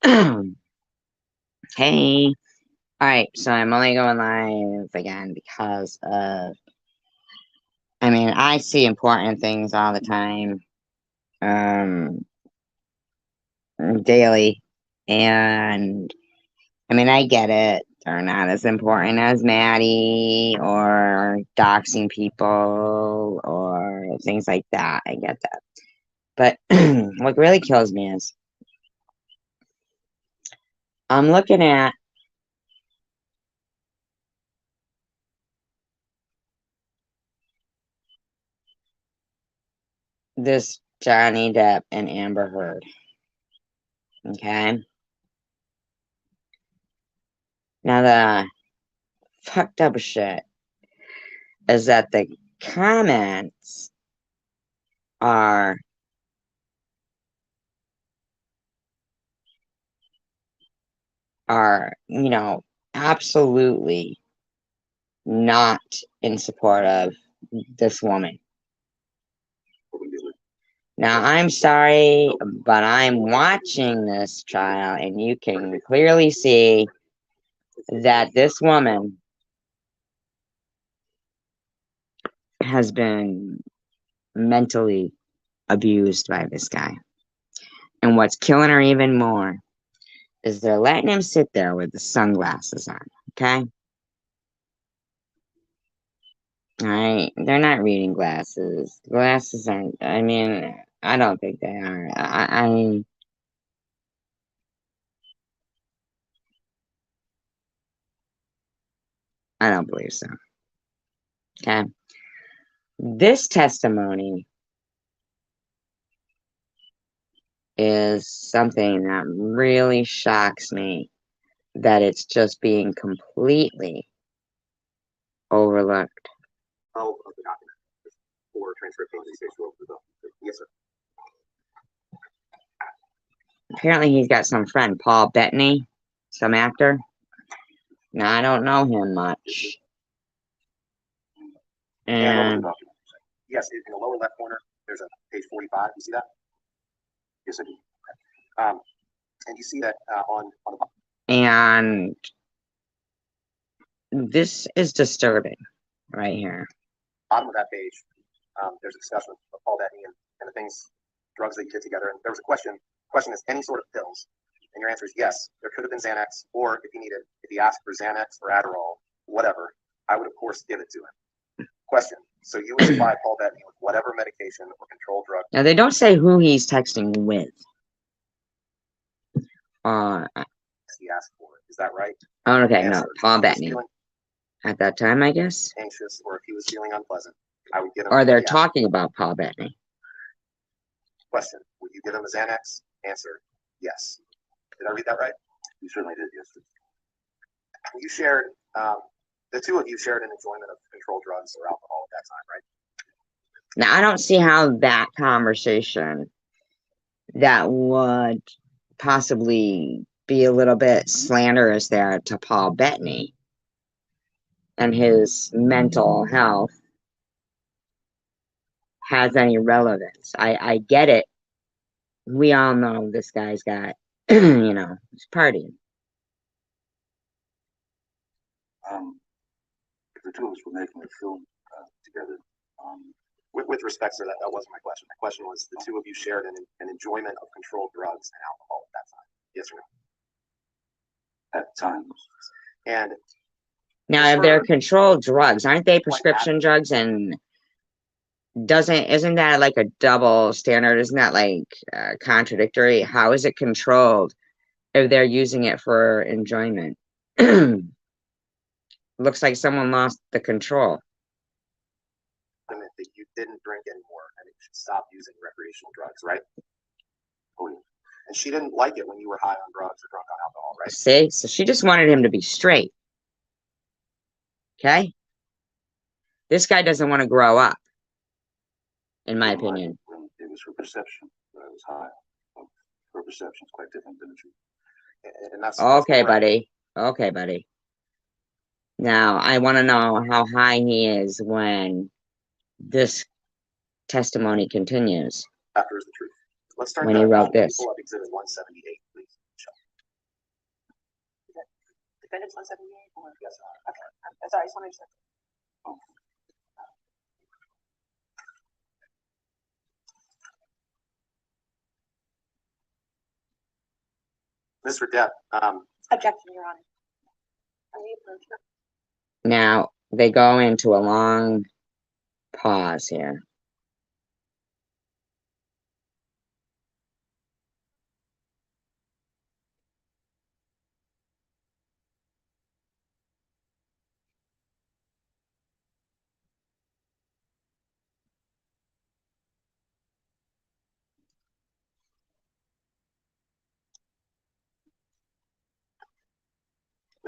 Hey. Alright, so I'm only going live again because I see important things all the time, um, daily. And, I get it. They're not as important as Maddie or doxing people or things like that. I get that. But what really kills me is I'm looking at this Johnny Depp and Amber Heard. Okay. Now, the fucked up shit is that the comments are absolutely not in support of this woman. Now, I'm sorry, but I'm watching this trial, and you can clearly see that this woman has been mentally abused by this guy. And what's killing her even more is they're letting him sit there with the sunglasses on, okay? Alright, they're not reading glasses. Glasses aren't, I don't think they are. I don't believe so. Okay. This testimony is something that really shocks me that it's just being completely overlooked. Of the document for transcription of these sexual results. Yes, sir. Apparently, he's got some friend, Paul Bettany, some actor. Now, I don't know him much. And yes, in the lower left corner, there's a page 45. You see that? Yes, I do. And you see that on the bottom. And this is disturbing right here. Bottom of that page, there's a discussion of Paul Bettany and the things, drugs that you did together. And there was a question. The question is any sort of pills. And your answer is yes. There could have been Xanax, or if he asked for Xanax or Adderall, whatever, I would of course give it to him. Question. So you would supply Paul Bettany with whatever medication or controlled drug. Now they don't say who he's texting with. He asked for it. Is that right? Oh, okay, no, Paul Bettany. At that time, I guess. Anxious, or if he was feeling unpleasant, I would give him. Or they're talking about Paul Bettany. Question: would you give him a Xanax? Answer: yes. Did I read that right? You certainly did. Yes. You shared. The two of you shared an enjoyment of controlled drugs or alcohol at that time, right? Now I don't see how that conversation that would possibly be a little bit slanderous there to Paul Bettany and his mental health has any relevance. I get it. We all know this guy's got, he's partying. The two of us were making a film together. With respect, sir, that wasn't my question. My question was the two of you shared an enjoyment of controlled drugs and alcohol at that time. Yes or no? At times. And now, if they're controlled drugs, aren't they prescription drugs? And isn't that like a double standard? Isn't that like contradictory? How is it controlled if they're using it for enjoyment? Looks like someone lost the control. That you didn't drink anymore and you should stop using recreational drugs, right? And she didn't like it when you were high on drugs or drunk on alcohol, right? See? So she just wanted him to be straight. Okay? This guy doesn't want to grow up, in my opinion. It was her perception that I was high. Her perception is quite different than the truth. And that's okay, buddy. Okay, buddy. Now, I want to know how high he is when this testimony continues. After is the truth. Let's start when he wrote this. Pull up Exhibit 178, please. defendants 178 or? Yes. Okay, I'm sorry, I just wanted to. Mr. Depp, Objection, Your Honor. Are we approved? Now they go into a long pause here.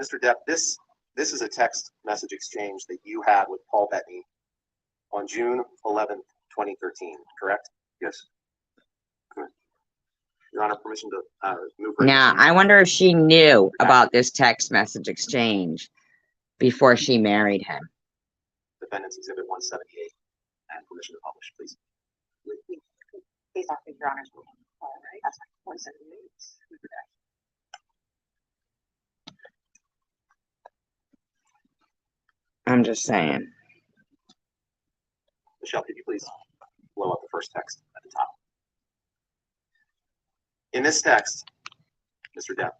Mr. Depp, this is a text message exchange that you had with Paul Bettany on June 11th, 2013, correct? Yes. Your Honor, permission to move. Now, I wonder if she knew about this text message exchange before she married him. Defendants Exhibit 178 and permission to publish, please. Please offer Your Honor's ruling. All right, that's 178. I'm just saying. Michelle, could you please blow up the first text at the top? In this text, Mr. Depp,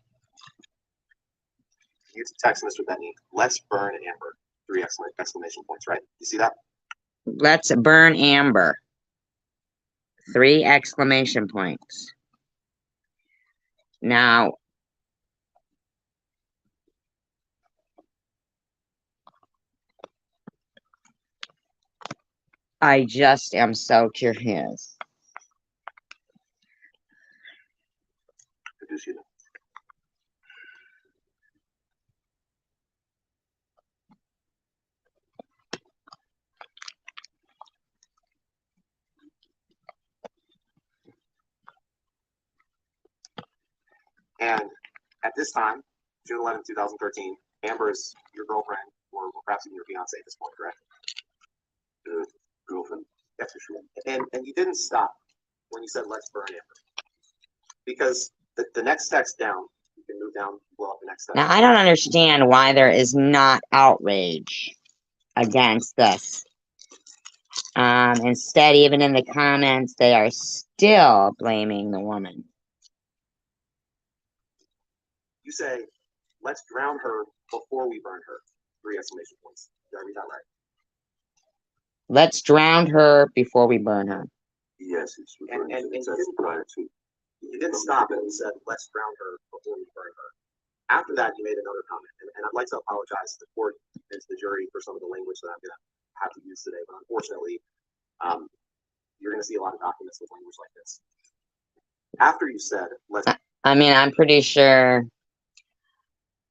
you text Mr. Bettany, let's burn Amber. 3 exclamation points, right? You see that? Let's burn Amber. 3 exclamation points. Now, I just am so curious. I do see that. And at this time, June 11, 2013, Amber is your girlfriend, or perhaps even your fiance at this point, correct? Girlfriend. Yes, and you didn't stop when you said let's burn Amber. Because the next text down, you can move down, blow up the next text. Now, I don't understand why there is not outrage against this. Instead, even in the comments, they are still blaming the woman. You say, let's drown her before we burn her. 3 exclamation points. Did I read that right? Let's drown her before we burn her. Yes, it's and you didn't prior to. You didn't stop it and said, let's drown her before we burn her. After that, you made another comment, and I'd like to apologize to the court and to the jury for some of the language that I'm going to have to use today, but unfortunately, you're going to see a lot of documents with language like this. After you said, let's... I mean, I'm pretty sure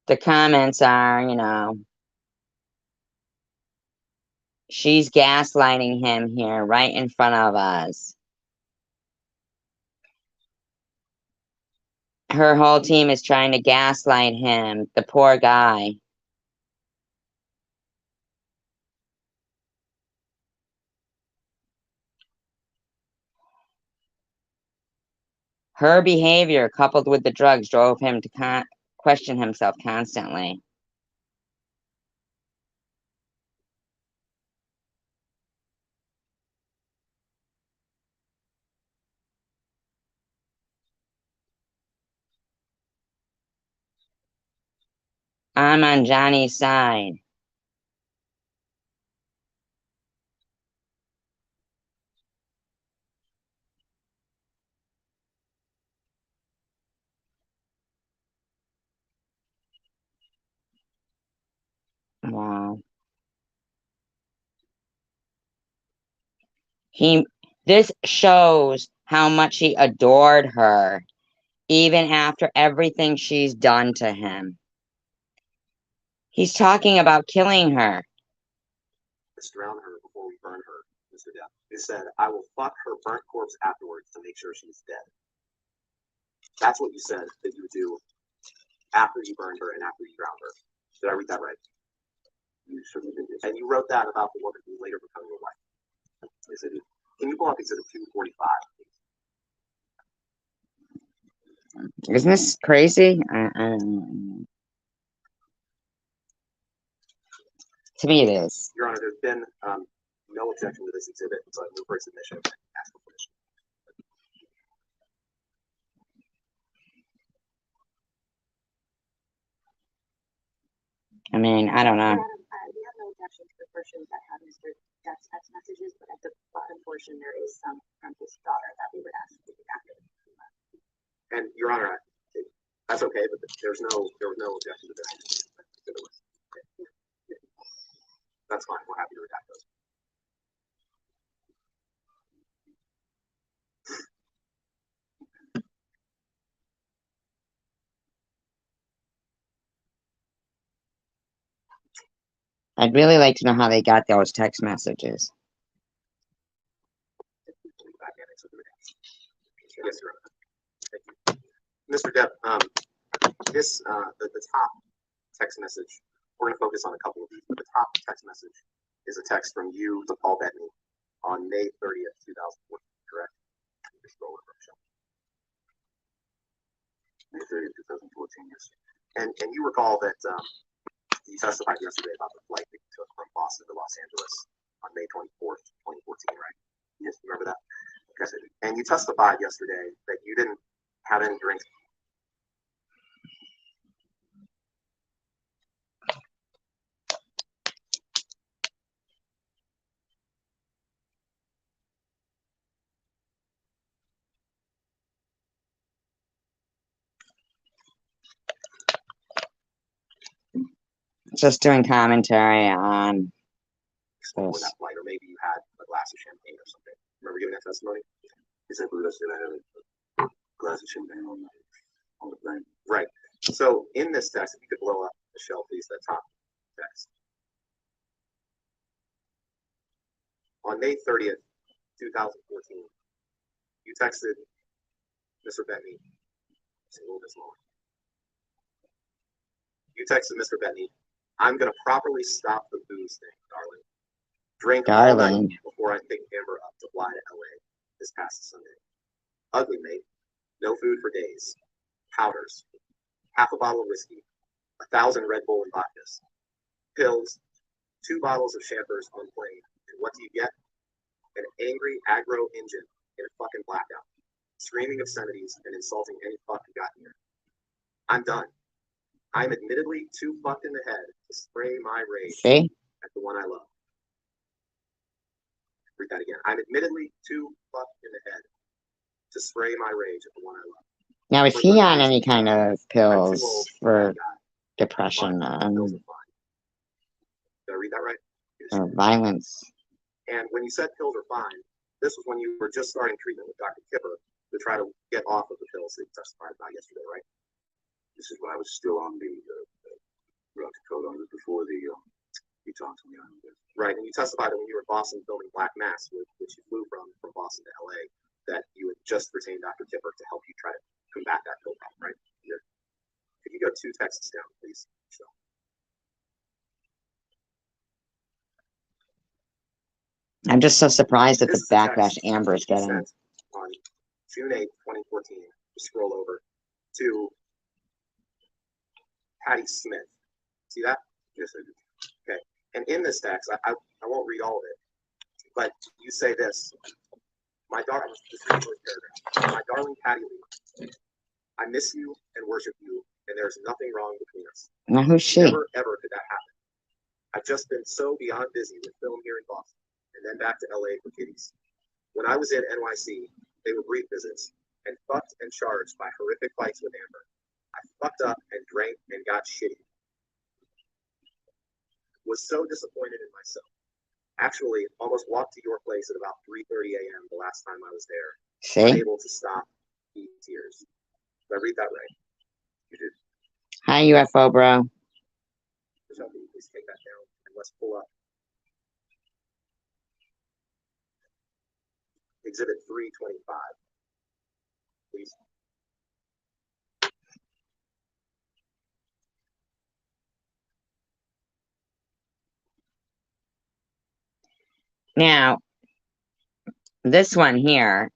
the comments are, you know, she's gaslighting him here right in front of us. Her whole team is trying to gaslight him, the poor guy. Her behavior, coupled with the drugs, drove him to question himself constantly. I'm on Johnny's side. Wow. This shows how much he adored her, even after everything she's done to him. He's talking about killing her. Let's drown her before we burn her, Mr. Depp. He said, I will fuck her burnt corpse afterwards to make sure she's dead. That's what you said that you would do after you burned her and after you drowned her. Did I read that right? You certainly did. And you wrote that about the woman who later became your wife. Yes, I did. Can you pull up Exhibit 245, please? Isn't this crazy? To me, it is. Your Honor, there's been no objection to this exhibit, so I move for its submission and ask for permission. I mean, I don't know. We have no objection to the portions that have Mr. Duff's text messages, but at the bottom portion, there is some from his daughter that we would ask to be redacted. And Your Honor, that's okay, but there was no objection to this. That's fine. We're happy to redact those. I'd really like to know how they got those text messages. Yes, Your Honor. Thank you. Mr. Depp, the top text message, we're going to focus on a couple of these, but the top text message is a text from you to Paul Bettany on May 30th, 2014, correct? May 30th, 2014, yes. And you recall that you testified yesterday about the flight that you took from Boston to Los Angeles on May 24th, 2014, right? Yes, remember that? Yes, I do. And you testified yesterday that you didn't have any drinks. Just doing commentary on Before this. that flight, or maybe you had a glass of champagne or something. Remember giving that testimony? He said, "I had a glass of champagne on the plane." Right. So in this text, if you could blow up Michelle, please, that top text. On May 30th, 2014, you texted Mr. Bettany. It's a little bit smaller. You texted Mr. Bettany, "I'm going to properly stop the booze thing, darling. Drink all night before I pick Amber up to fly to LA this past Sunday. Ugly, mate. No food for days. Powders. Half a bottle of whiskey. 1,000 Red Bull and vodkas. Pills. 2 bottles of champers on plane. And what do you get? An angry aggro engine in a fucking blackout. Screaming obscenities and insulting any fuck who got here. I'm done. I'm admittedly too fucked in the head to spray my rage at the one I love." Read that again. I'm admittedly too fucked in the head to spray my rage at the one I love. Now, is he on any kind of pills for depression Pills are fine. Did I read that right? or violence? And when you said pills are fine, this was when you were just starting treatment with Dr. Kipper to try to get off of the pills that you testified about yesterday, right? This is when I was still on the Roxicodone before he talked to me on this. Right, and you testified that when you were in Boston filming Black Mass, which you flew from Boston to LA, that you had just retained Dr. Kipper to help you try to combat that pill problem, right? Yeah. Could you go 2 texts down, please? So. I'm just so surprised at the backlash Amber is getting. On June 8th, 2014, scroll over to Patty Smith. See that? Yes, I do. Okay. And in this text, I won't read all of it, but you say this. My darling Patty Lee, I miss you and worship you, and there's nothing wrong between us. Now, who's she? Never, ever could that happen. I've just been so beyond busy with film here in Boston, and then back to LA for kiddies. When I was in NYC, they were brief visits, and fucked and charged by horrific fights with Amber. I fucked up and drank and got shitty. Was so disappointed in myself. Actually, almost walked to your place at about 3:30 a.m. the last time I was there. See? Unable to stop the tears. Did I read that right? You did. Hi, UFO bro. Michelle, can you please take that down and let's pull up Exhibit 325. Please. Now, this one here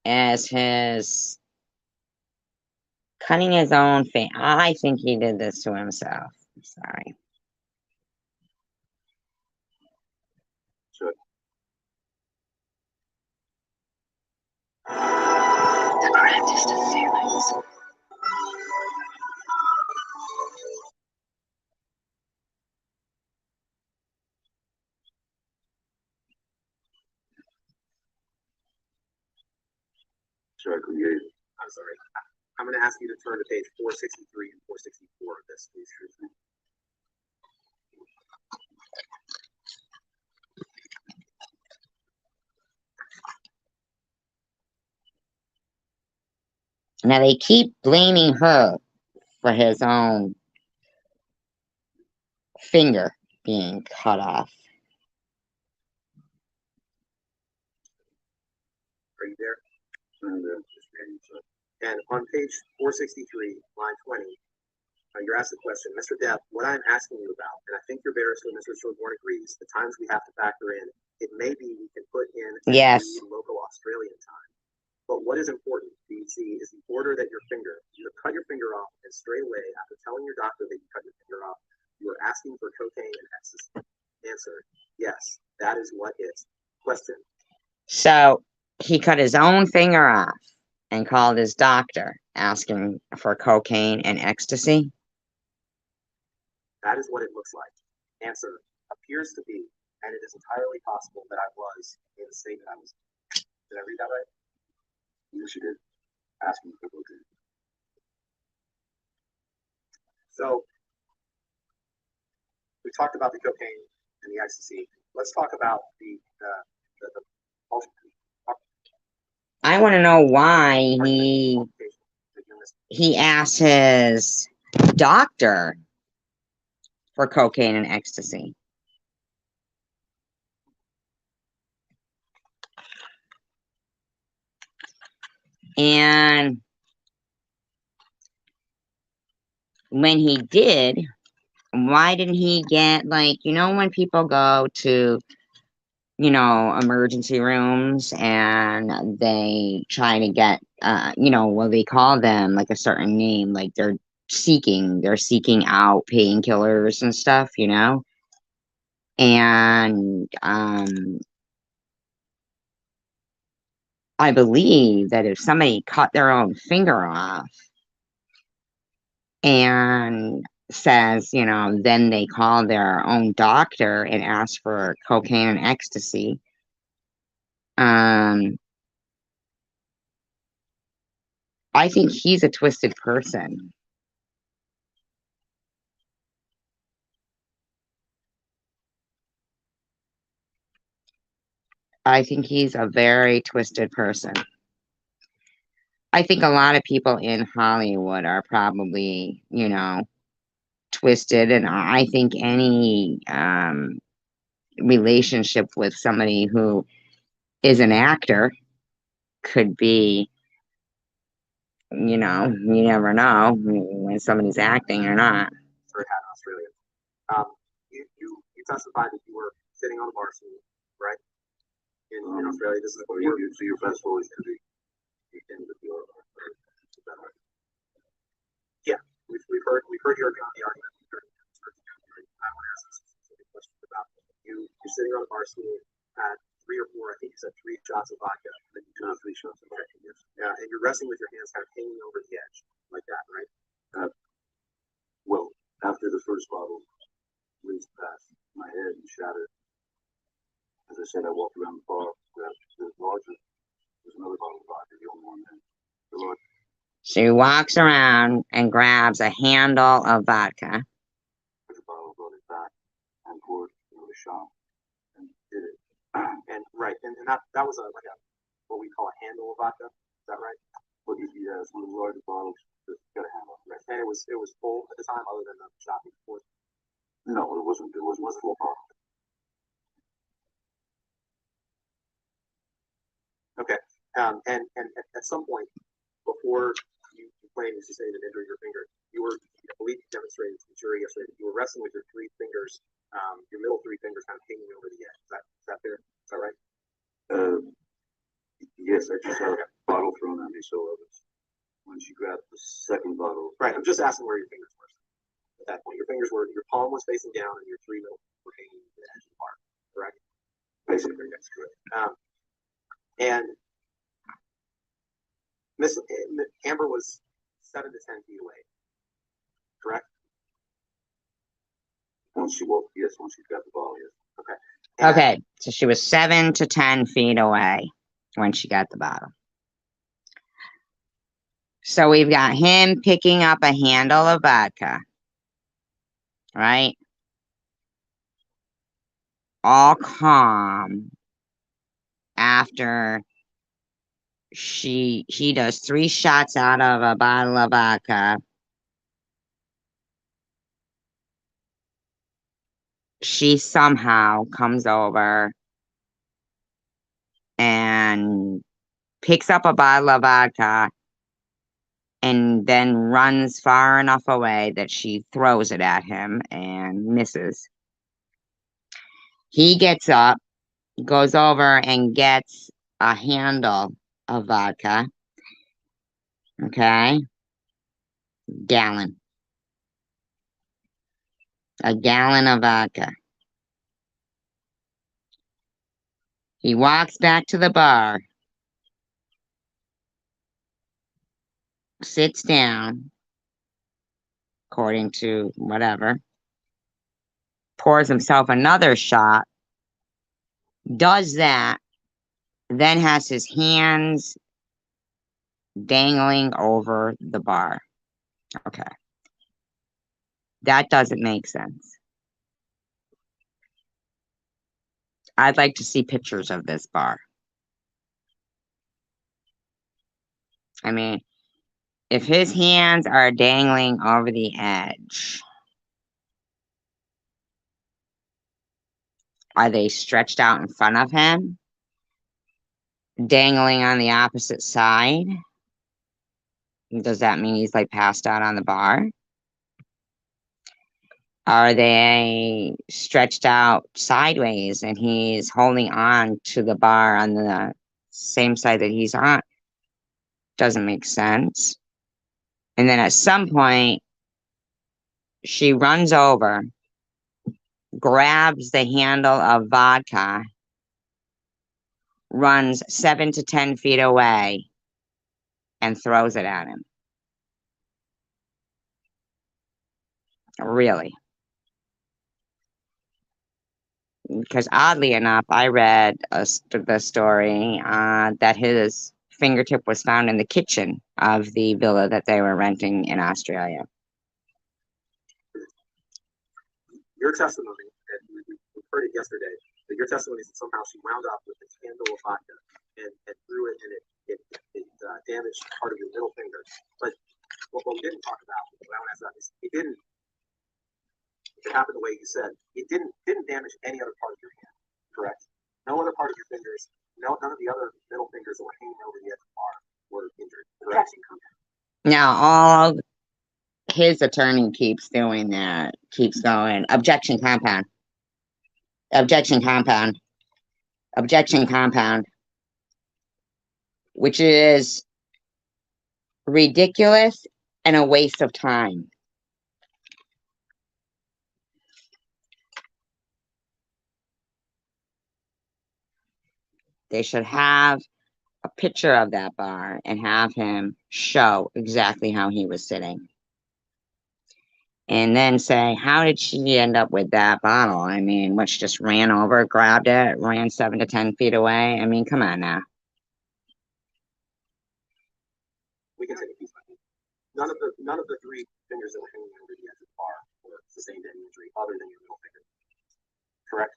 is his cutting his own face. I think he did this to himself. Sorry. I'm sorry. I'm going to ask you to turn to page 463 and 464 of this, please. Now they keep blaming her for his own finger being cut off. Are you there? And on page 463, line 20, you're asked the question, Mr. Depp, what I'm asking you about, and I think your barrister, Mr. Sherborne, agrees, the times we have to factor in, it may be we can put in Yes. local Australian time. But what is important, BC, is the order that your finger, you cut your finger off, and straight away, after telling your doctor that you cut your finger off, you are asking for cocaine and ecstasy. Answer, yes, that is what is. Question. So he cut his own finger off and called his doctor asking for cocaine and ecstasy. That is what it looks like. Answer, appears to be, and it is entirely possible that I was in the state that I was in. Did I read that right? Yes, you did. Asking for cocaine. So, we talked about the cocaine and the ecstasy. Let's talk about the I want to know why he asked his doctor for cocaine and ecstasy. And when he did, why didn't he get, like, you know, when people go to, you know, emergency rooms and they try to get, you know, well, they call them like a certain name, like they're seeking out painkillers and stuff, you know? And I believe that if somebody cut their own finger off and says, you know, then they call their own doctor and ask for cocaine and ecstasy. I think he's a twisted person. I think he's a very twisted person. I think a lot of people in Hollywood are probably, you know, twisted, and I think any relationship with somebody who is an actor could be, you know, you never know when somebody's acting or not. For it had in Australia. You testified that you were sitting on the bar stool, right? In Australia, this is before you see your fast forward to the end of your. Yeah, we've heard your argument. I want to ask a specific question about you. You're sitting on a bar stool at 3 or 4, I think you said 3 shots of vodka. Then you took 3 shots of vodka. Yes. Yeah, and you're resting with your hands kind of hanging over the edge, like that, right? Well, after the first bottle whizzed past my head and shattered, as I said, I walked around the bar, grabbed the larger. There's another bottle of vodka, the only one there. The larger. She walks around and grabs a handle of vodka. The bottle, brought it back and poured another shot and did it. And right, and that was like a what we call a handle of vodka. Is that right? Well, yeah, it's one of the larger bottles. Just got a handle. Right, and it was full at the time, other than the shot before. No, it wasn't. It wasn't full bottle. Okay, and at some point before you claimed, as you say, that injured your finger, you were, I believe you demonstrated to the jury yesterday that you were wrestling with your 3 fingers, your middle 3 fingers kind of hanging over the edge. Is that fair? Is that right? Yes, I just had a bottle thrown at me, so it was when she grabbed the second bottle. Right, I'm just asking where your fingers were. At that point, your palm was facing down and your 3 middle were hanging to the edge of the bar, correct? Basically, that's correct. And Miss Amber was 7 to 10 feet away, correct? Once she got the ball, yes. Okay. Okay, so she was 7 to 10 feet away when she got the bottle. So we've got him picking up a handle of vodka, right? All calm after he does 3 shots out of a bottle of vodka. She somehow comes over and picks up a bottle of vodka and then runs far enough away that she throws it at him and misses. He gets up, goes over and gets a handle of vodka. Okay. Gallon. A gallon of vodka. He walks back to the bar, sits down, according to whatever, pours himself another shot, does that, then has his hands dangling over the bar. Okay. That doesn't make sense. I'd like to see pictures of this bar. I mean, if his hands are dangling over the edge, are they stretched out in front of him? Dangling on the opposite side? Does that mean he's like passed out on the bar? Are they stretched out sideways and he's holding on to the bar on the same side that he's on? Doesn't make sense. And then at some point, she runs over, grabs the handle of vodka, runs 7 to 10 feet away, and throws it at him. Really? Because oddly enough, I read the story that his fingertip was found in the kitchen of the villa that they were renting in Australia. Your testimony, and we heard it yesterday, that your testimony is that somehow she wound up with this handle of vodka and threw it, and it damaged part of your middle finger. But what we didn't talk about, what I want to ask about is it didn't. It happened the way you said. It didn't damage any other part of your hand, correct? No other part of your fingers, none of the other middle fingers that were hanging over the edge of the bar were injured, correct? Now, all his attorney keeps doing that, keeps going, objection compound, objection compound, objection compound, which is ridiculous and a waste of time. They should have a picture of that bar and have him show exactly how he was sitting. And then say, how did she end up with that bottle? I mean, what, she just ran over, grabbed it, ran 7 to 10 feet away? I mean, come on now. We can take a piece by piece. None of the 3 fingers that were hanging over the edge of the bar were sustained any injury other than your middle finger. Correct?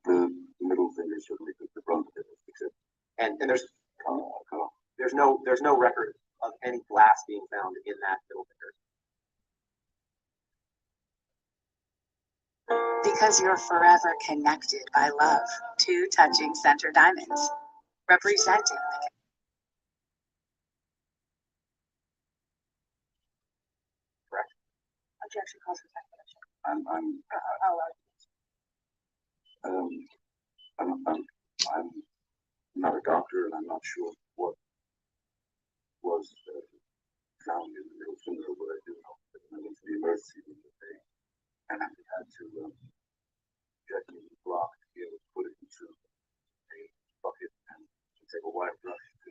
The middle finger certainly took the brunt of it, except and there's no record of any glass being found in that middle finger. Because you're forever connected by love. 2 touching center diamonds, representing the Correct. Objection calls for speculation. I'm not a doctor, and I'm not sure what was found in the middle finger, but I do know that when I went to the emergency room that they had to check the block to be able to put it into a bucket and take a wire brush to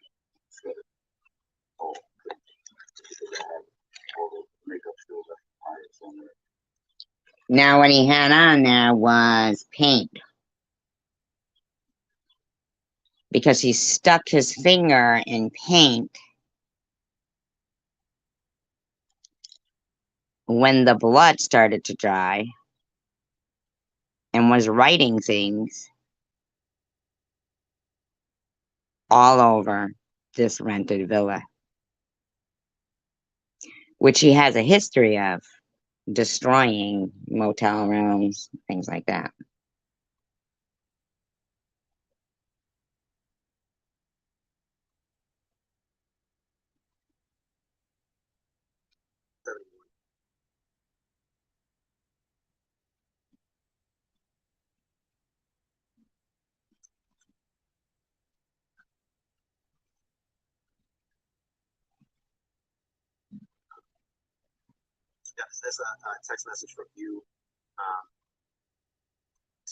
scrub it all clean, because I had all the makeup still left behind somewhere. Now, what he had on there was paint. Because he stuck his finger in paint when the blood started to dry and was writing things all over this rented villa, which he has a history of destroying motel rooms, things like that. Yes, there's a text message from you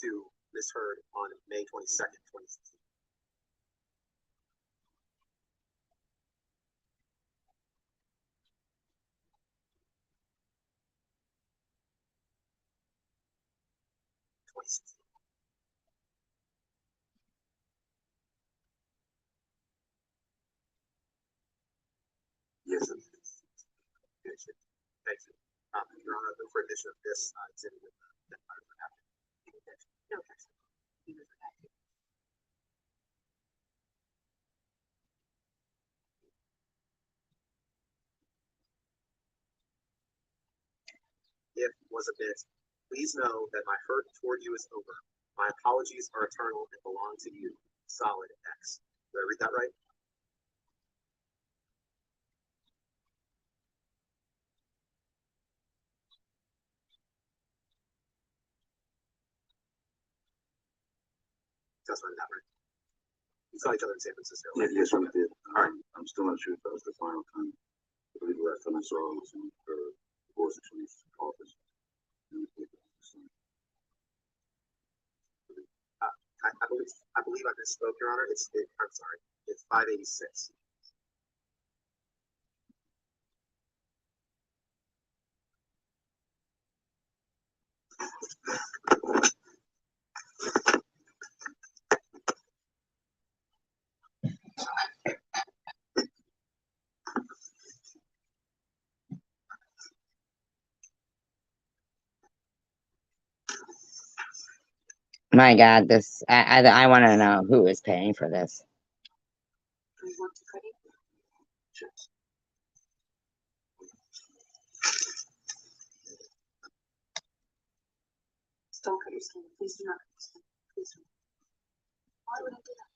to Miss Heard on May 22nd, 2016. Yes, it is. Thank you. Your Honor, the rendition of this exhibit with the No objection. if was a bit. Please know that my hurt toward you is over. My apologies are eternal and belong to you. Solid X. Did I read that right? That's not that right. We saw each other in San Francisco. Yeah, yes, we did. I'm still not sure if that was the final time. I believe the last time I saw her was in her divorce attorney's office. I believe I misspoke, Your Honor. I'm sorry. It's 586. My God, this I want to know who is paying for this. Do you want to credit? Don't cut your skin. Please do not cut your skin. Please do. Why would I do that?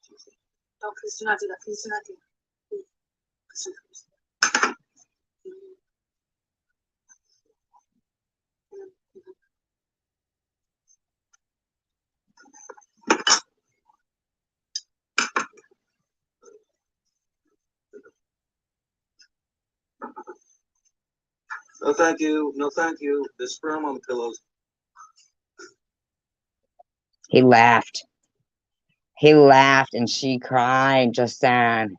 Don't, please do not do that. Please do not do that. Please do not cut your skin. No, thank you. No, thank you. There's sperm on the pillows. He laughed. He laughed and she cried just then.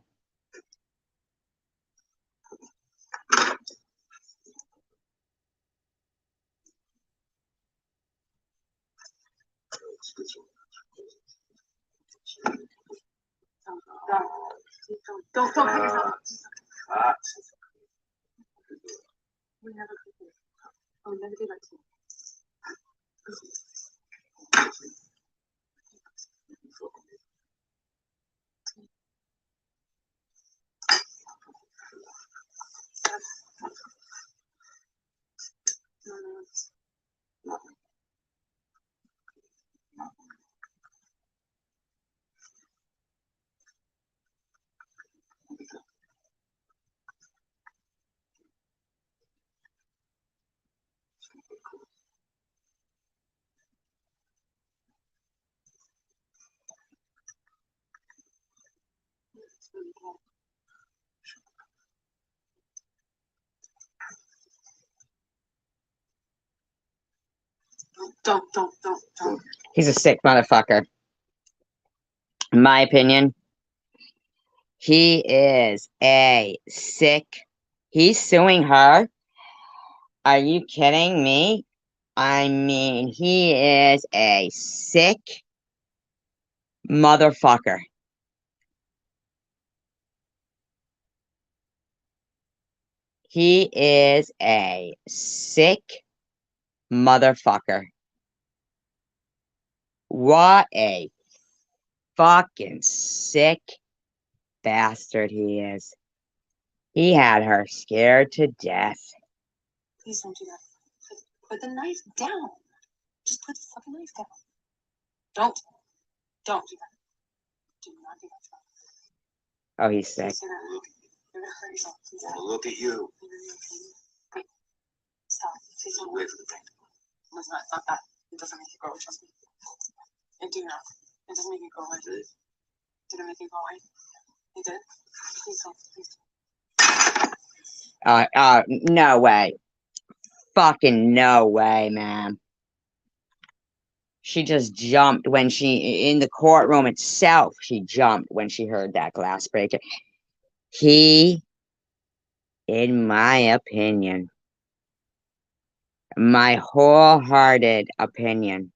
Don't cut yourself. We never could do it. Oh, we never did that to you. No. It's really bad. Don't. He's a sick motherfucker. In my opinion, he is a sick. He's suing her. Are you kidding me? I mean, he is a sick motherfucker. He is a sick motherfucker. What a fucking sick bastard he is. He had her scared to death. Please don't do that. Put the knife down. Just put the fucking knife down. Don't do that. Do not do that. Oh, he's sick. You're gonna hurt yourself. Please Well, don't. look at you. Wait. Stop. Please don't. Wait for the thing. It's not that. It doesn't make you go away, trust me. It do not. It doesn't make you go away. Did it make you go away? It did? Please don't. Please don't. No way. Fucking no way, man. She just jumped when in the courtroom itself, she jumped when she heard that glass breaker. He, in my opinion, my wholehearted opinion,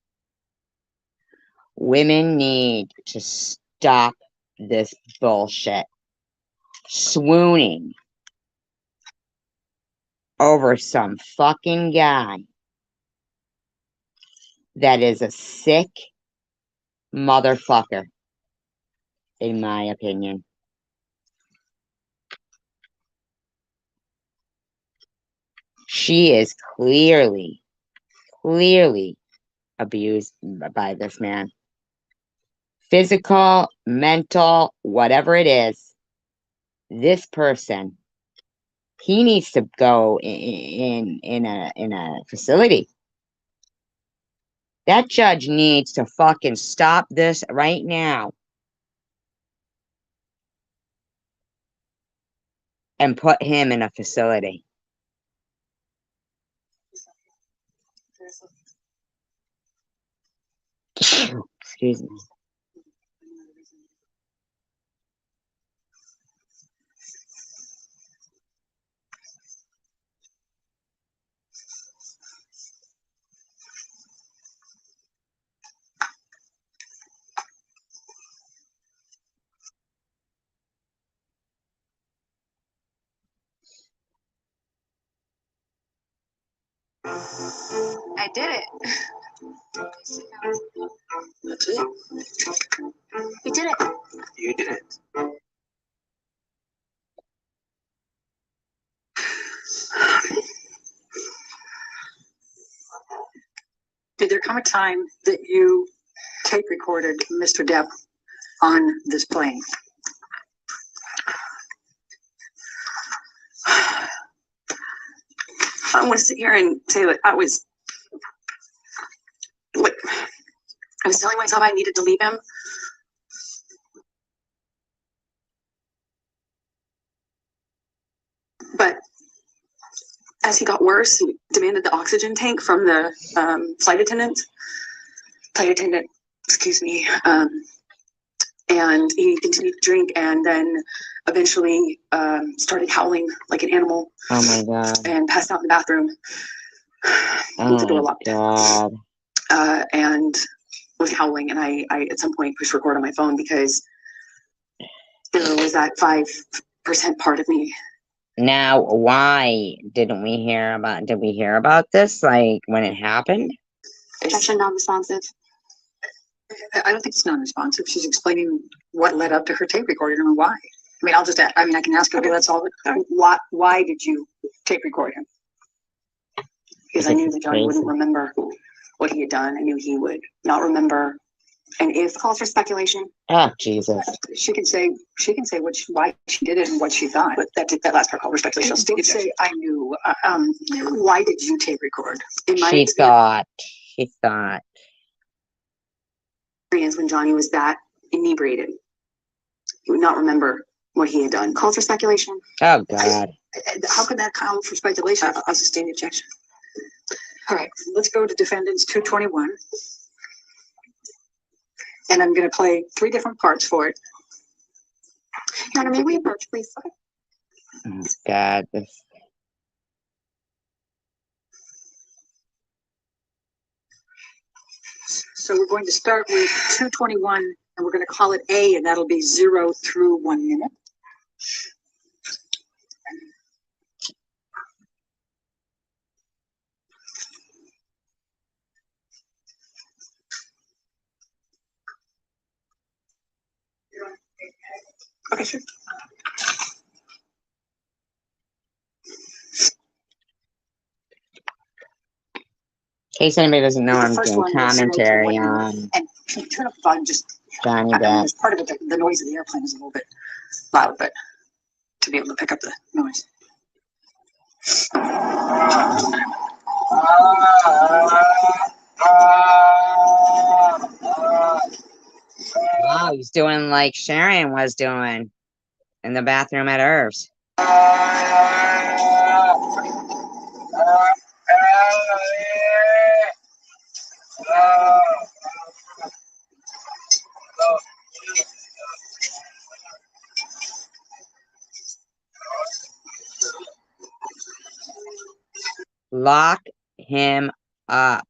women need to stop this bullshit. Swooning over some fucking guy that is a sick motherfucker, in my opinion. She is clearly abused by this man. Physical, mental, whatever it is, this person, he needs to go in a facility. That judge needs to fucking stop this right now and put him in a facility. Excuse me. I did it. That's it. You did it. You did it. Did there come a time that you tape recorded Mr. Depp on this plane? I don't want to sit here and say that I was telling myself I needed to leave him. But as he got worse, he demanded the oxygen tank from the flight attendant, excuse me, and he continued to drink and then eventually started howling like an animal. Oh my God. And passed out in the bathroom with the door locked. God. And was howling, and I at some point pushed record on my phone because there was that 5% part of me. Now, why didn't we hear about? Did we hear about this like when it happened? Objection, non-responsive. I don't think it's non-responsive. She's explaining what led up to her tape recording and why. I mean, I can ask her, okay, that's all. Why did you tape record him? Because I knew that Johnny wouldn't remember what he had done. I knew he would not remember. And if calls for speculation, Oh, Jesus. She can say why she did it and what she thought. but that last part called for speculation. She could say, I knew. Why did you tape record? In my She thought. experience, when Johnny was that inebriated, he would not remember what he had done. Calls for speculation. Oh, God. How could that count for speculation? I'll sustain the objection. All right, let's go to defendants 221. And I'm going to play 3 different parts for it. Your Honor, may we approach, please? Oh, God. So we're going to start with 221, and we're going to call it A, and that'll be 0 through 1 minute. Okay, sure. In case anybody doesn't know, The I'm first doing one was commentary 1941. on And can you turn up the volume just, Johnny I mean, Depp. there's part of it, the noise of the airplane is a little bit loud, but to be able to pick up the noise. Wow, he's doing like Sharon was doing in the bathroom at Irv's. Lock him up.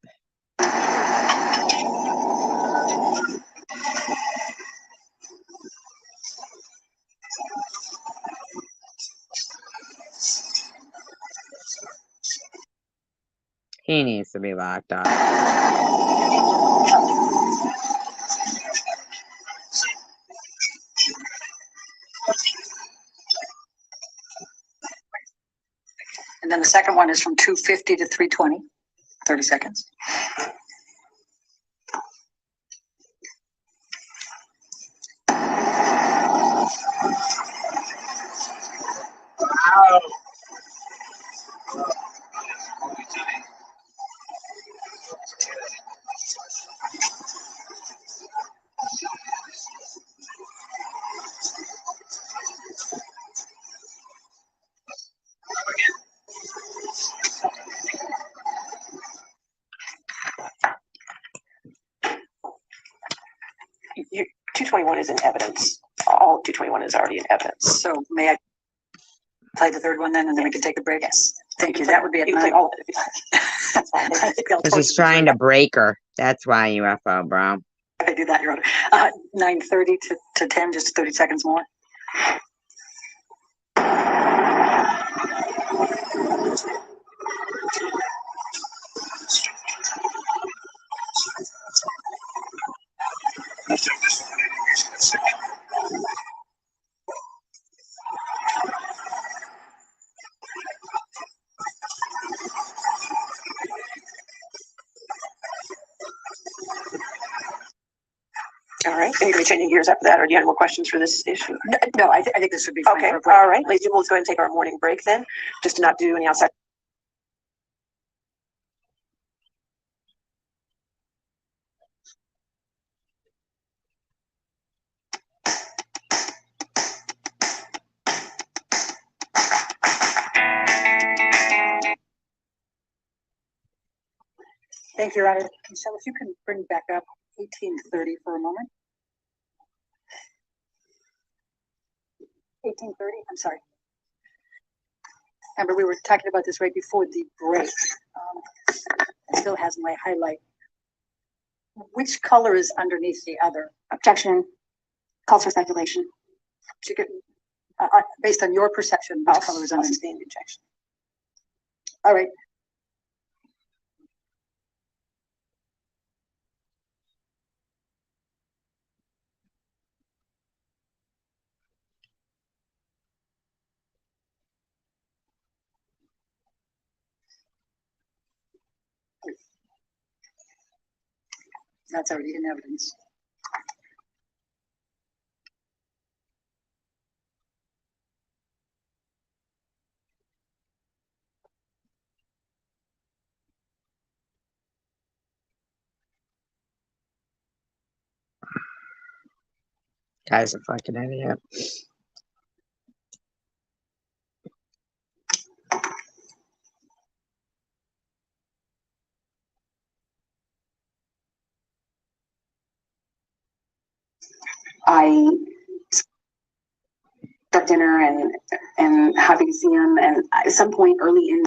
He needs to be locked up. And then the second one is from 2:50 to 3:20, 30 seconds. You, 221 is in evidence. All 221 is already in evidence. So may I play the third one then, and then we can take a break? Yes. Thank you. That would be at You can play 9. all of it if you like. That's fine. I think I'll Because he's totally trying to enjoy break her. That's why, UFO, bro. that. I do that, Your Honor. 9:30 to 10, just 30 seconds more. All right. And you're going to be changing gears after that, or do you have more questions for this issue? No, I think this would be fine Okay. for a break. All right. Ladies and gentlemen, let's go ahead and take our morning break then, just to not do any outside. Thank you, Your Honor. Michelle, if you can bring back up 1830 for a moment. 1830, I'm sorry. Remember, we were talking about this right before the break. It still has my highlight. Which color is underneath the other? Objection. Calls for speculation. You could, based on your perception, which color is I'll underneath? sustain the objection. All right. That's already in evidence. Guy's a fucking idiot. I at dinner and happy to see him, and at some point early in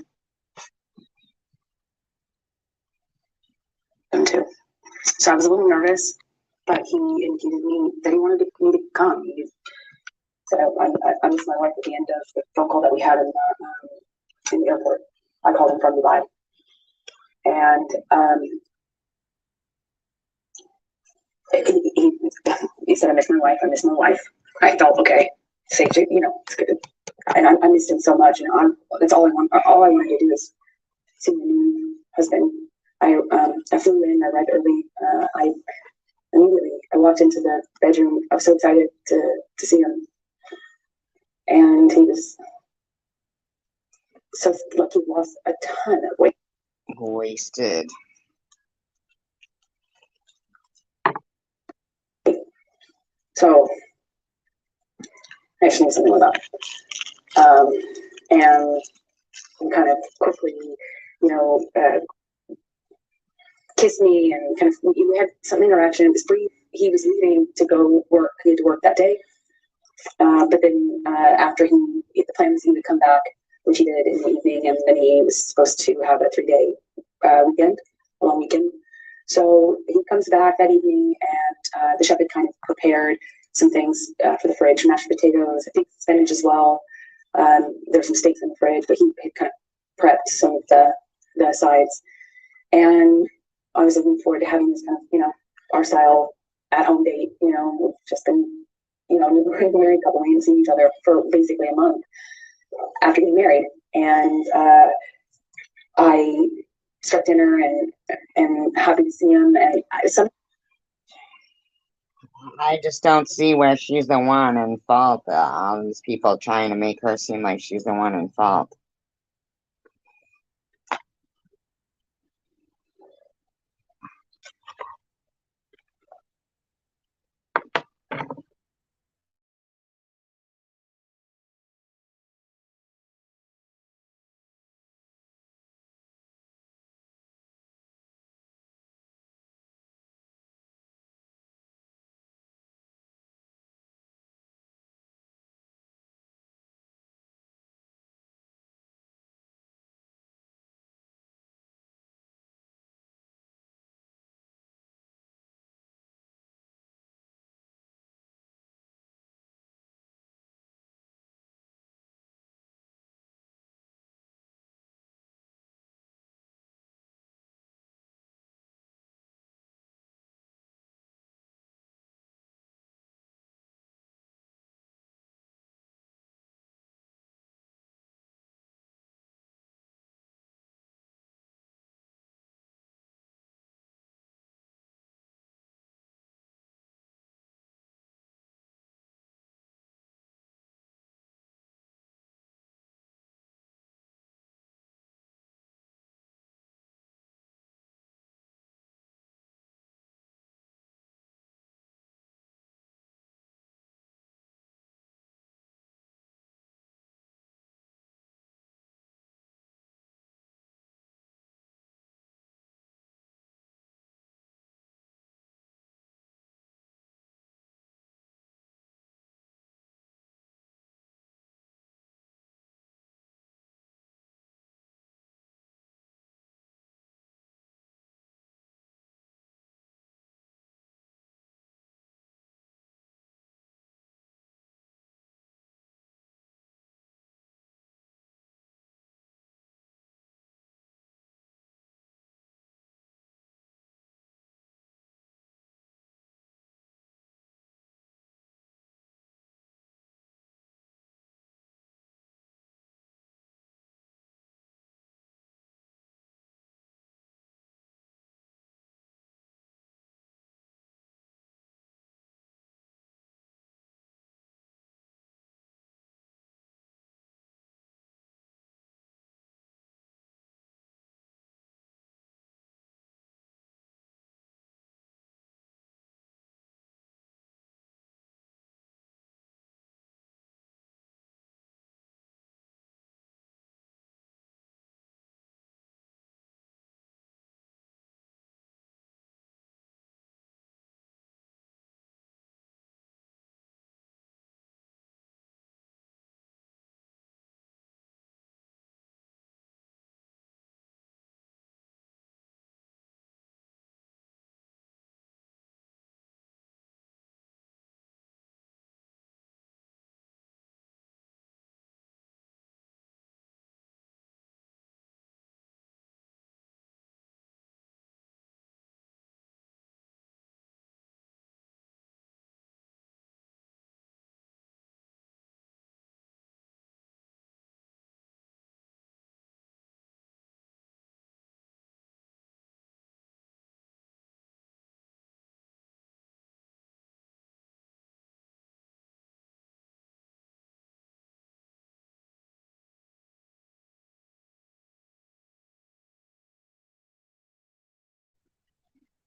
him too. So I was a little nervous, but he indicated me that he wanted me to come. He said I missed my wife at the end of the phone call that we had in the airport. I called him from Dubai, and he said I miss my wife. I miss my wife. I felt okay. safety, it's good. And I missed him so much, that's all I want. All I wanted to do is see my new husband. I flew in, I arrived early. I immediately, I walked into the bedroom. I was so excited to see him. And he was so, like, he lost a ton of weight. Wasted. So I actually knew something was up. And kind of quickly, kissed me and kind of, we had some interaction. It was brief. He was leaving to go work. He had to work that day. But then after the plan was he would come back, which he did in the evening, and then he was supposed to have a 3-day weekend, a long weekend. So he comes back that evening, and the chef had kind of prepared some things for the fridge, mashed potatoes, I think spinach as well. There's some steaks in the fridge, but he had kind of prepped some of the sides. And I was looking forward to having this kind of, our style at-home date. We've just been, we've been a married couple. We hadn't seen each other for basically a month after getting married. And I start dinner and happy to see him. And I just don't see where she's the one in fault. All these people trying to make her seem like she's the one in fault.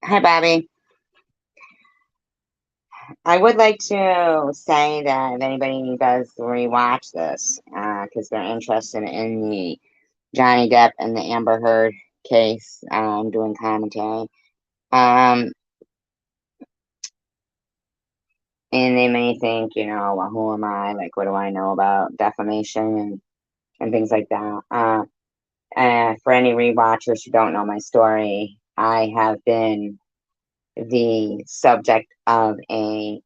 Hi, Bobby. I would like to say that if anybody does rewatch this, because they're interested in the Johnny Depp and the Amber Heard case, doing commentary, um, and they may think, well, who am I? Like, what do I know about defamation and things like that? For any rewatchers who don't know my story, I have been the subject of an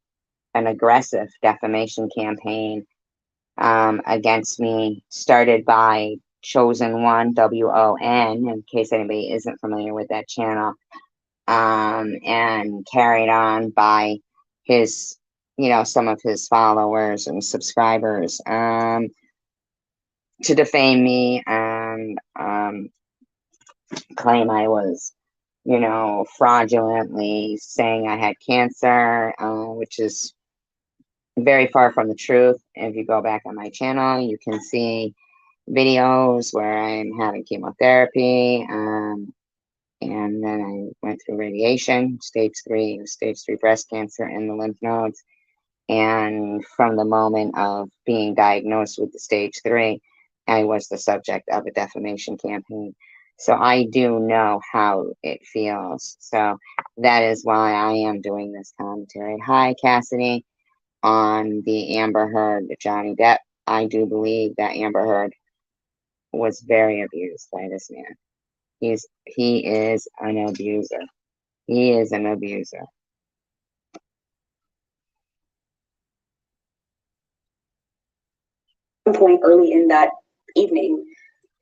aggressive defamation campaign against me, started by Chosen One, WON, in case anybody isn't familiar with that channel, and carried on by his, some of his followers and subscribers, to defame me and claim I was, fraudulently saying I had cancer, which is very far from the truth. If you go back on my channel, you can see videos where I'm having chemotherapy, and then I went through radiation, stage 3 breast cancer in the lymph nodes. And from the moment of being diagnosed with the stage 3, I was the subject of a defamation campaign. So I do know how it feels. So that is why I am doing this commentary. Hi, Cassidy. On the Amber Heard, Johnny Depp, I do believe that Amber Heard was very abused by this man. He is an abuser. He is an abuser. One point early in that evening,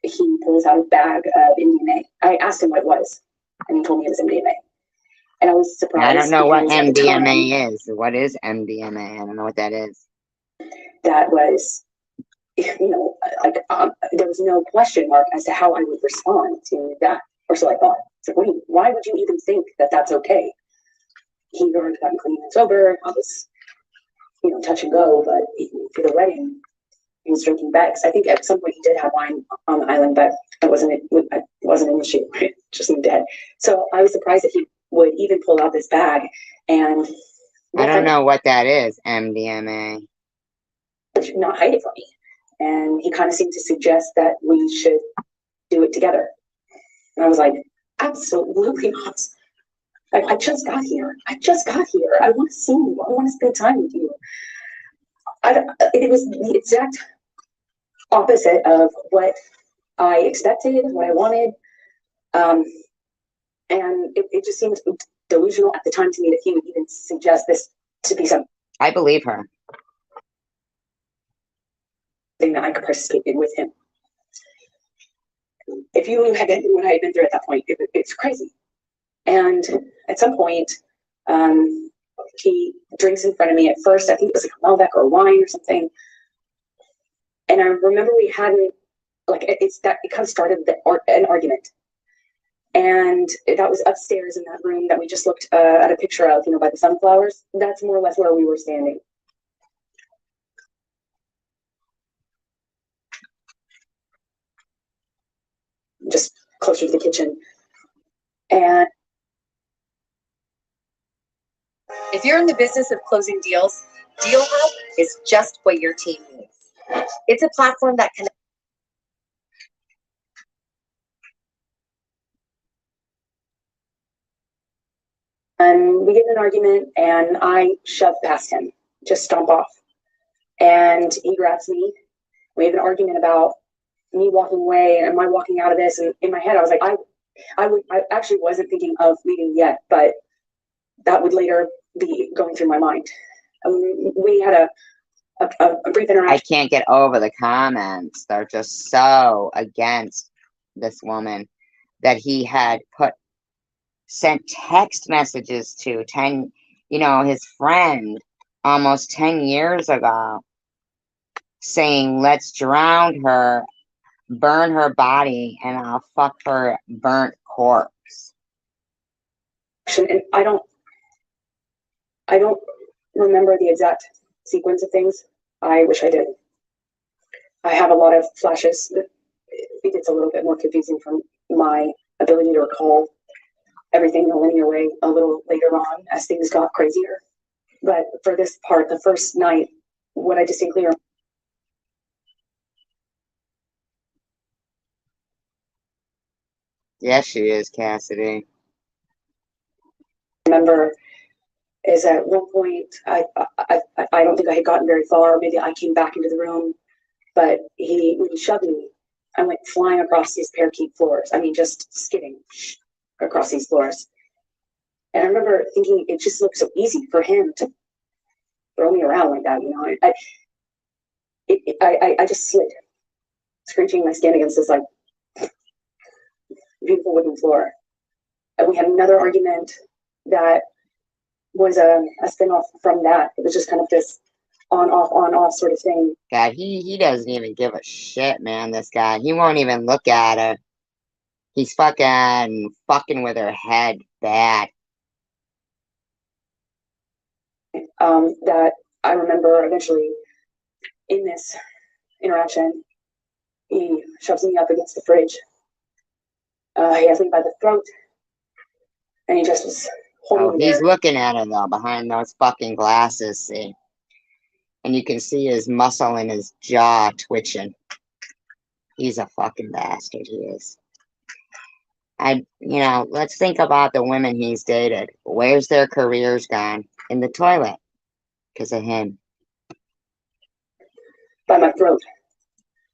he pulls out a bag of MDMA. I asked him what it was, and he told me it was MDMA. And I was surprised. I don't know what because at the time, MDMA is. What is MDMA? I don't know what that is. that was, like, there was no question mark as to how I would respond to that, or so I thought. So why would you even think that that's okay? He learned gotten clean and sober. I was, touch and go, but for the wedding, he was drinking bags. I think at some point he did have wine on the island, but it wasn't an issue. Just in dead. So I was surprised that he would even pull out this bag and I don't know what that is, MDMA. not hide it from me. And he kind of seemed to suggest that we should do it together. And I was like, absolutely not. Like, I just got here. I want to see you. I want to spend time with you. It was the exact opposite of what I expected, what I wanted. And it just seemed delusional at the time to me that he would even suggest this to be something I believe her. that I could participate in with him. If you knew what I had been through at that point, it's crazy. And at some point, he drinks in front of me. At first, I think it was like a Malbec or wine or something. And I remember we hadn't, like, it kind of started an argument. And that was upstairs in that room that we just looked at a picture of, by the sunflowers. That's more or less where we were standing. Just closer to the kitchen. And if you're in the business of closing deals, DealHub is just what your team needs. It's a platform that connects. And we get in an argument, and I shove past him, just stomp off. And he grabs me. We have an argument about me walking away, and am I walking out of this? And in my head, I was like, I actually wasn't thinking of leaving yet, but that would later be going through my mind. We had a brief interaction. I can't get over the comments. They're just so against this woman that he had sent text messages to his friend almost 10 years ago, saying, let's drown her, burn her body, and I'll fuck her burnt corpse. And I don't remember the exact sequence of things. I wish I did. I have a lot of flashes. It gets a little bit more confusing from my ability to recall. everything in a linear way a little later on as things got crazier. But for this part, the first night, what I distinctly Yes, she is, Cassidy. remember is at one point, I don't think I had gotten very far. Maybe I came back into the room, but when he shoved me, I went flying across these parakeet floors. I mean, just skidding across these floors. And I remember thinking it just looked so easy for him to throw me around like that, you know. I just slid, scrunching my skin against this like beautiful wooden floor. And we had another argument that was a spin-off from that. It was just kind of this on off sort of thing. God, he doesn't even give a shit, man, this guy. He won't even look at her. He's fucking with her head bad. That I remember eventually in this interaction, he shoves me up against the fridge. He has me by the throat, and he just was holding Oh, me he's there. looking at her though, behind those fucking glasses, see? And you can see his muscle in his jaw twitching. He's a fucking bastard, he is. Let's think about the women he's dated. Where's their careers gone? In the toilet. Because of him. By my throat.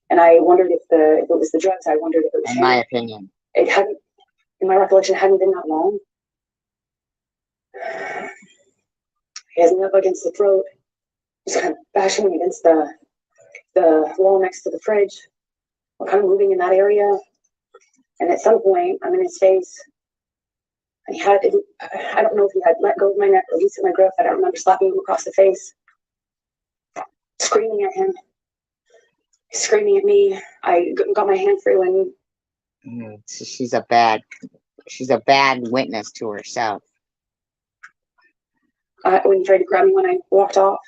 And I wondered if it was the drugs. I wondered if it was In him. my opinion. It hadn't, in my recollection, it hadn't been that long. He has me up against the throat, just kind of bashing me against the wall next to the fridge. I'm kind of moving in that area. And at some point, I'm in his face. And I don't know if he had let go of my neck or loosened my grip, but I remember slapping him across the face, screaming at him, screaming at me. I got my hand through and She's a bad witness to herself. when he tried to grab me when I walked off,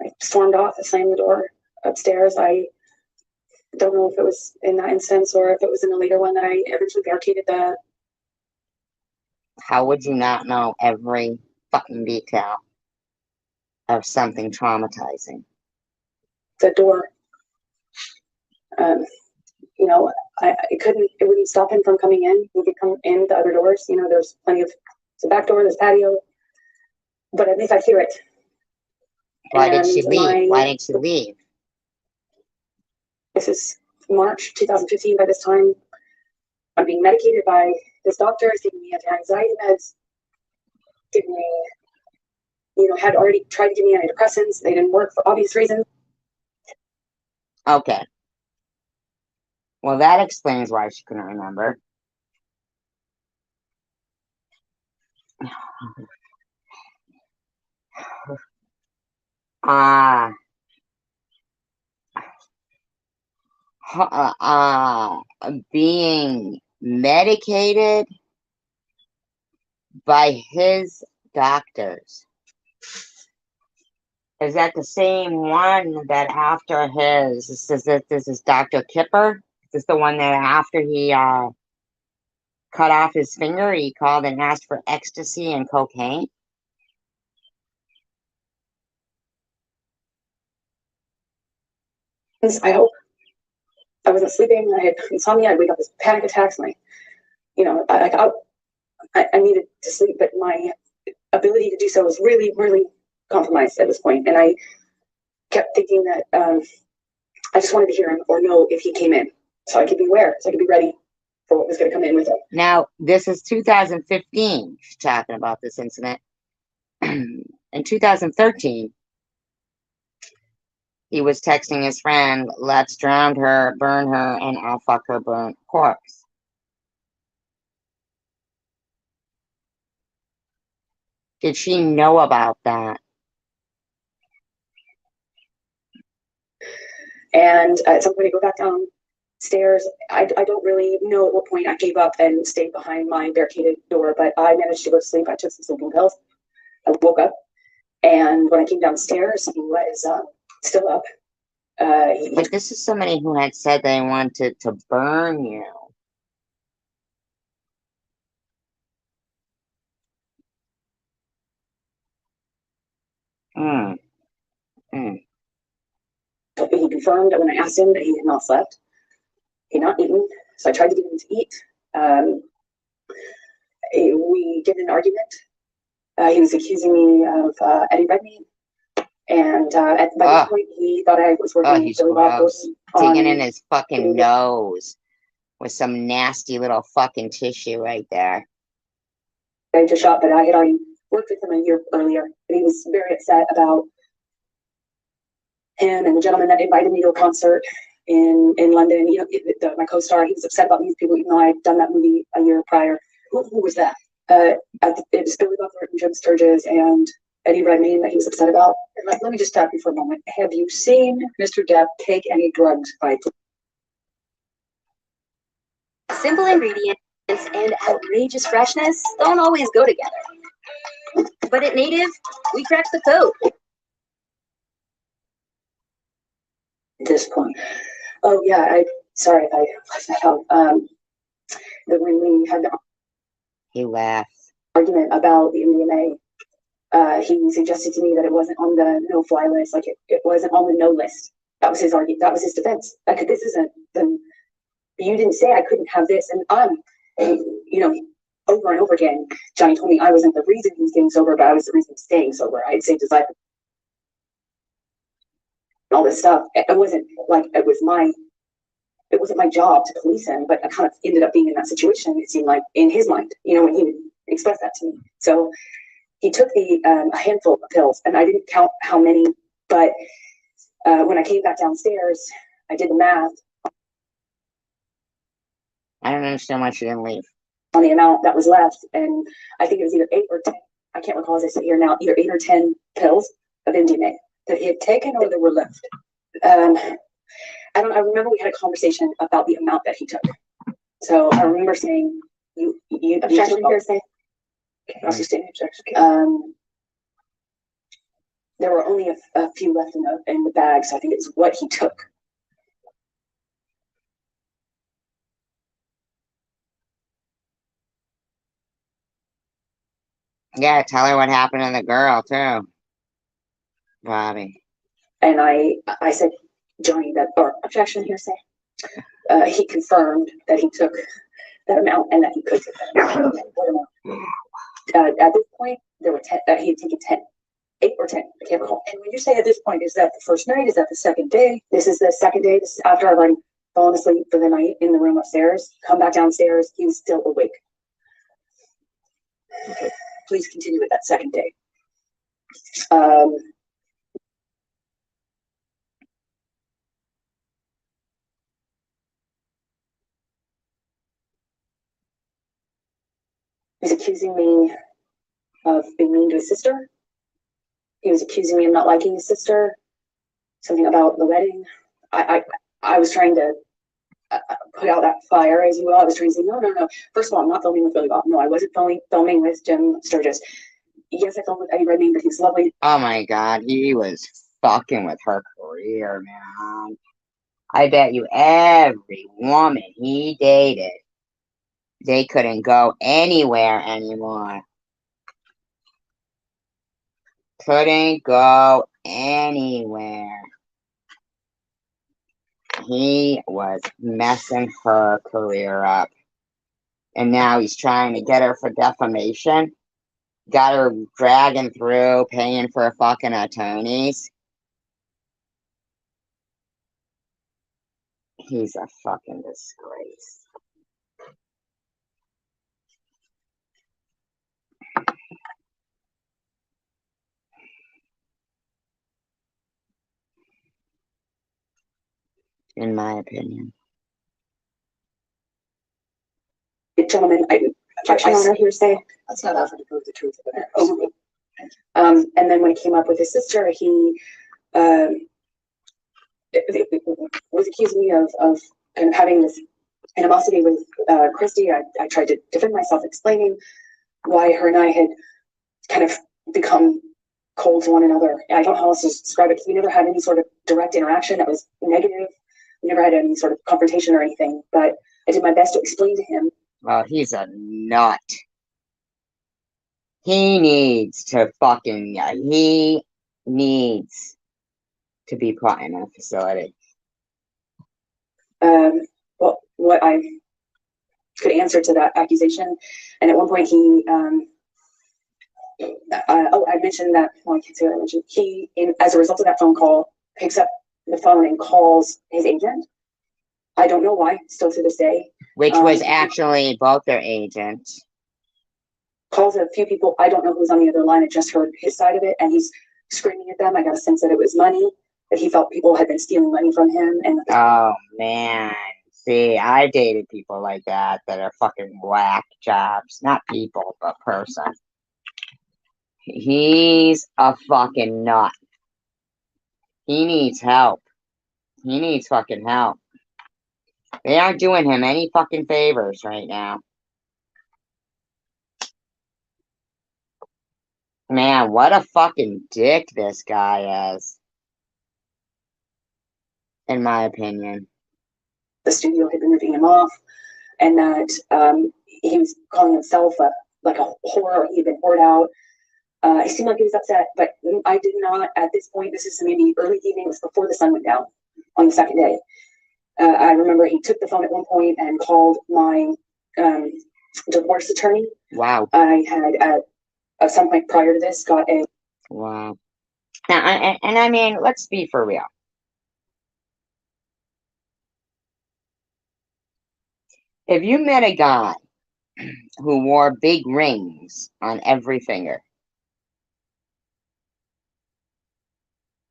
I stormed off. I slammed the door upstairs. I don't know if it was in that instance or if it was in a later one that I eventually barricaded How would you not know every fucking detail of something traumatizing? the door. It wouldn't stop him from coming in. He could come in the other doors. There's plenty of, the back door, there's patio, but at least I hear it. Why did she And leave? Why did she leave? This is March 2015. By this time, I'm being medicated by this doctor. He's giving me anti-anxiety meds. Giving me, had already tried to give me antidepressants. They didn't work for obvious reasons. Okay. Well, that explains why she couldn't remember. Being medicated by his doctors. Is that the same one that after this is Dr. Kipper? Is this the one that after he cut off his finger, he called and asked for ecstasy and cocaine? I hope. I wasn't sleeping. I had insomnia. I'd wake up with panic attacks. I needed to sleep, but my ability to do so was really, really compromised at this point. And I kept thinking that I just wanted to hear him or know if he came in, so I could be aware, so I could be ready for what was going to come in with him. Now, this is 2015. She's talking about this incident. In 2013, he was texting his friend, "Let's drown her, burn her, and I'll fuck her burnt corpse." Did she know about that? And at some point, I go back downstairs. I don't really know at what point I gave up and stayed behind my barricaded door, but I managed to go to sleep. I took some sleeping pills. I woke up, and when I came downstairs, he was still up. But this is somebody who had said they wanted to burn you. Mm, mm. He confirmed that when I asked him that he had not slept, he had not eaten. So I tried to get him to eat. We get in an argument. He was accusing me of Eddie Redmayne. And by this point, he thought I was working with He's Billy Bob gross. Thornton Digging in on his fucking nose with some nasty little fucking tissue right there. I just shot, but I had already worked with him a year earlier. And he was very upset about him and the gentleman that invited me to a concert in London. You know, my co-star, he was upset about these people, even though I had done that movie a year prior. Who was that? It was Billy Bob Thornton, Jim Sturgis, and Eddie Redmayne that he was upset about. Let me just stop you for a moment. Have you seen Mr. Depp take any drugs by? Simple ingredients and outrageous freshness don't always go together. But at Native, we cracked the code. At this point. Oh yeah, sorry if I left that out. That when we had the He laughs. argument about the MDMA, he suggested to me that it wasn't on the no-fly list, like it wasn't on the no list. That was his argument. That was his defense. Like, this isn't the. You didn't say I couldn't have this, and you know, over and over again, Johnny told me I wasn't the reason he was getting sober, but I was the reason he's staying sober. I had saved his life. All this stuff. It wasn't like it wasn't my job to police him, but I kind of ended up being in that situation. It seemed like in his mind, you know, when he would express that to me. So he took a handful of pills, and I didn't count how many, but when I came back downstairs, I did the math. I don't understand why she didn't leave. On the amount that was left, and I think it was either 8 or 10. I can't recall as I sit here now, either 8 or 10 pills of MDMA that he had taken or that were left. I remember we had a conversation about the amount that he took. So I remember saying, "You objection hearsay." I'll sustain the objection. There were only a few left in the bag, so I think it's what he took. Yeah, tell her what happened to the girl too, Bobby. And I said, Johnny, that or objection hearsay. He confirmed that he took that amount and that he could take that amount. What amount? At this point, there were 10. He had taken 10, 8 or 10. I can't recall. And when you say at this point, is that the first night? Is that the second day? This is the second day. This is after I've already fallen asleep for the night in the room upstairs. Come back downstairs. He was still awake. Okay. Please continue with that second day. He's accusing me of being mean to his sister. He was accusing me of not liking his sister. Something about the wedding. I was trying to put out that fire, as you will. I was trying to say, no. First of all, I'm not filming with Billy Bob. No, I wasn't filming with Jim Sturgis. Yes, I filmed with Eddie Redmayne, but he's lovely. Oh my God, he was fucking with her career, man. I bet you every woman he dated, they couldn't go anywhere anymore. Couldn't go anywhere. He was messing her career up. And now he's trying to get her for defamation. Got her dragging through, paying for fucking attorneys. He's a fucking disgrace. In my opinion. Gentlemen, objection on hearsay. That's not often to prove the truth of it. And then when he came up with his sister, he was accusing me of kind of having this animosity with Christy. I tried to defend myself, explaining why her and I had kind of become cold to one another. I don't know how else to describe it, because we never had any sort of direct interaction that was negative. We never had any sort of confrontation or anything, but I did my best to explain to him. Well, he's a nut. He needs to fucking, he needs to be put in a facility. Well, what I could answer to that accusation, and at one point he, I mentioned that, well, I can't say what I mentioned. He, as a result of that phone call, picks up the phone and calls his agent. I don't know why, still to this day. Which was actually both their agents. Calls a few people. I don't know who's on the other line. I just heard his side of it, and he's screaming at them. I got a sense that it was money, that he felt people had been stealing money from him. And oh man, see, I dated people like that are fucking whack jobs, not people, but person. He's a fucking nut. He needs help. He needs fucking help. They aren't doing him any fucking favors right now. Man, what a fucking dick this guy is. In my opinion. The studio had been ripping him off, and that he was calling himself like a whore. He had been whored out. He seemed like he was upset, but I did not, at this point, this is maybe early evening, it was before the sun went down on the second day. I remember he took the phone at one point and called my divorce attorney. Wow. I had, at some point prior to this, got a... Wow. Now, and I mean, let's be for real. If you met a guy who wore big rings on every finger,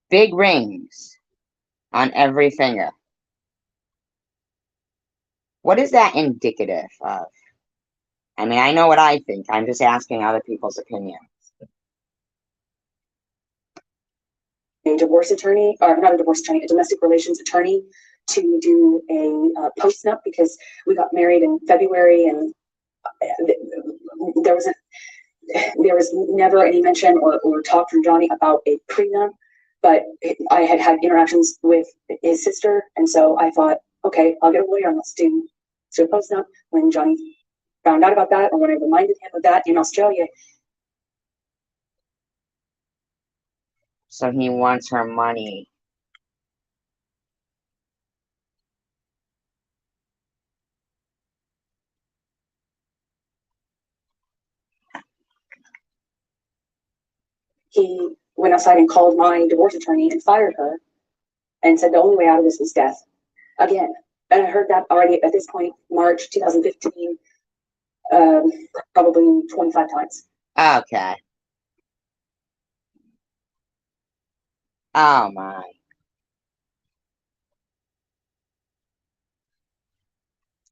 big rings on every finger, what is that indicative of? I mean, I know what I think. I'm just asking other people's opinions. A divorce attorney, or not a divorce attorney, a domestic relations attorney, to do a post-nup, because we got married in February, and there was never any mention or talk from Johnny about a prenup, but I had had interactions with his sister, and so I thought, okay, I'll get a lawyer and let's do a post-nup. When Johnny found out about that, or when I reminded him of that in Australia. So he wants her money. He went outside and called my divorce attorney and fired her and said the only way out of this was death. Again, and I heard that already at this point, March 2015, probably 25 times. Okay. Oh my.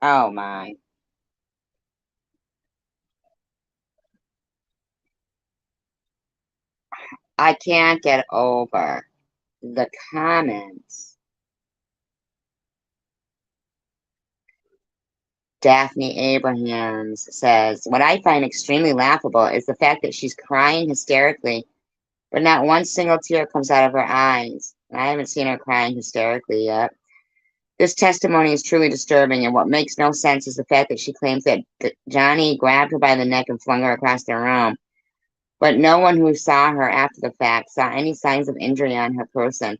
Oh my. I can't get over the comments. Daphne Abrahams says, what I find extremely laughable is the fact that she's crying hysterically, but not one single tear comes out of her eyes. I haven't seen her crying hysterically yet. This testimony is truly disturbing, and what makes no sense is the fact that she claims that Johnny grabbed her by the neck and flung her across the room. But no one who saw her after the fact saw any signs of injury on her person,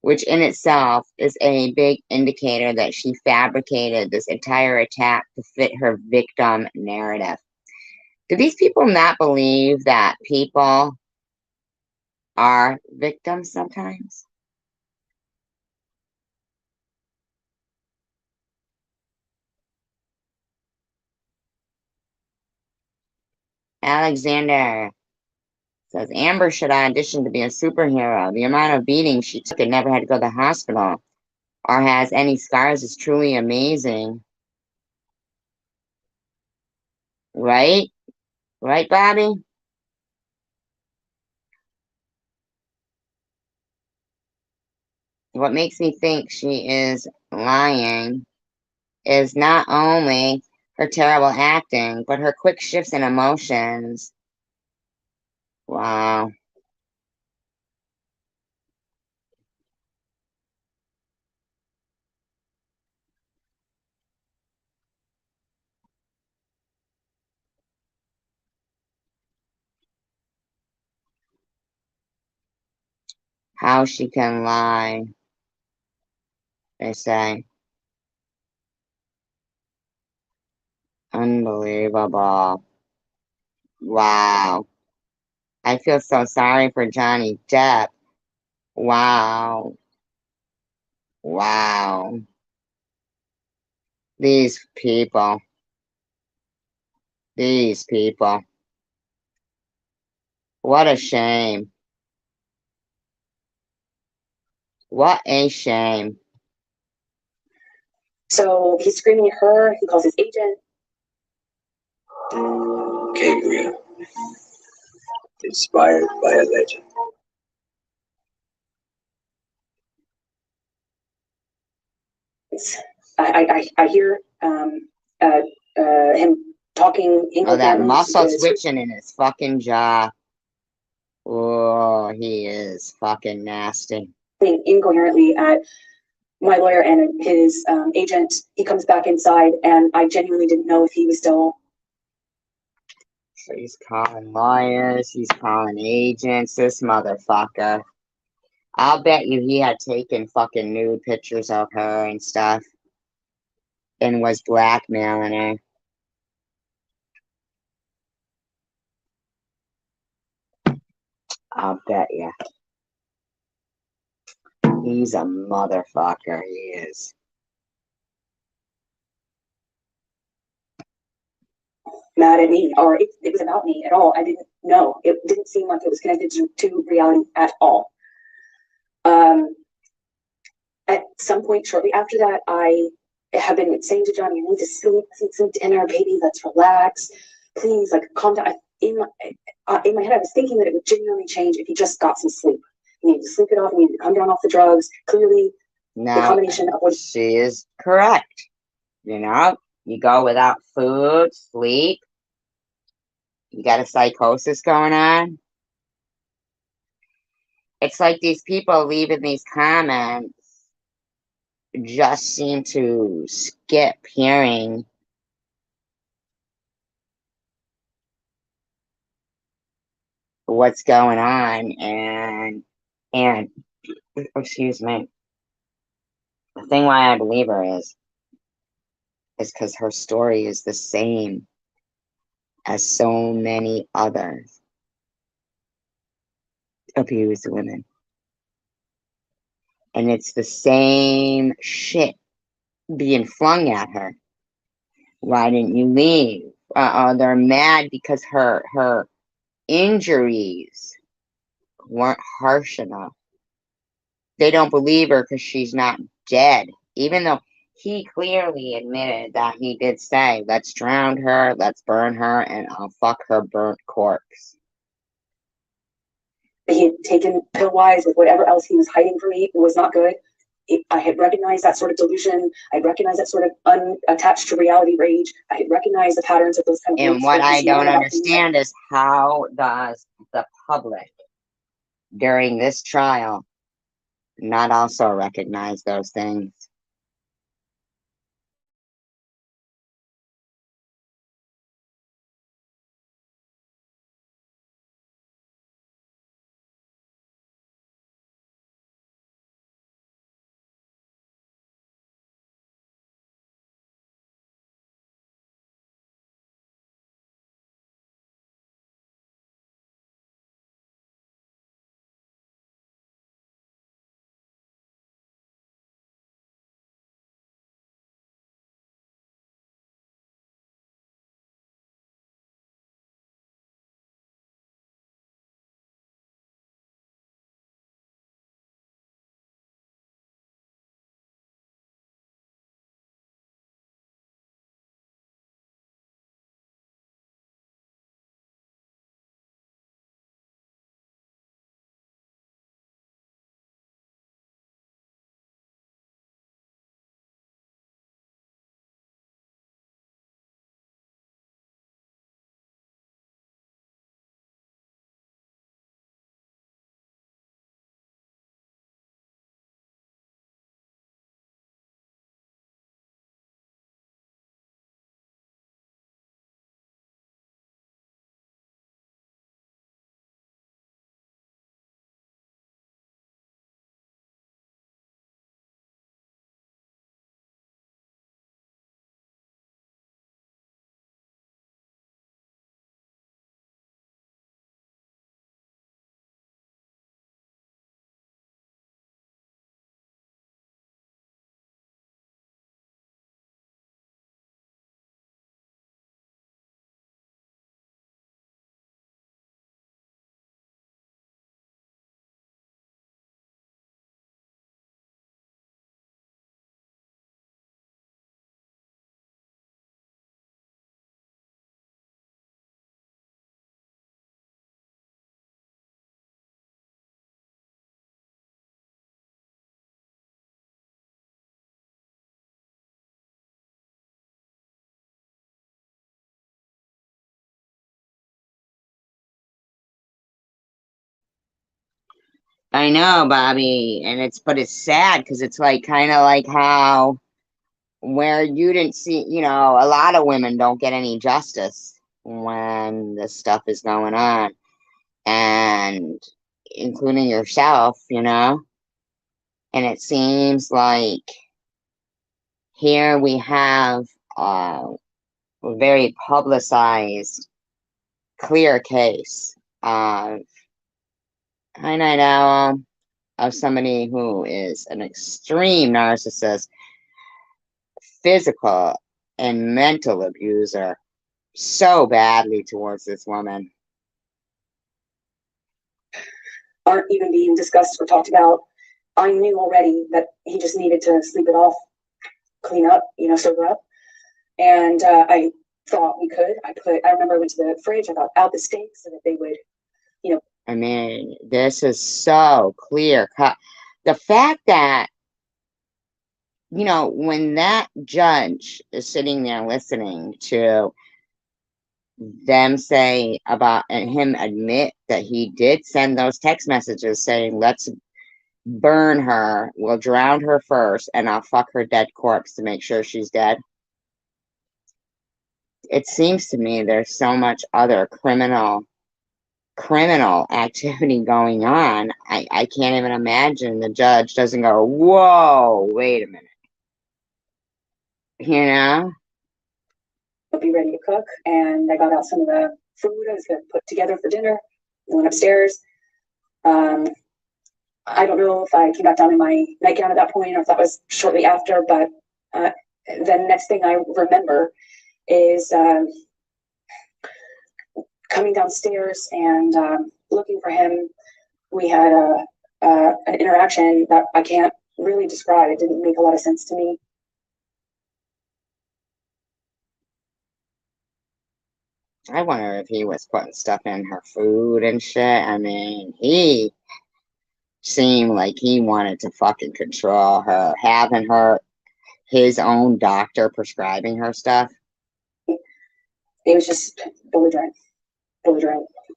which in itself is a big indicator that she fabricated this entire attack to fit her victim narrative. Do these people not believe that people are victims sometimes? Alexander says, Amber should audition to be a superhero. The amount of beating she took and never had to go to the hospital or has any scars is truly amazing. Right? Right, Bobby? What makes me think she is lying is not only her terrible acting, but her quick shifts in emotions. Wow. How she can lie, they say. Unbelievable. Wow. I feel so sorry for Johnny Depp. Wow. Wow. These people. These people. What a shame. What a shame. So he's screaming at her. He calls his agent. Gabriel, inspired by a legend. I hear him talking Oh, that incoherently. muscle twitching in his fucking jaw. Oh, he is fucking nasty. Incoherently at my lawyer and his agent. He comes back inside, and I genuinely didn't know if he was still. So he's calling lawyers, he's calling agents, this motherfucker. I'll bet you he had taken fucking nude pictures of her and stuff and was blackmailing her. I'll bet you. He's a motherfucker, he is. Mad at me, or it was about me at all. I didn't know. It didn't seem like it was connected to reality at all. At some point shortly after that, I have been saying to Johnny, I need to sleep, some dinner, baby, let's relax. Please, like, calm down. In my head, I was thinking that it would genuinely change if he just got some sleep. He needed to sleep it off, he needed to come down off the drugs. Clearly, the combination of what she is correct. You know, you go without food, sleep, you got a psychosis going on. It's like these people leaving these comments just seem to skip hearing what's going on and excuse me. The thing why I believe her is because her story is the same as so many others abused women. And it's the same shit being flung at her. Why didn't you leave? They're mad because her injuries weren't harsh enough. They don't believe her because she's not dead, even though he clearly admitted that he did say, let's drown her, let's burn her, and I'll fuck her burnt corpse. he had taken pill-wise with whatever else he was hiding from me was not good. I had recognized that sort of delusion. I recognized that sort of unattached to reality rage. I had recognized the patterns of those kind of. And what I don't understand is how does the public during this trial not also recognize those things? I know, Bobby, and but it's sad because it's like kind of like how where you didn't see, a lot of women don't get any justice when this stuff is going on, and including yourself, and it seems like here we have a very publicized, clear case of I know of somebody who is an extreme narcissist, physical and mental abuser so badly towards this woman. Aren't even being discussed or talked about. I knew already that he just needed to sleep it off, clean up, sober up. And I thought we could. I remember I went to the fridge, I got out the steaks so that they would, I mean, this is so clear cut. The fact that, when that judge is sitting there listening to them say about and him admit that he did send those text messages saying, let's burn her, we'll drown her first, and I'll fuck her dead corpse to make sure she's dead. It seems to me there's so much other criminal activity going on. I can't even imagine the judge doesn't go, whoa, wait a minute. I'll be ready to cook. And I got out some of the food I was going to put together for dinner. I went upstairs. I don't know if I came back down in my nightgown at that point or if that was shortly after, but the next thing I remember is coming downstairs and looking for him. We had an interaction that I can't really describe. It didn't make a lot of sense to me. I wonder if he was putting stuff in her food and shit. I mean, he seemed like he wanted to fucking control her, having her his own doctor prescribing her stuff. It was just belligerent.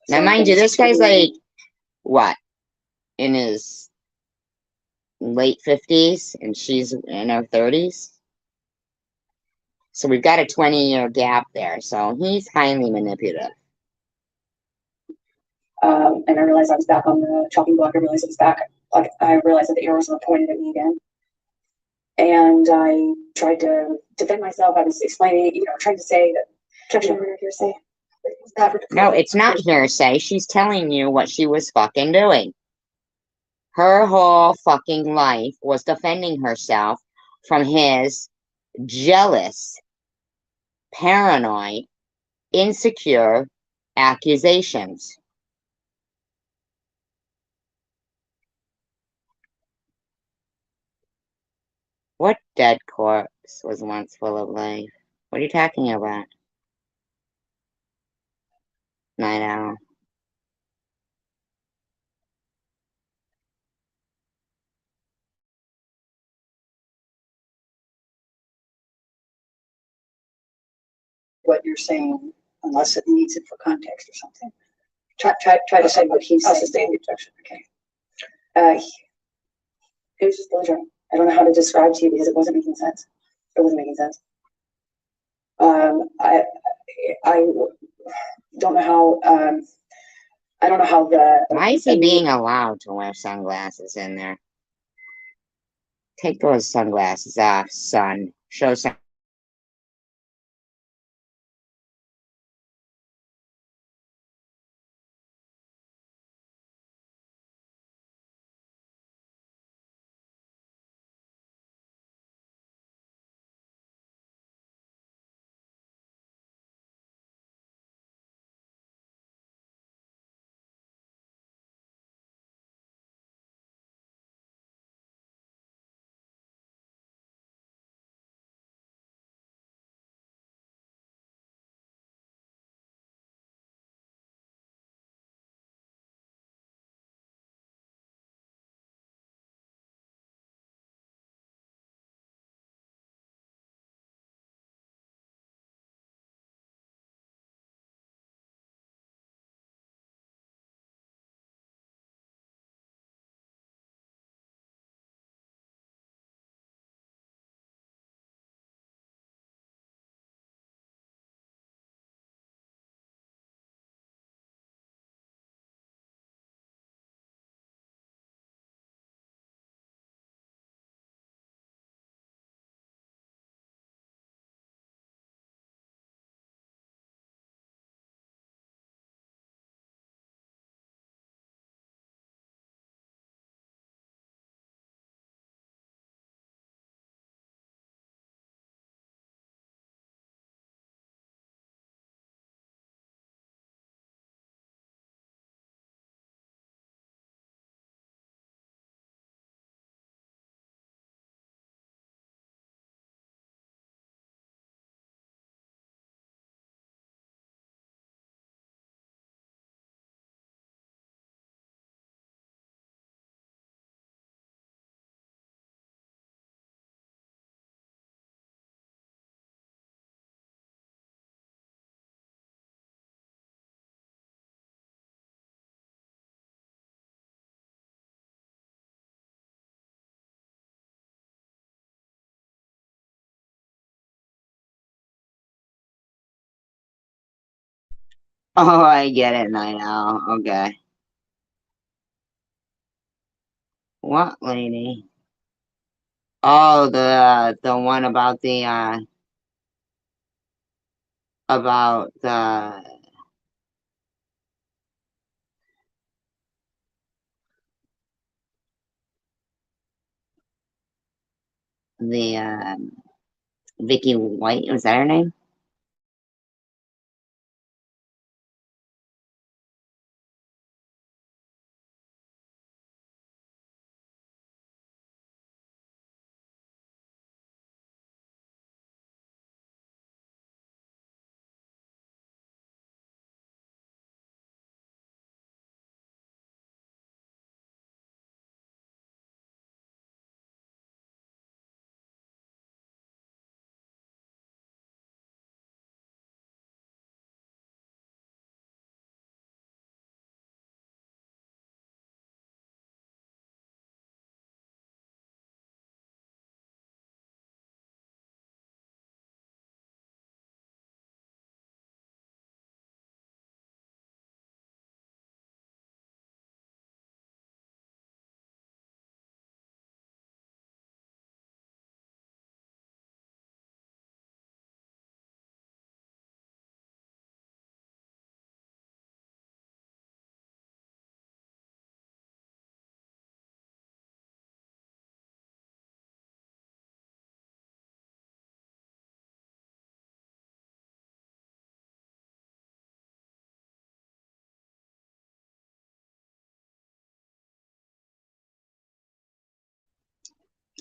Now, mind you, this guy's like, what, in his late 50s, and she's in her 30s? So we've got a 20-year gap there. So he's highly manipulative. And I realized I was back on the chopping block. I realized it was back. Like, I realized that the arrows were pointed at me again. And I tried to defend myself. I was explaining, trying to say that objection order hearsay. No, it's not hearsay. She's telling you what she was fucking doing. Her whole fucking life was defending herself from his jealous, paranoid, insecure accusations. What dead corpse was once full of life? What are you talking about? Night Owl. What you're saying, unless it needs it for context or something. Try to say what he's saying. I'll sustain the objection. Okay. It was just belligerent. I don't know how to describe to you because it wasn't making sense. It wasn't making sense. I don't know how. I don't know how the. Why is he being allowed to wear sunglasses in there? Take those sunglasses off, son. Show some. Oh, I get it now. Okay. What lady? Oh, the one about about the Vicky White, was that her name?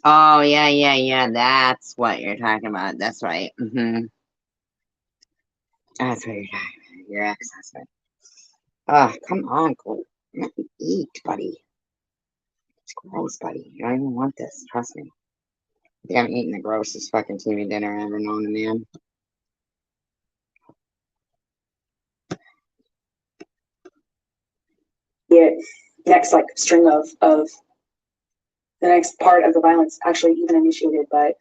Oh, yeah. That's what you're talking about. That's right. That's what you're talking about. Your ex-husband. Oh, come on, go let me eat, buddy. It's gross, buddy. You don't even want this. Trust me. I think I'm eating the grossest fucking TV dinner I've ever known a man. The next like string of the next part of the violence actually even initiated, but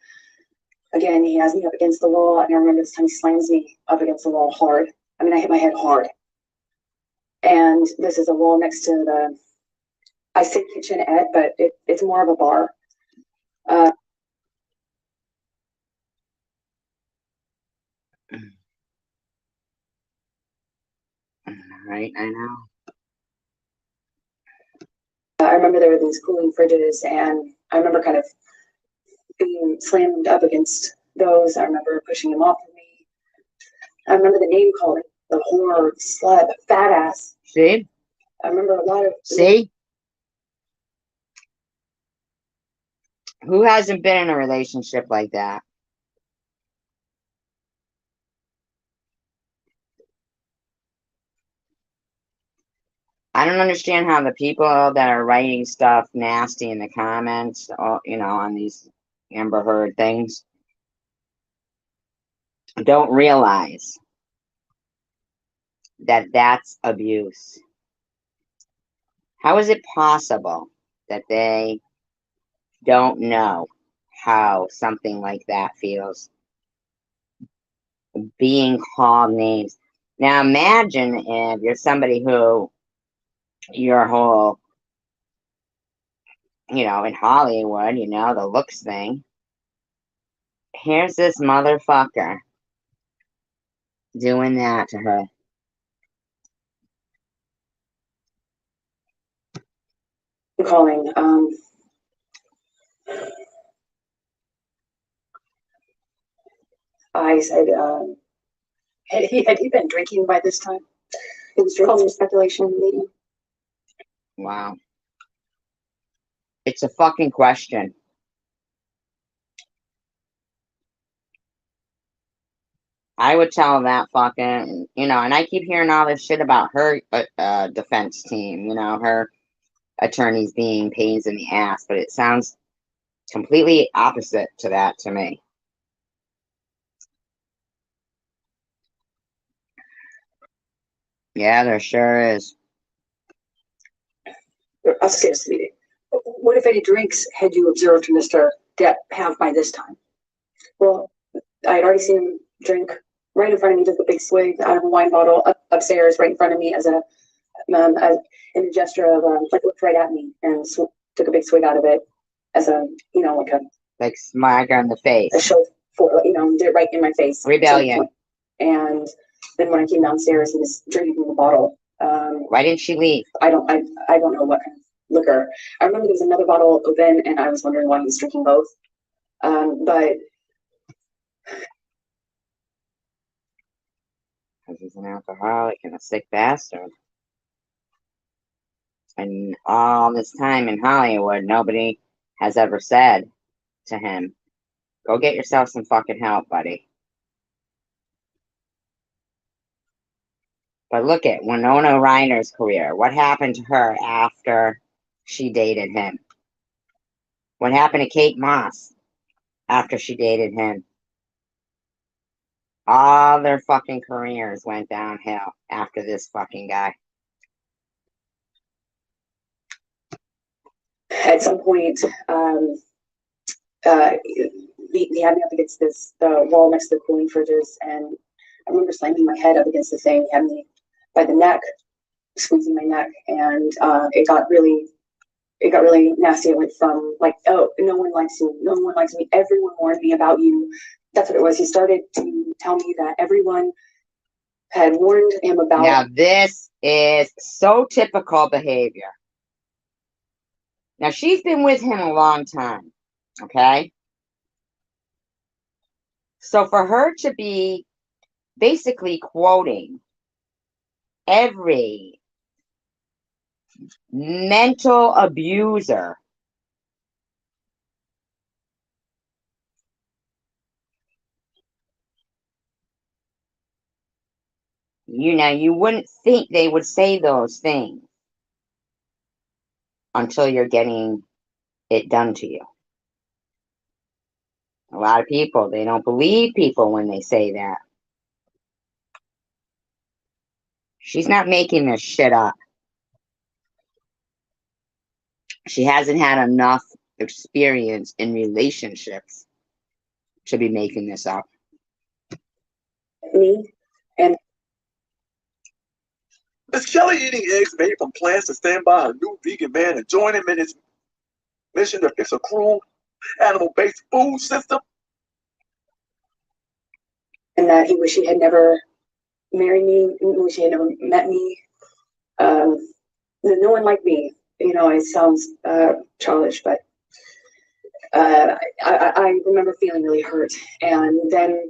again, he has me up against the wall, and I remember this time he slams me up against the wall hard. I mean, I hit my head hard. And this is a wall next to the, I say kitchenette, but it's more of a bar. Right, I know. I remember there were these cooling fridges, and I remember kind of being slammed up against those. I remember pushing him off of me. I remember the name calling, the whore, slut, fat ass. See? I remember a lot of. See? Who hasn't been in a relationship like that? I don't understand how the people that are writing stuff nasty in the comments, on these Amber Heard things, don't realize that that's abuse. How is it possible that they don't know how something like that feels? Being called names. Now imagine if you're somebody who your whole, in Hollywood, the looks thing. Here's this motherfucker doing that to her. Calling. I said, had he been drinking by this time? It was calling speculation, maybe. Wow. It's a fucking question. I would tell that fucking, and I keep hearing all this shit about her defense team, her attorneys being pains in the ass, but it sounds completely opposite to that to me. Yeah, there sure is. I'll say this meeting. What if any drinks had you observed Mr. Depp have by this time? Well, I had already seen him drink right in front of me, took a big swig out of a wine bottle upstairs, right in front of me as in a gesture of like looked right at me and took a big swig out of it as a Like smack her in the face. a show for did it right in my face. Rebellion. And then when I came downstairs, he was drinking the bottle. Why didn't she leave? I don't know what kind of liquor. I remember there was another bottle open, and I was wondering why he was drinking both. But Because he's an alcoholic and a sick bastard. And all this time in Hollywood, nobody has ever said to him, go get yourself some fucking help, buddy. But look at Winona Ryder's career. What happened to her after she dated him? What happened to Kate Moss after she dated him? All their fucking careers went downhill after this fucking guy. at some point, he had me up against the wall next to the cooling fridges, and I remember slamming my head up against the thing. He had me by the neck, squeezing my neck, and it got really nasty. It went from like, oh, no one likes you, no one likes me, everyone warned me about you. That's what it was. He started to tell me that everyone had warned him about. Now, this is so typical behavior. Now, she's been with him a long time, okay? So for her to be basically quoting every mental abuser you wouldn't think they would say those things until you're getting it done to you. A lot of people, they don't believe people when they say that. She's not making this shit up. She hasn't had enough experience in relationships to be making this up. Me and Is Kelly eating eggs made from plants to stand by a new vegan man and join him in his mission to fix a cruel animal-based food system? and that he wished he had never married me, wish he had never met me. No one liked me. It sounds childish, but I remember feeling really hurt. And then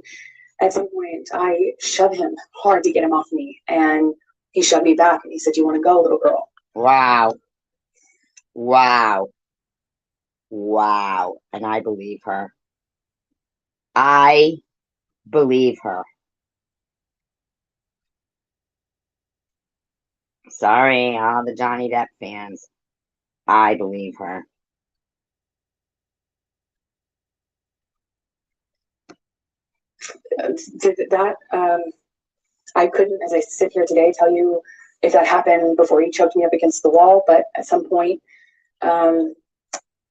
at some point, I shoved him hard to get him off me, and he shoved me back, and he said, "You want to go, little girl?" Wow. Wow. Wow. And I believe her. I believe her. Sorry, all the Johnny Depp fans. I believe her. That I couldn't, as I sit here today, tell you if that happened before he choked me up against the wall, but at some point, I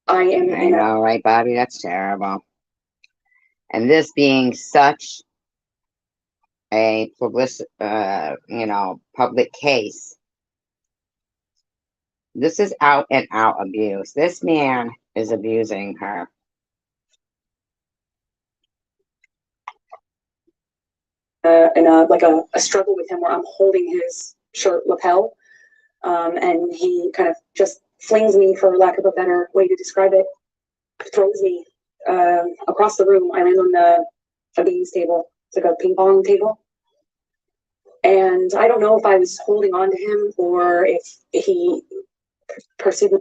am. I know, right, Bobby? That's terrible. And this being such a public case, this is out and out abuse. This man is abusing her. In a struggle with him where I'm holding his shirt lapel, and he kind of just flings me, for lack of a better way to describe it, throws me across the room. I land on a games table. It's like a ping pong table. And I don't know if I was holding on to him or if he pursued me.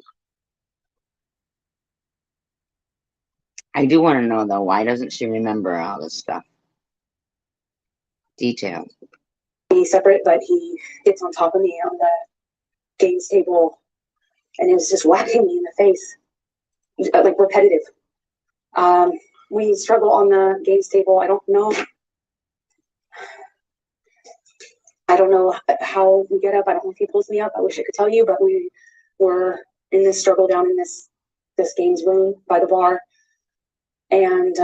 I do want to know, though, why doesn't she remember all this stuff? Details. He's separate, but he gets on top of me on the games table, and it was just whacking me in the face, like repetitive. We struggle on the games table. I don't know how we get up. I don't know if he pulls me up. I wish I could tell you, but we were in this struggle down in this games room by the bar, and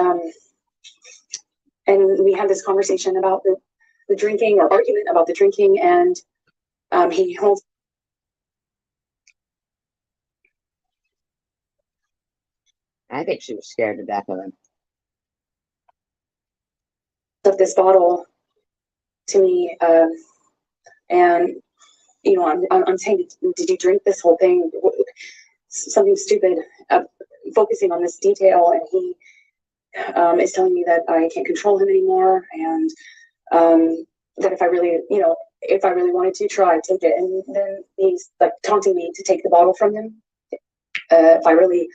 and we had this conversation about the drinking, or argument about the drinking, and he holds I think she was scared to death of him. up this bottle to me, and you know, I'm saying, did you drink this whole thing? Something stupid, focusing on this detail, and he is telling me that I can't control him anymore, and that if I really, you know, if I really wanted to try, take it. And then he's like taunting me to take the bottle from him. If I really,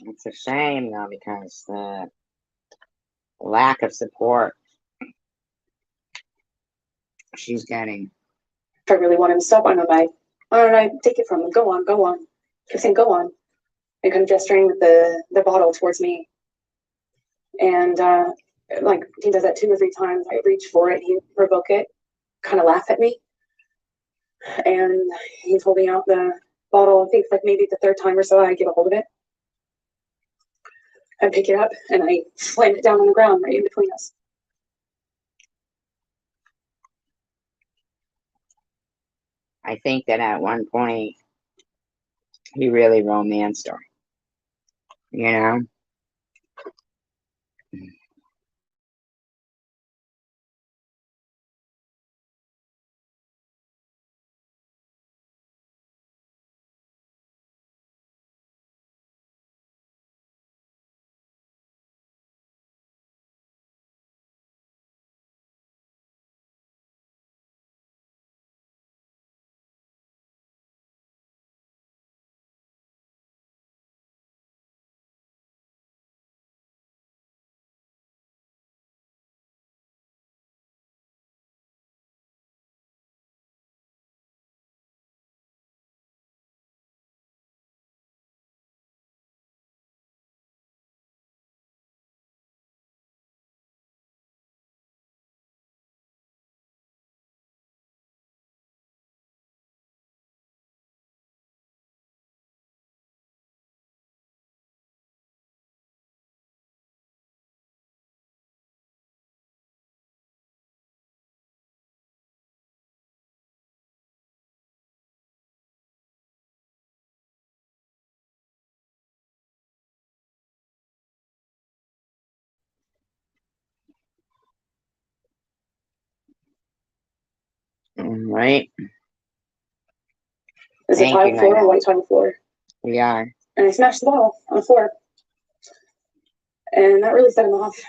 It's a shame though, because the lack of support she's getting. if I really want him to stop, why don't I take it from him? Go on, go on. Keep saying, go on, and kind of gesturing with the bottle towards me. And like he does that 2 or 3 times. I reach for it, he provoke it, kind of laugh at me, and he's holding out the bottle. I think like maybe the 3rd time or so I get a hold of it. I pick it up and I slam it down on the ground right in between us. I think that at one point he really romanced her. You know? Right? There's a Thank tile you, floor, a Nina. white tile floor. We are. And I smashed the bottle on the floor. And that really set him off.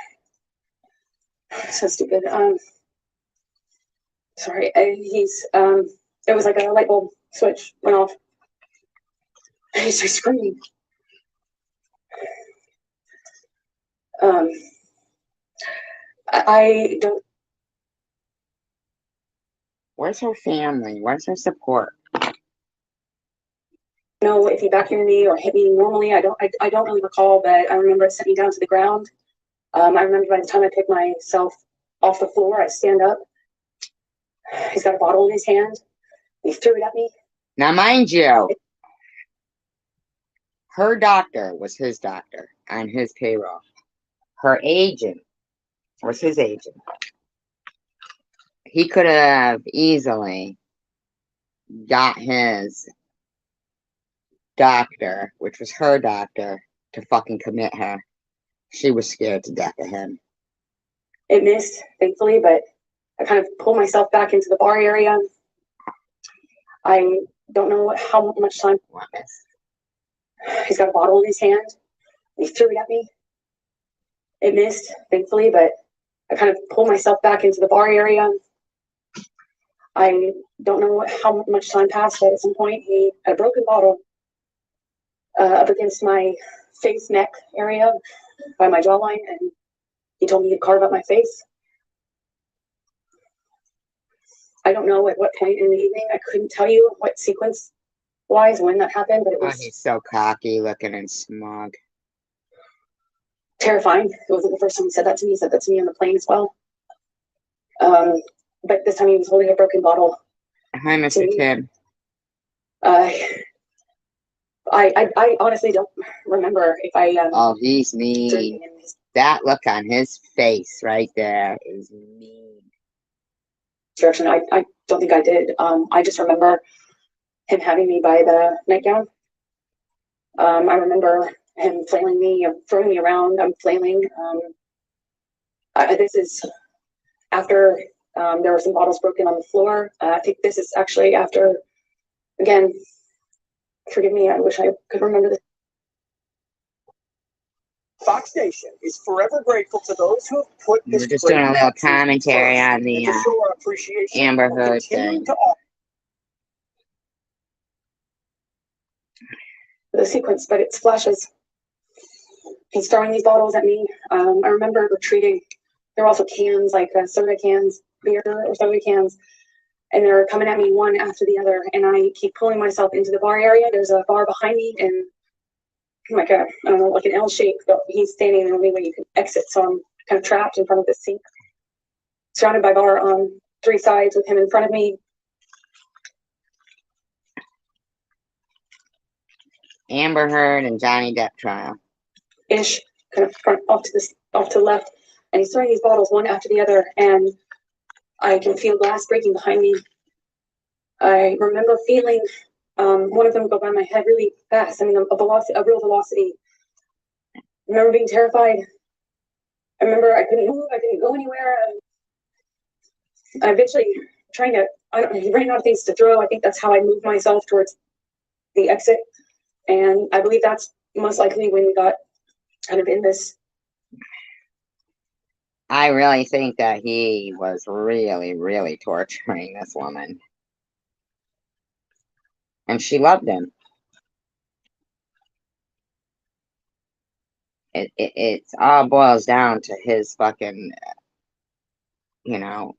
So stupid. Sorry, it was like a light bulb switch went off. And he started screaming. I don't Where's her family? Where's her support? know if he vacuumed me or hit me normally. I don't really recall, but I remember it sent me down to the ground. I remember by the time I picked myself off the floor, I stand up. He's got a bottle in his hand. He threw it at me. Now, mind you, her doctor was his doctor on his payroll. Her agent was his agent. He could have easily got his doctor, which was her doctor, to fucking commit her. She was scared to death of him. It missed, thankfully, but I kind of pulled myself back into the bar area. I don't know how much time. He's got a bottle in his hand. He threw it at me. It missed, thankfully, but I kind of pulled myself back into the bar area. I don't know how much time passed, but at some point he had a broken bottle up against my face, neck area by my jawline, and he told me to carve up my face. I don't know at what point in the evening. I couldn't tell you what sequence wise when that happened, but it Oh, was he's so cocky looking and smug. terrifying. It wasn't the first time he said that to me. He said that to me on the plane as well. But this time he was holding a broken bottle. Hi, Mr. Kim. I honestly don't remember if I Oh, he's mean. drinking in his That look on his face right there is mean. direction. I don't think I did. I just remember him having me by the nightgown. I remember him flailing me, throwing me around. I'm flailing. This is after there were some bottles broken on the floor. I think this is actually after, again, forgive me, I wish I could remember this. Fox Nation is forever grateful to those who have put We're this just doing a great little country commentary first, on and the to show our appreciation, Amber we're Heard continuing thing. to offer The sequence, but it splashes. He's throwing these bottles at me. I remember retreating. There were also cans, like soda cans, beer or soda cans, and they're coming at me one after the other. And I keep pulling myself into the bar area. There's a bar behind me, and like I don't know, like an L shape, but he's standing the only way you can exit. So I'm kind of trapped in front of this sink, surrounded by bar on 3 sides with him in front of me. Amber Heard and Johnny Depp trial. Ish, kind of front off to the left, and he's throwing these bottles one after the other, and I can feel glass breaking behind me. I remember feeling one of them go by my head really fast. I mean, a real velocity. I remember being terrified. I remember I couldn't move. I couldn't go anywhere. I eventually he ran out of things to throw. I think that's how I moved myself towards the exit. And I believe that's most likely when we got kind of in this. I really think that he was really, really torturing this woman. And she loved him. It all boils down to his fucking, you know,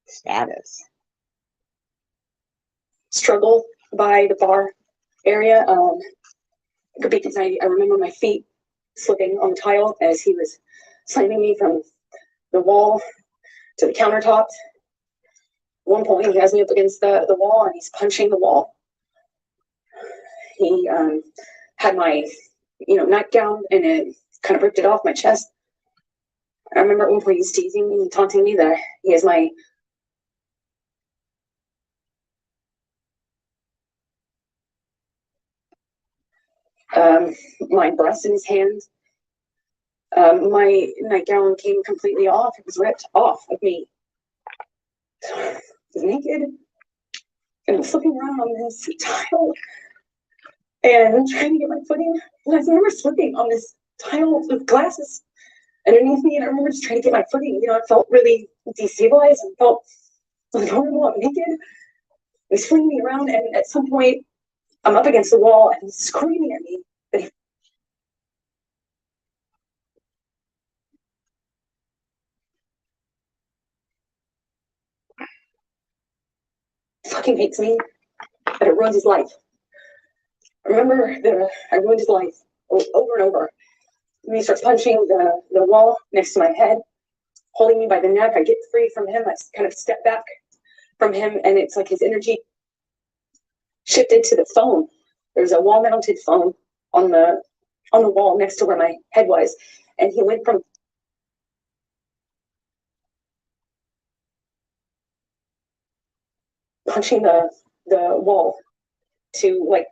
status. Struggle by the bar area. It could be because I remember my feet slipping on the tile as he was slamming me from the wall to the countertop. At one point, he has me up against the wall and he's punching the wall. He had my, nightgown and it kind of ripped it off my chest. I remember at one point he's teasing me and taunting me that he has my breast in his hand. My nightgown came completely off. It was ripped off of me. I was naked and I was slipping around on this tile and trying to get my footing. And I remember slipping on this tile with glasses underneath me, and I remember just trying to get my footing. I felt really destabilized and felt vulnerable. I'm naked. He's flinging me around, and at some point, I'm up against the wall and he's screaming at me that he fucking hates me, that it ruins his life. I remember that I ruined his life over and over. And he starts punching the wall next to my head, holding me by the neck. I get free from him. I kind of step back from him, and it's like his energy shifted to the phone. There's a wall-mounted phone on the wall next to where my head was, and he went from punching the wall to like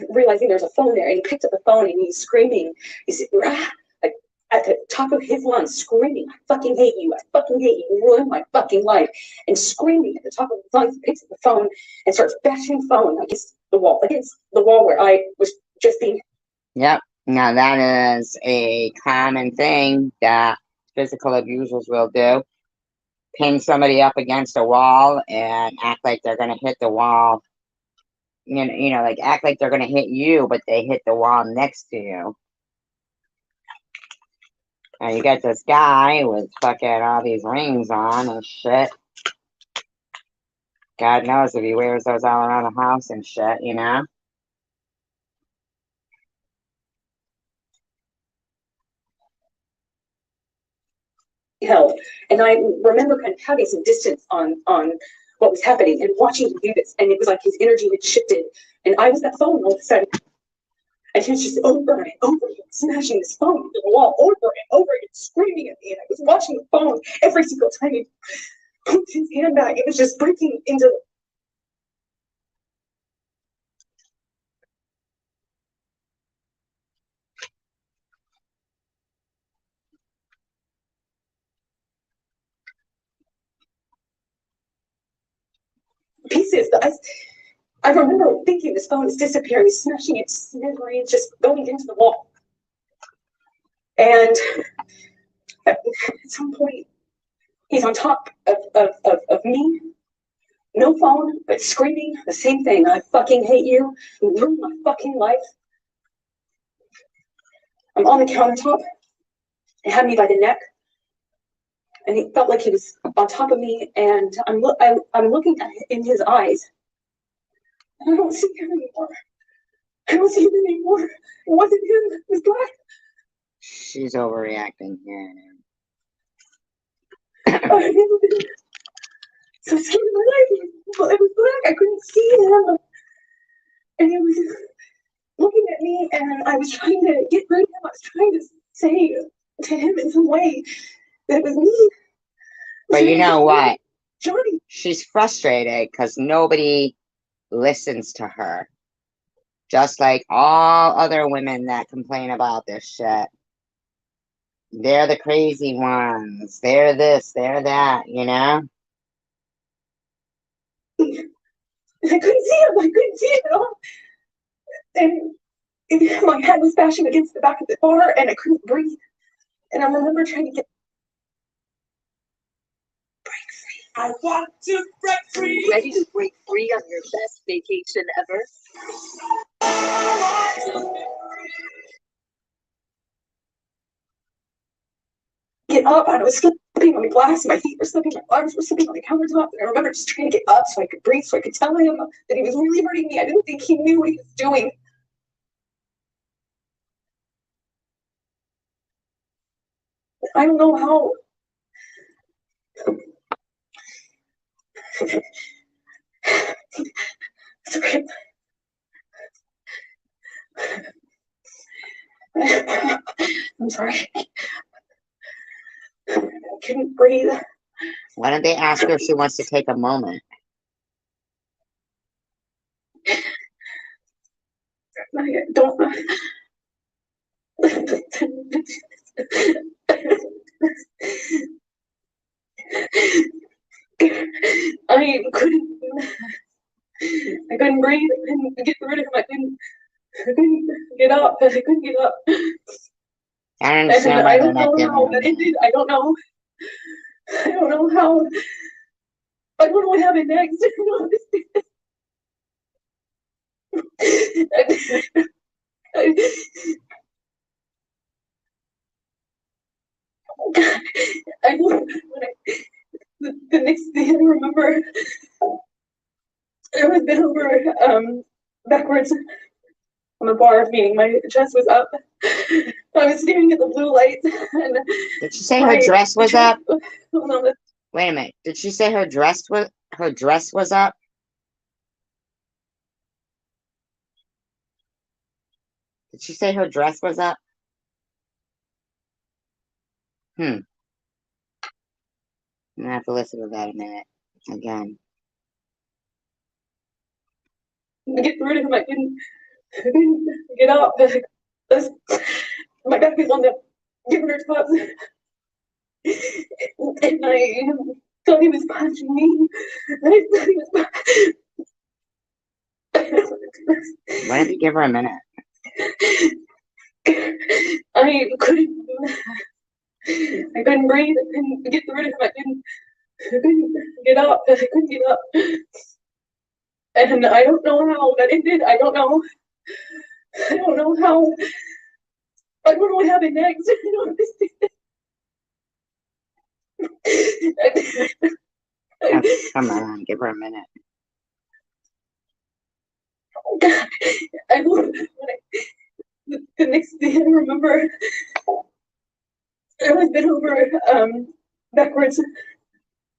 realizing there's a phone there, and he picked up the phone and he's screaming. He's like at the top of his lungs, screaming, "I fucking hate you! I fucking hate you! You ruined my fucking life!" And screaming at the top of his lungs, he picks up the phone and starts bashing the phone against the wall where I was just being. Yep. Now that is a common thing that physical abusers will do. Pin somebody up against a wall and act like they're gonna hit the wall. Like act like they're gonna hit you, but they hit the wall next to you. And you got this guy with fucking all these rings on and shit. God knows if he wears those all around the house and shit, hell. And I remember kind of having some distance on what was happening and watching him do this. And it was like his energy had shifted. And I was that phone all of a sudden. And he was just over and over again, smashing his phone into the wall over and over again, screaming at me. And I was watching the phone every single time he put his hand back. It was just breaking into pieces. I remember thinking this phone is disappearing, smashing it, smithereens, just going into the wall. And at some point, he's on top of me. No phone, but screaming the same thing. I fucking hate you. You ruined my fucking life. I'm on the countertop. He had me by the neck. And he felt like he was on top of me. And I'm looking at in his eyes. And I don't see him anymore. I don't see him anymore. It wasn't him. It was black. She's overreacting here. I've never been so scared in my life. It was black. I couldn't see him. And he was looking at me, and I was trying to get rid of him. I was trying to say to him in some way that it was me. But you know what? Johnny. She's frustrated because nobody listens to her. Just like all other women that complain about this shit. They're the crazy ones. They're this, they're that, you know? I couldn't see him. I couldn't see him at all. And my head was bashing against the back of the bar, and I couldn't breathe. And I remember trying to get break free. I want to break free. Ready to break free on your best vacation ever? Get up, and I was slipping on the glass, my feet were slipping, my arms were slipping on the countertop, and I remember just trying to get up so I could breathe, so I could tell him that he was really hurting me. I didn't think he knew what he was doing. I don't know how. Sorry. I'm sorry. I couldn't breathe. Why don't they ask her if she wants to take a moment? I don't. I couldn't breathe. I couldn't get rid of him. I couldn't get up. I couldn't get up. I don't understand And why I they're don't not know giving how her. that ended. I don't know. I don't know how. I don't know what happened next. I don't know. The next thing I remember, I was bent over backwards on the bar, meaning my chest was up. I was staring at the blue lights. And Did she say her dress was up? Hold on. Wait a minute. Did she say her dress was up? Did she say her dress was up? I'm gonna have to listen to that a minute again. To get rid of him, I couldn't get up. My back was on the countertops, and I thought he was punching me. I thought he was. Why don't you give her a minute? I couldn't breathe. I couldn't get rid of him. I couldn't get up. I couldn't get up. And I don't know how that ended. I don't know. I don't know how. I don't know what happened next. I don't understand. Oh, come on, give her a minute. The next thing I remember, I was bent over backwards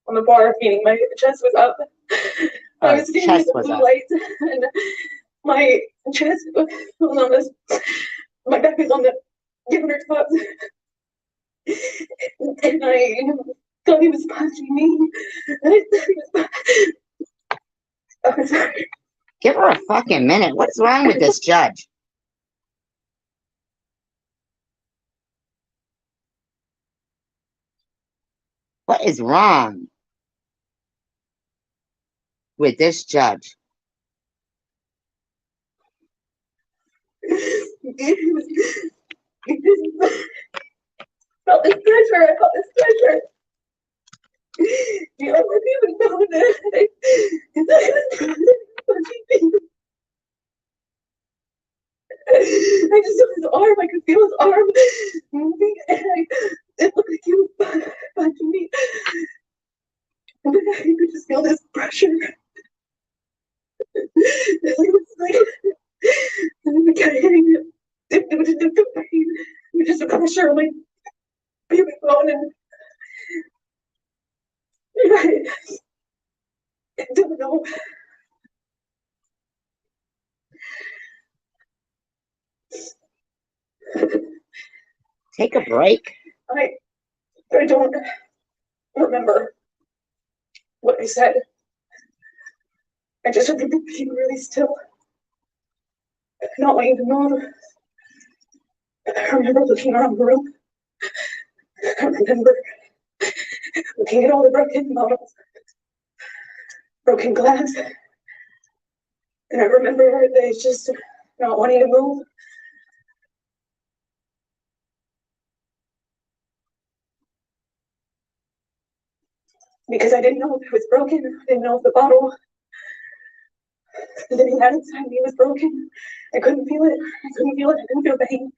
on the bar, meaning my chest was up. I was standing in the blue lights, and my chest was on this, my back was on the countertop, and I thought he was punching me. And I thought he was, I'm sorry. Give her a fucking minute. What's wrong with this judge? What is wrong with this judge? Felt this pressure. I felt this pressure. You know, I didn't even know that. I thought he was punching me. I just saw his arm. I could feel his arm moving, and it looked like he was punching me. And then I could just feel this pressure. It was like, and I kept hitting him. It was just a pain. It was just a pressure on my pubic bone, and I don't know. Take a break. I don't remember what I said. I just remember being really still, not wanting to move. I remember looking around the room. I remember looking at all the broken bottles, broken glass. And I remember they just not wanting to move. Because I didn't know if it was broken. I didn't know if the bottle that he had inside me was broken. I couldn't feel it. I couldn't feel it. I couldn't feel pain.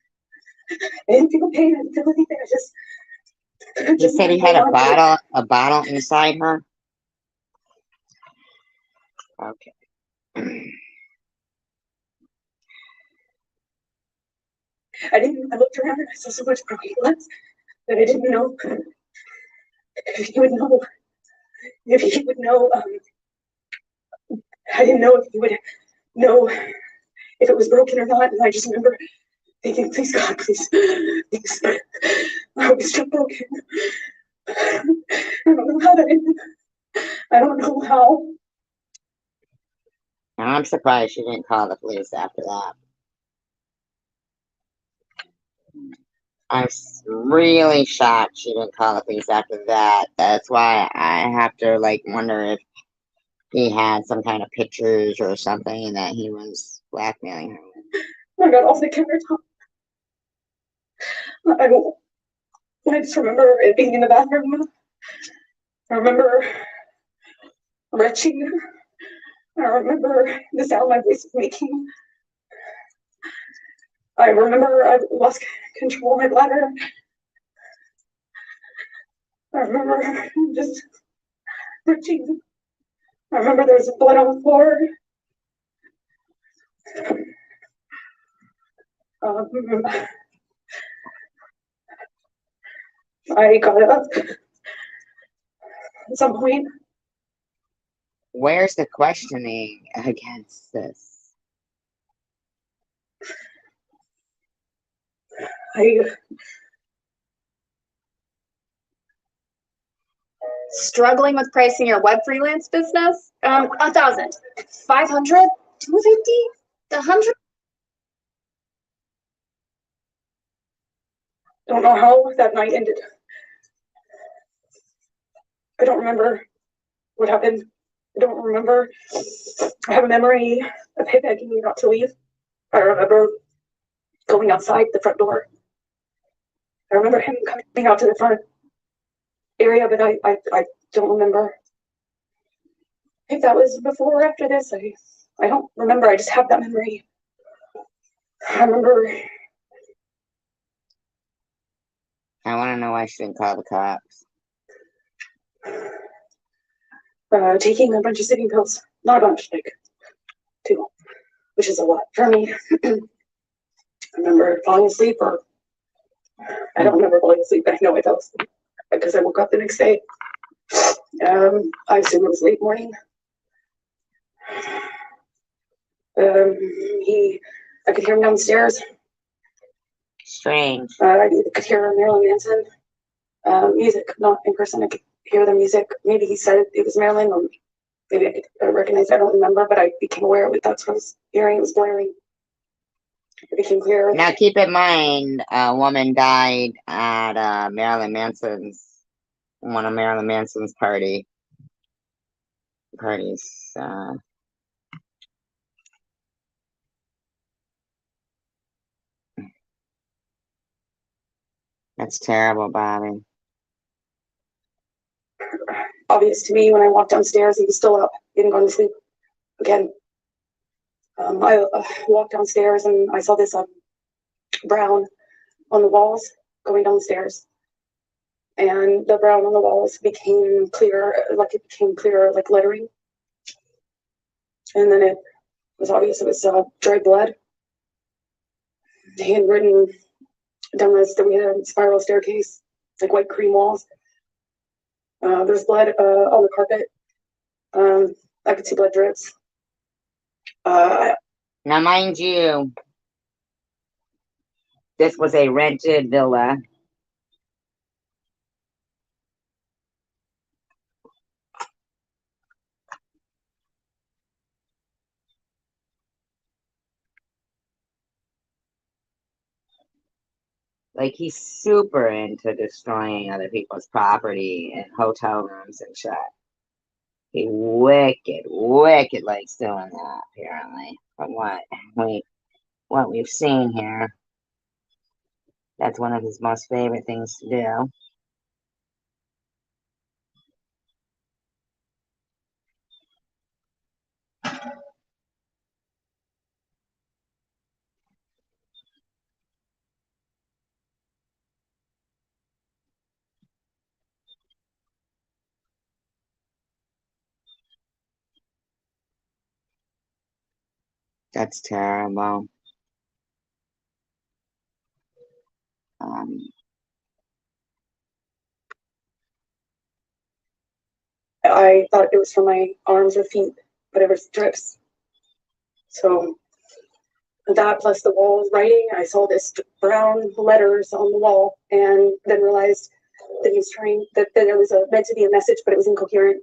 I didn't feel pain. I didn't feel anything. I You said he had a bottle inside her? Okay. I looked around and I saw so much broken glass that I didn't know if he would know. If he would know, I didn't know if he would know if it was broken or not. And I just remember thinking, please God, please, please, I hope it's not broken. I don't know how that ended. I don't know how. I'm surprised she didn't call the police after that. I'm really shocked she didn't call the police after that. That's why I have to like wonder if he had some kind of pictures or something that he was blackmailing her with. I got off the countertop. I just remember it being in the bathroom. I remember retching. I remember the sound my voice was making. I remember I lost control of my bladder. I remember just retching. I remember there was blood on the floor. I got up at some point. Where's the questioning against this? Struggling with pricing your web freelance business? 1,000, 500, 250, 100. Don't know how that night ended. I don't remember what happened. I don't remember. I have a memory of him begging me not to leave. I remember going outside the front door. I remember him coming out to the front area, but I don't remember if that was before or after this. I don't remember. I just have that memory. I remember. I want to know why she didn't call the cops. Taking a bunch of sleeping pills. Not a bunch, like 2, which is a lot for me. I remember falling asleep, or I don't remember falling asleep, but I know I fell asleep. because I woke up the next day. I assume it was late morning. I could hear him downstairs. Strange. I could hear Marilyn Manson music, not in person. I could hear the music. Maybe he said it was Marilyn, or maybe I could recognize. I don't remember, but I became aware of it. That's what I was hearing. It was blaring. It became clear. Now keep in mind, a woman died at Marilyn Manson's, one of Marilyn Manson's parties. That's terrible, Bobby. Obvious to me when I walked downstairs, he was still up. He hadn't gone to sleep again. I walked downstairs and I saw this brown on the walls going down the stairs. And the brown on the walls became clear, like lettering. And then it was obvious it was dried blood. Handwritten down we had a spiral staircase, like white cream walls. There's blood on the carpet. I could see blood drips. Now, mind you, this was a rented villa. Like, he's super into destroying other people's property and hotel rooms and shit. He wicked likes doing that, apparently. From what we've seen here. That's one of his most favorite things to do. That's terrible. I thought it was for my arms or feet, but it was drips. So that plus the walls writing, I saw this brown letters on the wall, and then realized that he was trying that there was meant to be a message, but it was incoherent.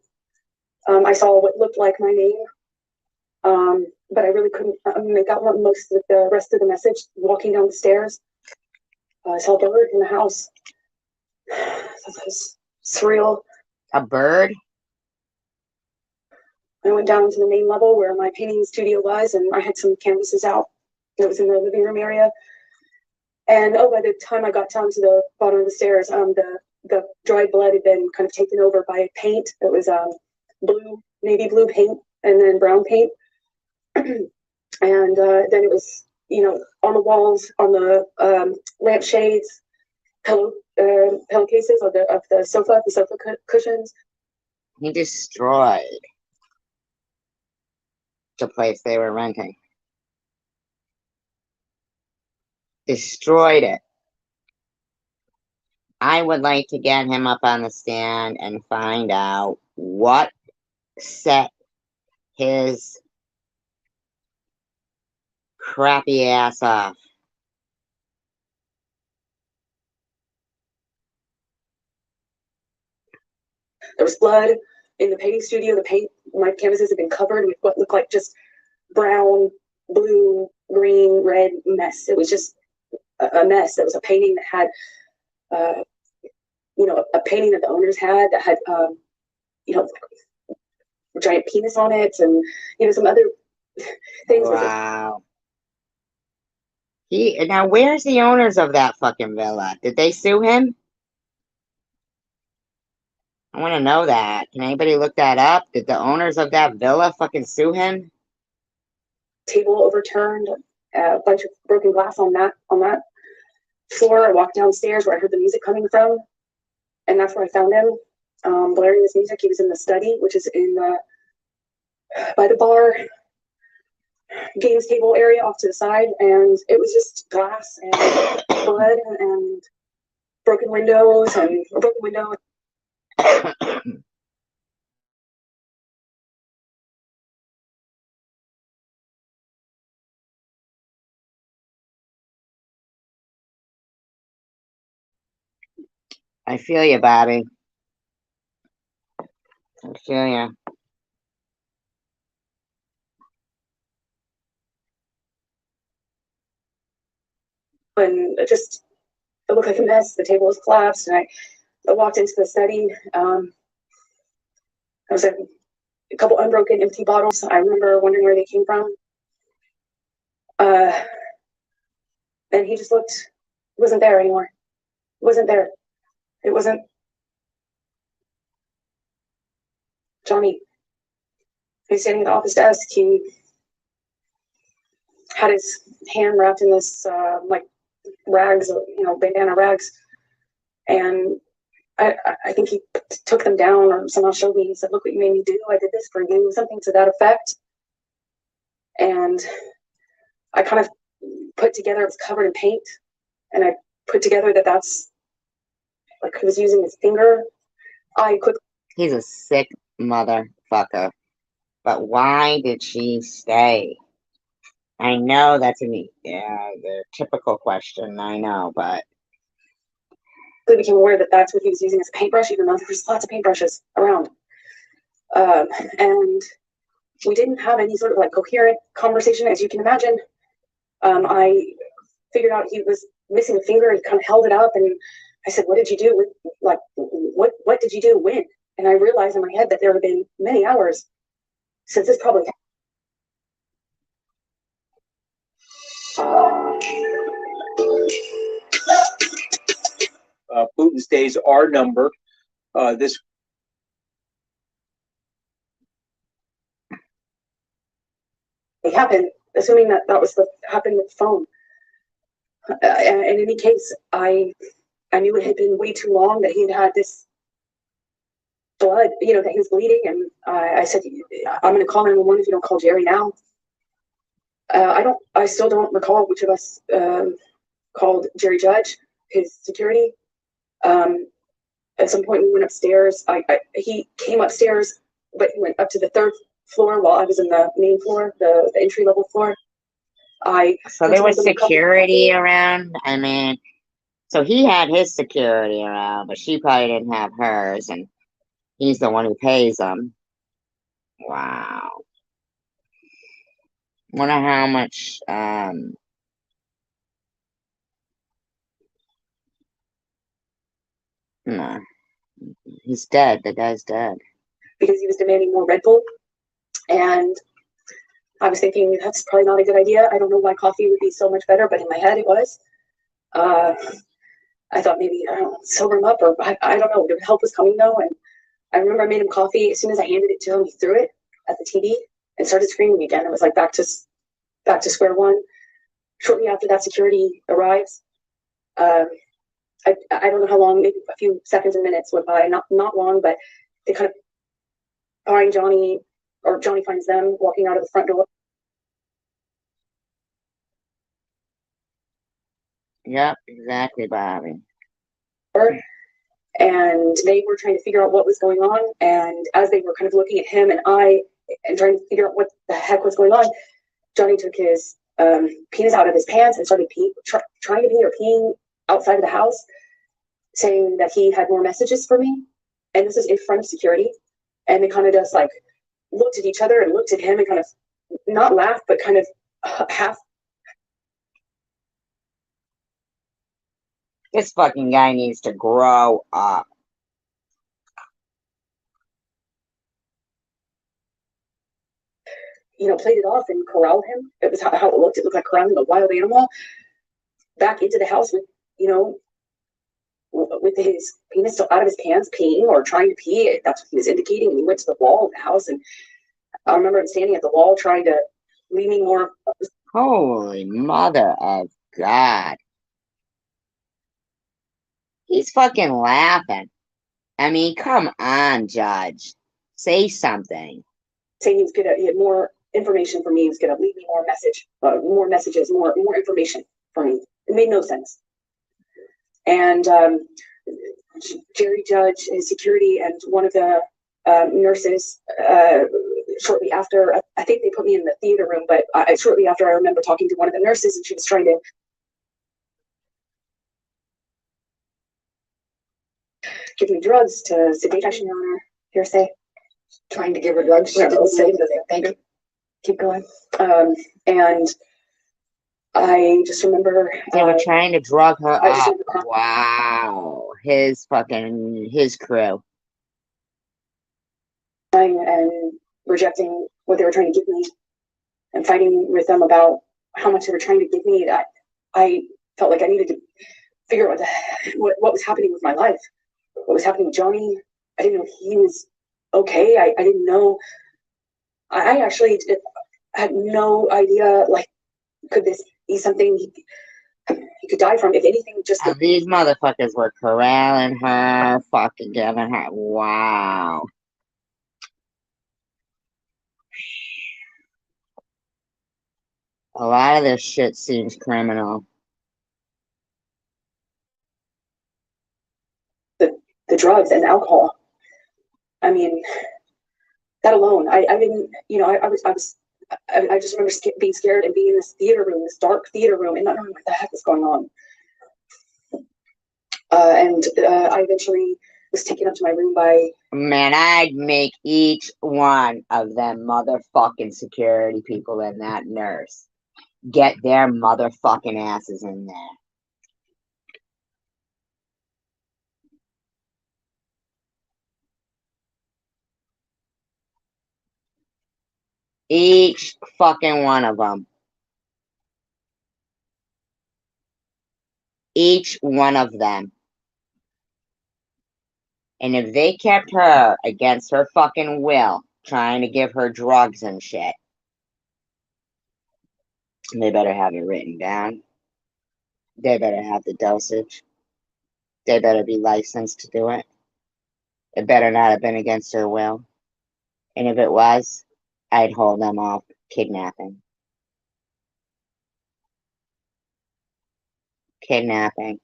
I saw what looked like my name, but I really couldn't make out most of the rest of the message. Walking down the stairs, I saw a bird in the house. That was surreal. A bird? I went down to the main level where my painting studio was, and I had some canvases out. It was in the living room area. And by the time I got down to the bottom of the stairs, the dried blood had been kind of taken over by paint. It was navy blue paint, and then brown paint. And then it was, on the walls, on the lampshades, pillowcases of the sofa cushions. He destroyed the place they were renting. Destroyed it. I would like to get him up on the stand and find out what set his crappy ass off. There was blood in the painting studio. My canvases had been covered with what looked like just brown, blue, green, red mess. It was just a mess. There was a painting that had, a painting that the owners had that had, giant penis on it, and some other things. Wow. Now, where's the owners of that fucking villa? Did they sue him? I want to know that. Can anybody look that up? Did the owners of that villa fucking sue him? Table overturned, a bunch of broken glass on that floor. I walked downstairs where I heard the music coming from, and that's where I found him, blaring his music. He was in the study, which is in by the bar games table area off to the side, and it was just glass and blood and broken windows and a broken window. I feel you, Bobby. I feel you. And it looked like a mess. The table was collapsed, and I walked into the study. There was a couple unbroken empty bottles. I remember wondering where they came from. And he just wasn't there anymore. Wasn't there. It wasn't Johnny. He was standing at the office desk. He had his hand wrapped in this like rags, bandana rags, and I think he took them down or somehow showed me. He said, "Look what you made me do. I did this for you," something to that effect. And I kind of put together, it was covered in paint, and I put together that's like he was using his finger. He's a sick motherfucker. But why did she stay? I know that's the typical question. I know, but I became aware that that's what he was using as a paintbrush, even though there's lots of paintbrushes around. And we didn't have any sort of like coherent conversation, as you can imagine. I figured out he was missing a finger and kind of held it up, and I said, "What did you do? What did you do when?" And I realized in my head that there had been many hours since this probably Putin's days are numbered. This happened, assuming that was what happened with the phone. In any case, I knew it had been way too long, that he had this blood, that he was bleeding, and I said, "I'm going to call 911 if you don't call Jerry now." I still don't recall which of us called Jerry Judge, his security. At some point we went upstairs. He came upstairs, but he went up to the third floor while I was in the main floor, the entry level floor. So there was security around. I mean, so he had his security around, but she probably didn't have hers, and he's the one who pays them. Wow. Wonder how much no. He's dead. The guy's dead. Because he was demanding more Red Bull. And I was thinking that's probably not a good idea. I don't know why coffee would be so much better, but in my head it was. I thought maybe, I don't know, sober him up, or I don't know. The help was coming though. And I remember I made him coffee. As soon as I handed it to him, he threw it at the TV and started screaming again. It was like back to square one. Shortly after that, security arrives. I don't know how long, maybe a few seconds or minutes went by, not long, but they kind of find Johnny, or Johnny finds them walking out of the front door. Yep, exactly, Bobby. And they were trying to figure out what was going on. And as they were kind of looking at him and trying to figure out what the heck was going on, Johnny took his penis out of his pants and started trying to pee or peeing outside of the house, saying that he had more messages for me. And this is in front of security. And they kind of just like looked at each other and looked at him and kind of not laughed, but kind of half. This fucking guy needs to grow up. Played it off and corralled him. It was how it looked. It looked like corralling a wild animal back into the house with his penis still out of his pants, peeing or trying to pee. That's what he was indicating. And he went to the wall of the house, and I remember him standing at the wall trying to leave me more. Holy mother of God. He's fucking laughing. I mean, come on, Judge. Say something. Saying he had more information for me. He was gonna leave me more messages, more information for me. It made no sense. And Jerry Judge, his security, and one of the nurses, shortly after, I think they put me in the theater room, but shortly after, I remember talking to one of the nurses, and she was trying to give me drugs to sedate me, Your Honor. Hearsay. Trying to give her drugs. She No, didn't say say anything. Thank you. keep going. And I just remember They were trying to drug her I just up. remember Wow. His crew. crying and rejecting what they were trying to give me and fighting with them about how much they were trying to give me, that I felt like I needed to figure out what was happening with my life, what was happening with Johnny. I didn't know if he was okay. I didn't know. I actually had no idea, like, could this be something he could die from? If anything, just And these motherfuckers were corralling her, fucking giving her. Wow. A lot of this shit seems criminal. the drugs and alcohol. I mean, that alone, I didn't, I just remember being scared and being in this theater room, this dark theater room, and not knowing what the heck was going on. I eventually was taken up to my room by. Man, I'd make each one of them motherfucking security people and that nurse get their motherfucking asses in there. Each fucking one of them. Each one of them. And if they kept her against her fucking will, trying to give her drugs and shit, they better have it written down. They better have the dosage. They better be licensed to do it. It better not have been against her will. And if it was, I'd hold them off kidnapping. Kidnapping.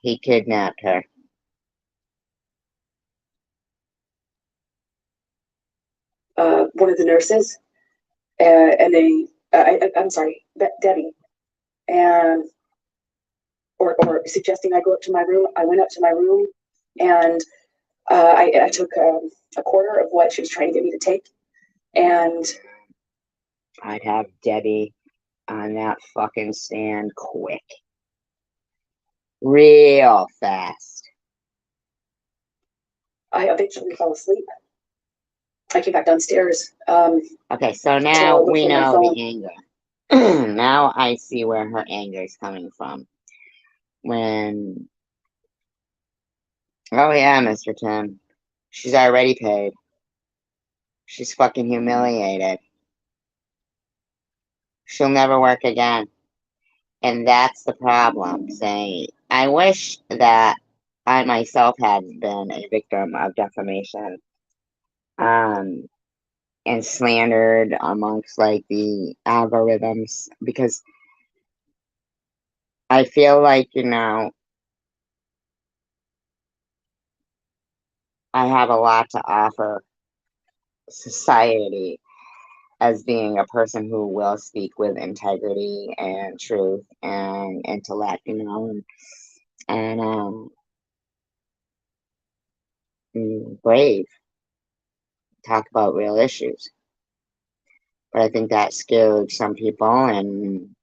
He kidnapped her. One of the nurses, and I'm sorry, Debbie, and or suggesting I go up to my room. I went up to my room, and I took a quarter of what she was trying to get me to take, and I'd have Debbie on that fucking stand quick. Real fast. I eventually fell asleep. I came back downstairs. Okay, so now we know the anger. Now I see where her anger is coming from. When, oh yeah, Mr. Tim, she's already paid. She's fucking humiliated. She'll never work again. And that's the problem. Saying, I wish that I myself had been a victim of defamation. And slandered amongst like the algorithms, because I feel like, I have a lot to offer society as being a person who will speak with integrity and truth and intellect, and brave, talk about real issues. But I think that scared some people, and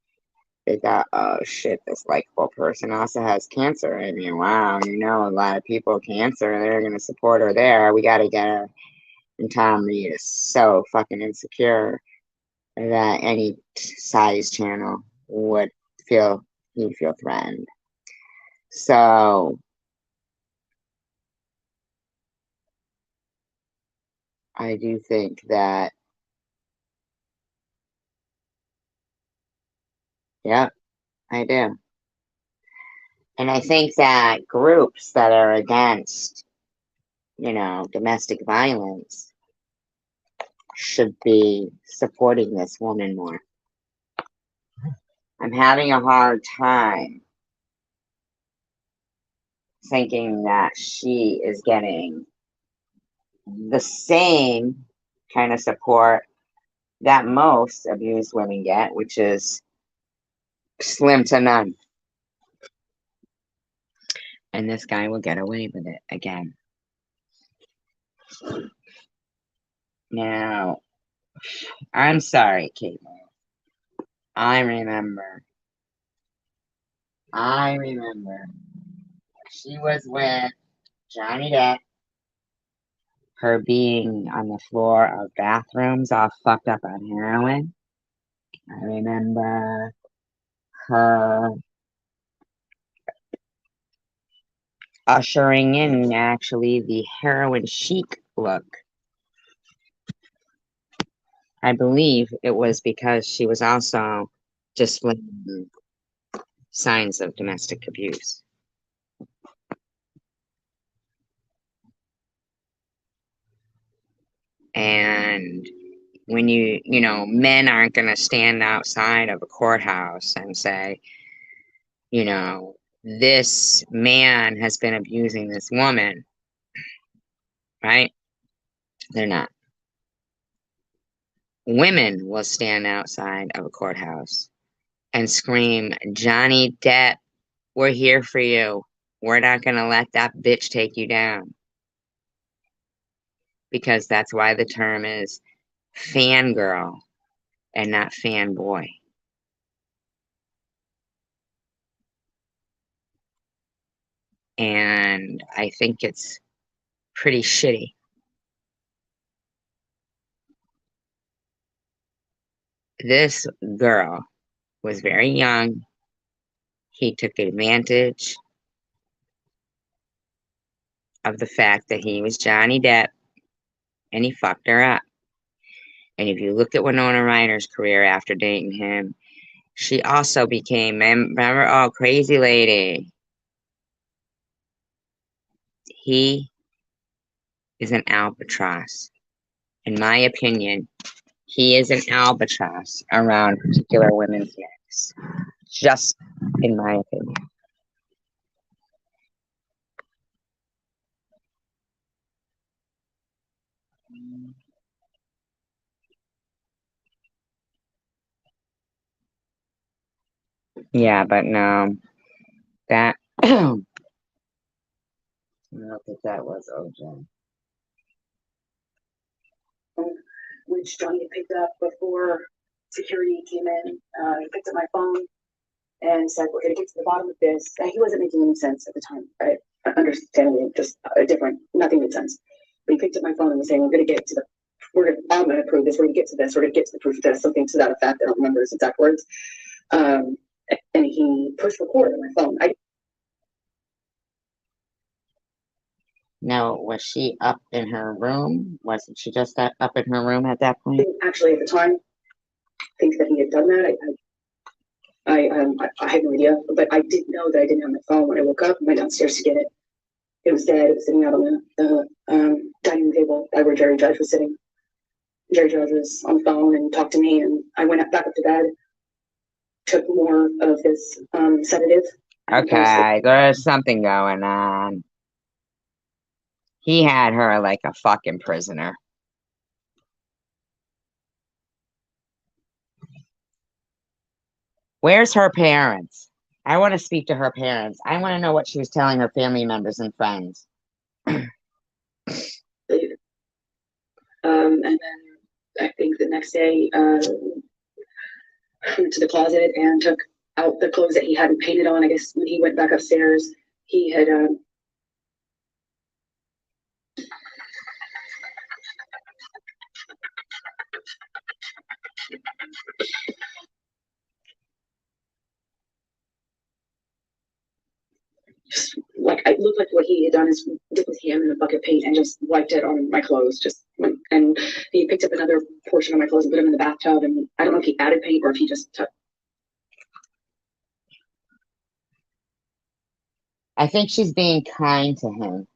they thought, oh shit, this likable person also has cancer. I mean, wow, a lot of people with cancer, they're going to support her there. We got to get her. And Tom Reed is so fucking insecure that any size channel would he'd feel threatened. So I do think that, yeah, I do. And I think that groups that are against, domestic violence should be supporting this woman more. I'm having a hard time thinking that she is getting the same kind of support that most abused women get, which is slim to none. And this guy will get away with it again. Now, I'm sorry, Caitlin. I remember. She was with Johnny Depp, her being on the floor of bathrooms all fucked up on heroin. I remember her ushering in actually the heroin chic look. I believe it was because she was also displaying signs of domestic abuse. And when you know, men aren't going to stand outside of a courthouse and say, you know, this man has been abusing this woman, right? They're not. Women will stand outside of a courthouse and scream, Johnny Depp, we're here for you. We're not going to let that bitch take you down. Because that's why the term is fangirl and not fanboy. And I think it's pretty shitty. This girl was very young. He took advantage of the fact that he was Johnny Depp and he fucked her up. And if you look at Winona Ryder's career after dating him, she also became, remember, oh, Crazy Lady. He is an albatross. In my opinion, he is an albatross around particular women's necks. Just in my opinion. Yeah, but no, that I don't think that was OJ. Which Johnny had picked up before security came in. He picked up my phone and said, "We're gonna get to the bottom of this." And he wasn't making any sense at the time, right? Understandably, just a different, nothing made sense. But he picked up my phone and was saying, I'm gonna prove this, we're gonna get to this, we're gonna get to the proof of this, something to that effect. I don't remember his exact words. And he pushed record on my phone. Now, was she up in her room? Wasn't she just up in her room at that point? Didn't actually at the time think that he had done that. I had no idea, but I did know that I didn't have my phone when I woke up and went downstairs to get it. It was dead. It was sitting out on the dining room table where Jerry Judge was sitting. Jerry Judge was on the phone and talked to me, and I went back up to bed, took more of this sedative. Okay, there's something going on. He had her like a fucking prisoner. Where's her parents? I want to speak to her parents. I want to know what she was telling her family members and friends. And then I think the next day, I went to the closet and took out the clothes that he hadn't painted on. I guess when he went back upstairs, he had like, it looked like what he had done is dipped his hand in a bucket of paint and just wiped it on my clothes. And he picked up another portion of my clothes and put them in the bathtub. And I don't know if he added paint or if he just took. I think she's being kind to him.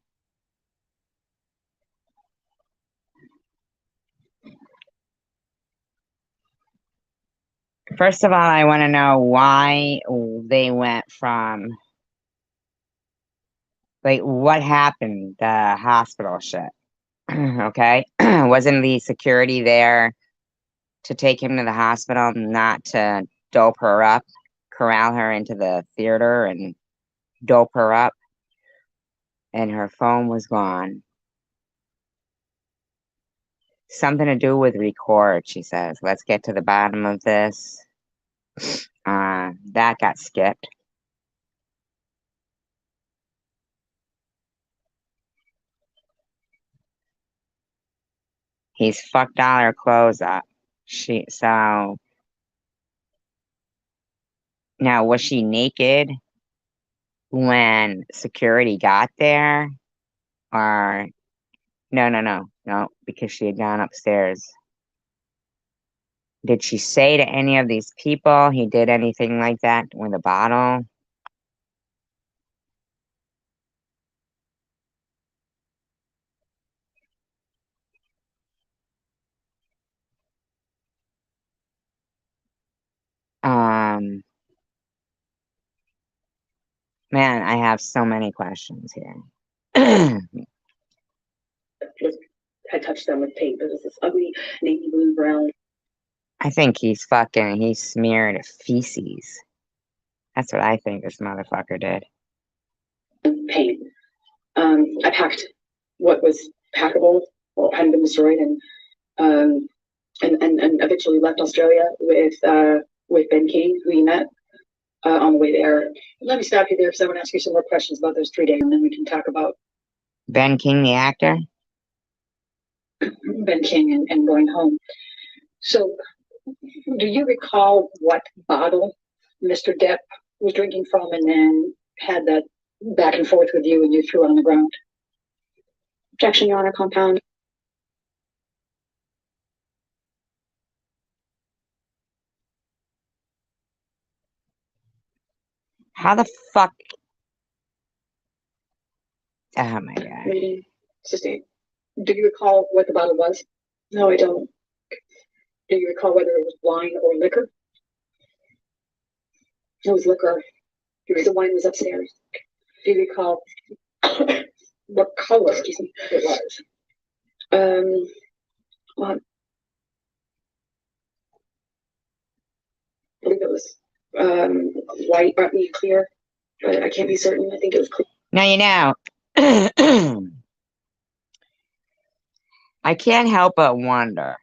First of all, I want to know why they went from, like, what happened, the hospital shit. Okay? Wasn't the security there to take him to the hospital, not to dope her up, corral her into the theater and dope her up? And her phone was gone. Something to do with record, she says. Let's get to the bottom of this. That got skipped. He's fucked all her clothes up. So now, was she naked when security got there? Or no, because she had gone upstairs. Did she say to any of these people he did anything like that with a bottle? Man, I have so many questions here. Just I touched them with paint. There was this ugly navy blue brown I think he smeared feces. That's what I think this motherfucker did. paint. I packed what was packable, or hadn't been destroyed, and eventually left Australia with Ben King, who we met on the way there. Let me stop you there because I want to ask you some more questions about those 3 days, and then we can talk about Ben King, the actor? Ben King and going home. So, do you recall what bottle Mr. Depp was drinking from, and then had that back and forth with you, and you threw it on the ground? Objection, Your Honor, compound. How the fuck? Oh my god. Reading. Sustained. Do you recall what the bottle was? No, I don't. Do you recall whether it was wine or liquor? It was liquor because the wine was upstairs. Do you recall what color, excuse me, it was? Well, I believe it was white, or clear, but I can't be certain. I think it was clear. Now you know. I can't help but wonder.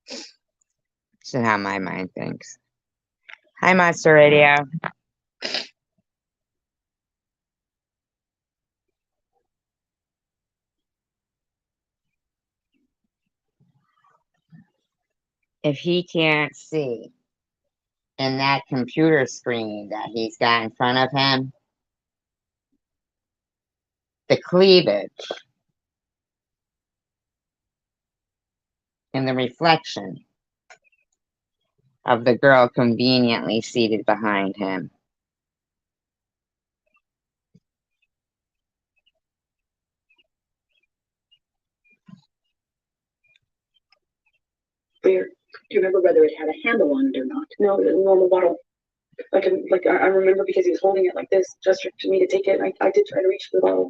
This is how my mind thinks. Hi, Monster Radio. If he can't see in that computer screen that he's got in front of him, the cleavage and the reflection of the girl conveniently seated behind him. Clear. Do you remember whether it had a handle on it or not? No, it was a normal bottle. I remember because he was holding it like this, gestured to me to take it. I did try to reach for the bottle.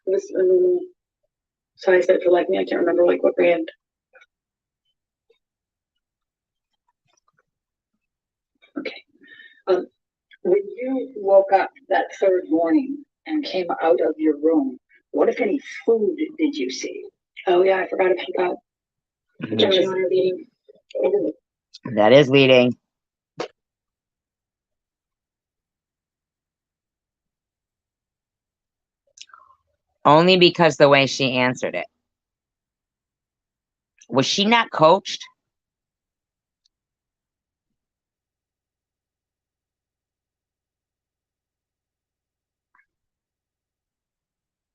It was a normal size that for like me, I can't remember like what brand. Okay. When you woke up that third morning and came out of your room, what if any food did you see? Oh yeah, I forgot about that. Objection, Your Honor, leading. That is leading. Only because the way she answered it. Was she not coached?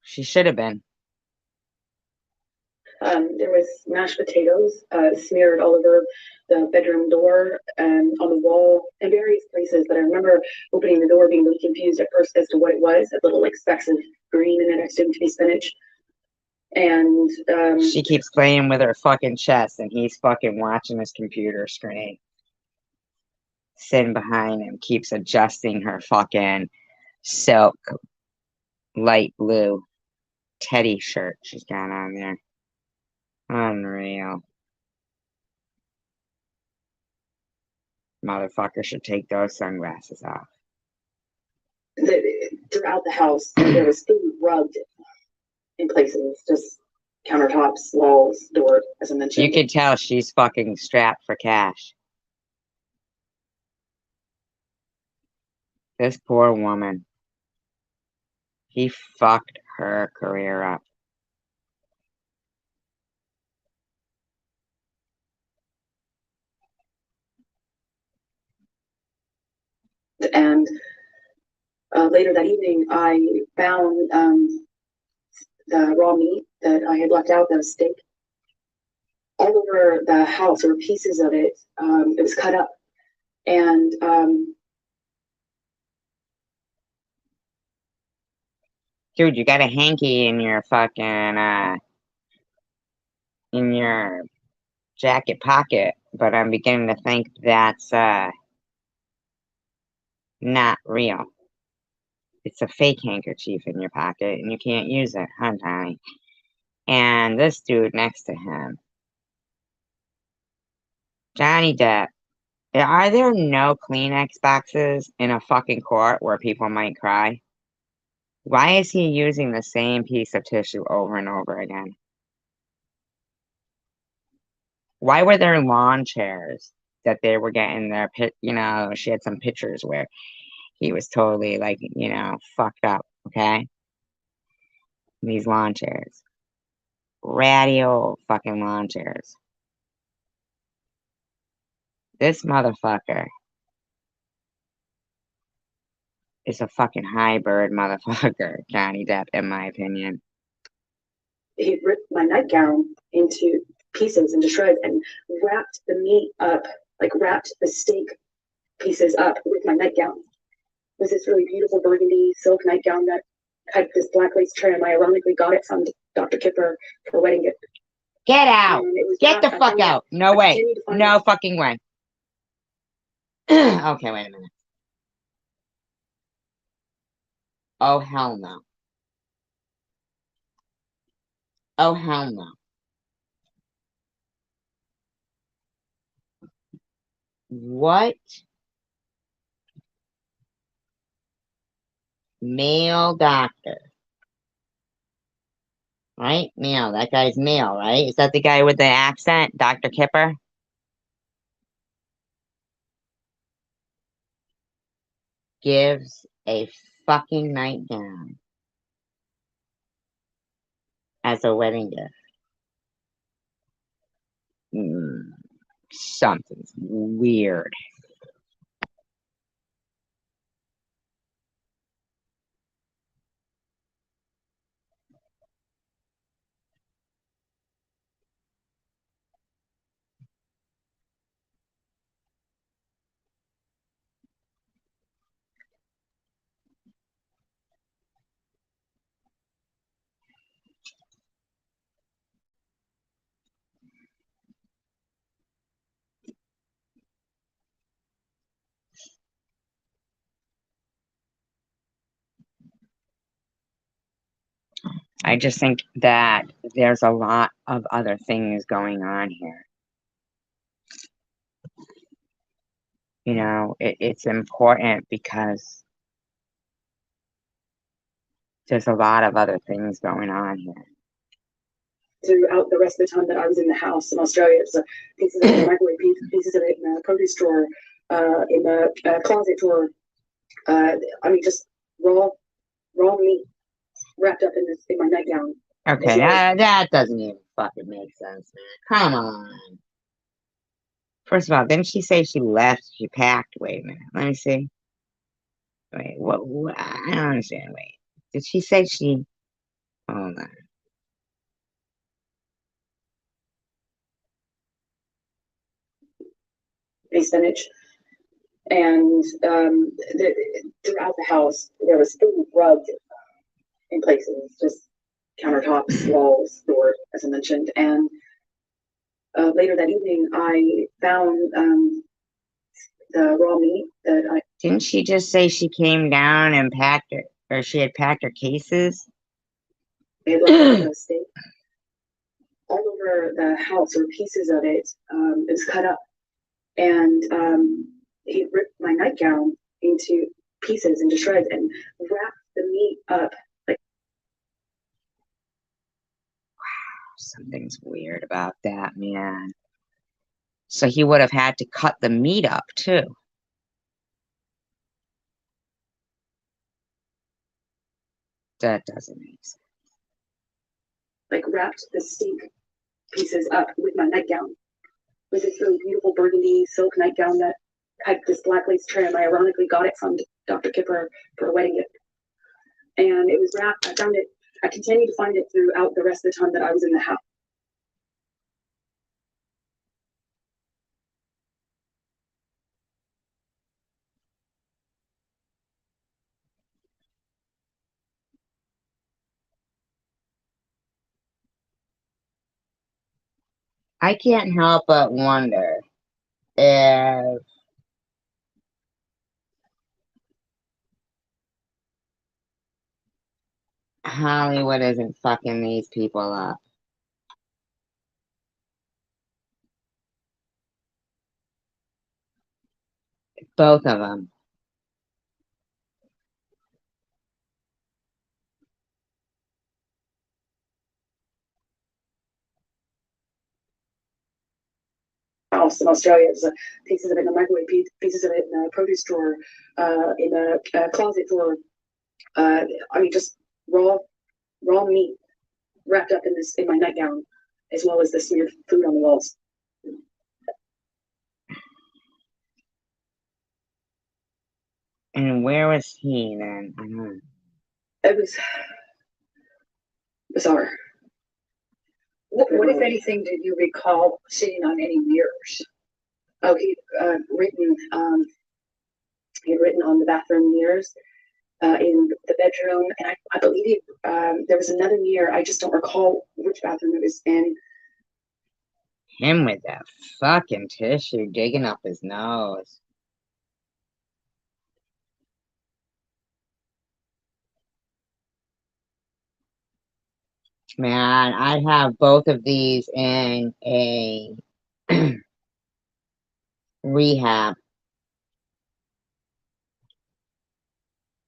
She should have been. There was mashed potatoes smeared all over the bedroom door and on the wall and various places. But I remember opening the door, being really confused at first as to what it was. A little like specks of green in it. I assumed to be spinach. And she keeps playing with her fucking chest, and he's fucking watching his computer screen. sitting behind him, keeps adjusting her fucking silk light blue teddy shirt she's got on there. Unreal. Motherfucker should take those sunglasses off. Throughout the house, there was food rubbed in places, just countertops, walls, door, as I mentioned. You can tell she's fucking strapped for cash. This poor woman. He fucked her career up. And later that evening, I found the raw meat that I had left out, the steak, all over the house, or pieces of it. It was cut up. And dude, you got a hanky in your fucking, in your jacket pocket, but I'm beginning to think that's, not real. It's a fake handkerchief in your pocket, and you can't use it, huh, Tommy? And this dude next to him, Johnny Depp. Are there no Kleenex boxes in a fucking court where people might cry? Why is he using the same piece of tissue over and over again? Why were there lawn chairs that they were getting their she had some pictures where he was totally like, fucked up, okay? These lawn chairs. Ratty old fucking lawn chairs. This motherfucker is a fucking high-bird motherfucker, Johnny Depp, in my opinion. he ripped my nightgown into pieces, into shreds, and wrapped the meat up, like wrapped the steak pieces up with my nightgown. It was this really beautiful burgundy silk nightgown that had this black lace trim. I ironically got it from Dr. Kipper for a wedding gift. Get out! And it was Get the wrapped- I fuck found it. out! No I way! continued to find No it. fucking way. Okay, wait a minute. Oh, hell no. Oh, hell no. What male doctor? Right? Male. That guy's male, right? Is that the guy with the accent? Dr. Kipper? Gives a fucking nightgown as a wedding gift. Something's weird. I just think that there's a lot of other things going on here. It's important because there's a lot of other things going on here. Throughout the rest of the time that I was in the house in Australia, it was pieces of it in the microwave, pieces of it in the produce drawer, in the closet drawer. Just raw meat wrapped up in my nightgown. Okay, that doesn't even fucking make sense, man. Come on. First of all, didn't she say she left? She packed? Wait a minute. Let me see. Wait, what? I don't understand. Wait. Did she say she... Hold on. Spinach. And throughout the house, there was food rubbed in places, just countertops, walls, door, as I mentioned. And later that evening, I found the raw meat that I Didn't she just say she came down and packed her, or she had packed her cases? had left on the steak all over the house, or pieces of it. It was cut up, and he ripped my nightgown into pieces, into shreds, and wrapped the meat up. Like, Something's weird about that, man. So he would have had to cut the meat up too. That doesn't make sense. like wrapped the steak pieces up with my nightgown, with this really beautiful burgundy silk nightgown that had this black lace trim. I ironically got it from Dr. Kipper for a wedding gift. And it was wrapped. I found it. I continued to find it throughout the rest of the time that I was in the house. I can't help but wonder if Hollywood isn't fucking these people up. Both of them. House in Australia. There's pieces of it in the microwave, pieces of it in a produce drawer, in a closet drawer. I mean, just raw meat wrapped up in my nightgown, as well as the smeared food on the walls. And where was he then? I don't know. It was bizarre. What, if anything, did you recall seeing on any mirrors? Oh, he had written on the bathroom mirrors, in the bedroom, and I believe there was another mirror. I just don't recall which bathroom it was in. Him with that fucking tissue digging up his nose. Man, I'd have both of these in a rehab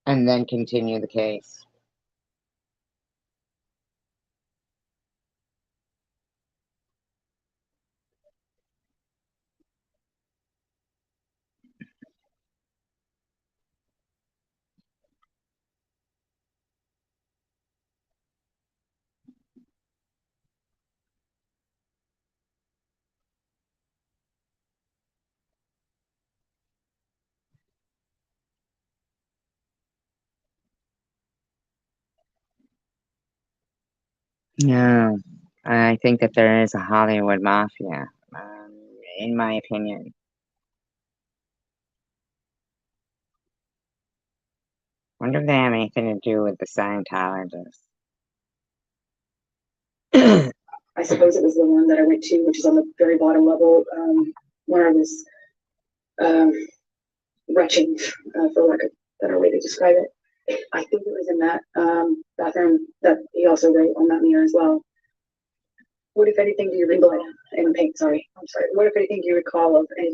and then continue the case. No, I think that there is a Hollywood mafia, in my opinion. Wonder if they have anything to do with the Scientologists. I suppose it was the one that I went to, which is on the very bottom level, where I was retching, for lack of a better way to describe it. I think it was in that bathroom that he also wrote on that mirror as well. What, if anything, do you recall? In pink, sorry. I'm sorry. What, if anything, do you recall of any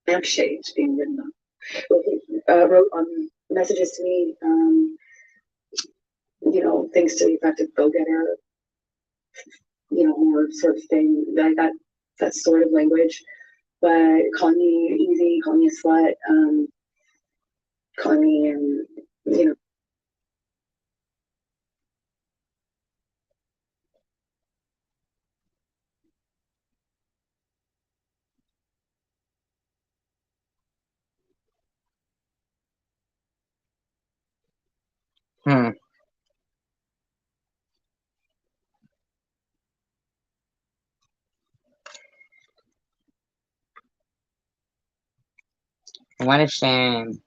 lampshades being written on? Well, he wrote on messages to me, things to the effect of go-getter, or sort of thing, like that sort of language. But calling me easy, calling me a slut, calling me, Hmm. What a shame.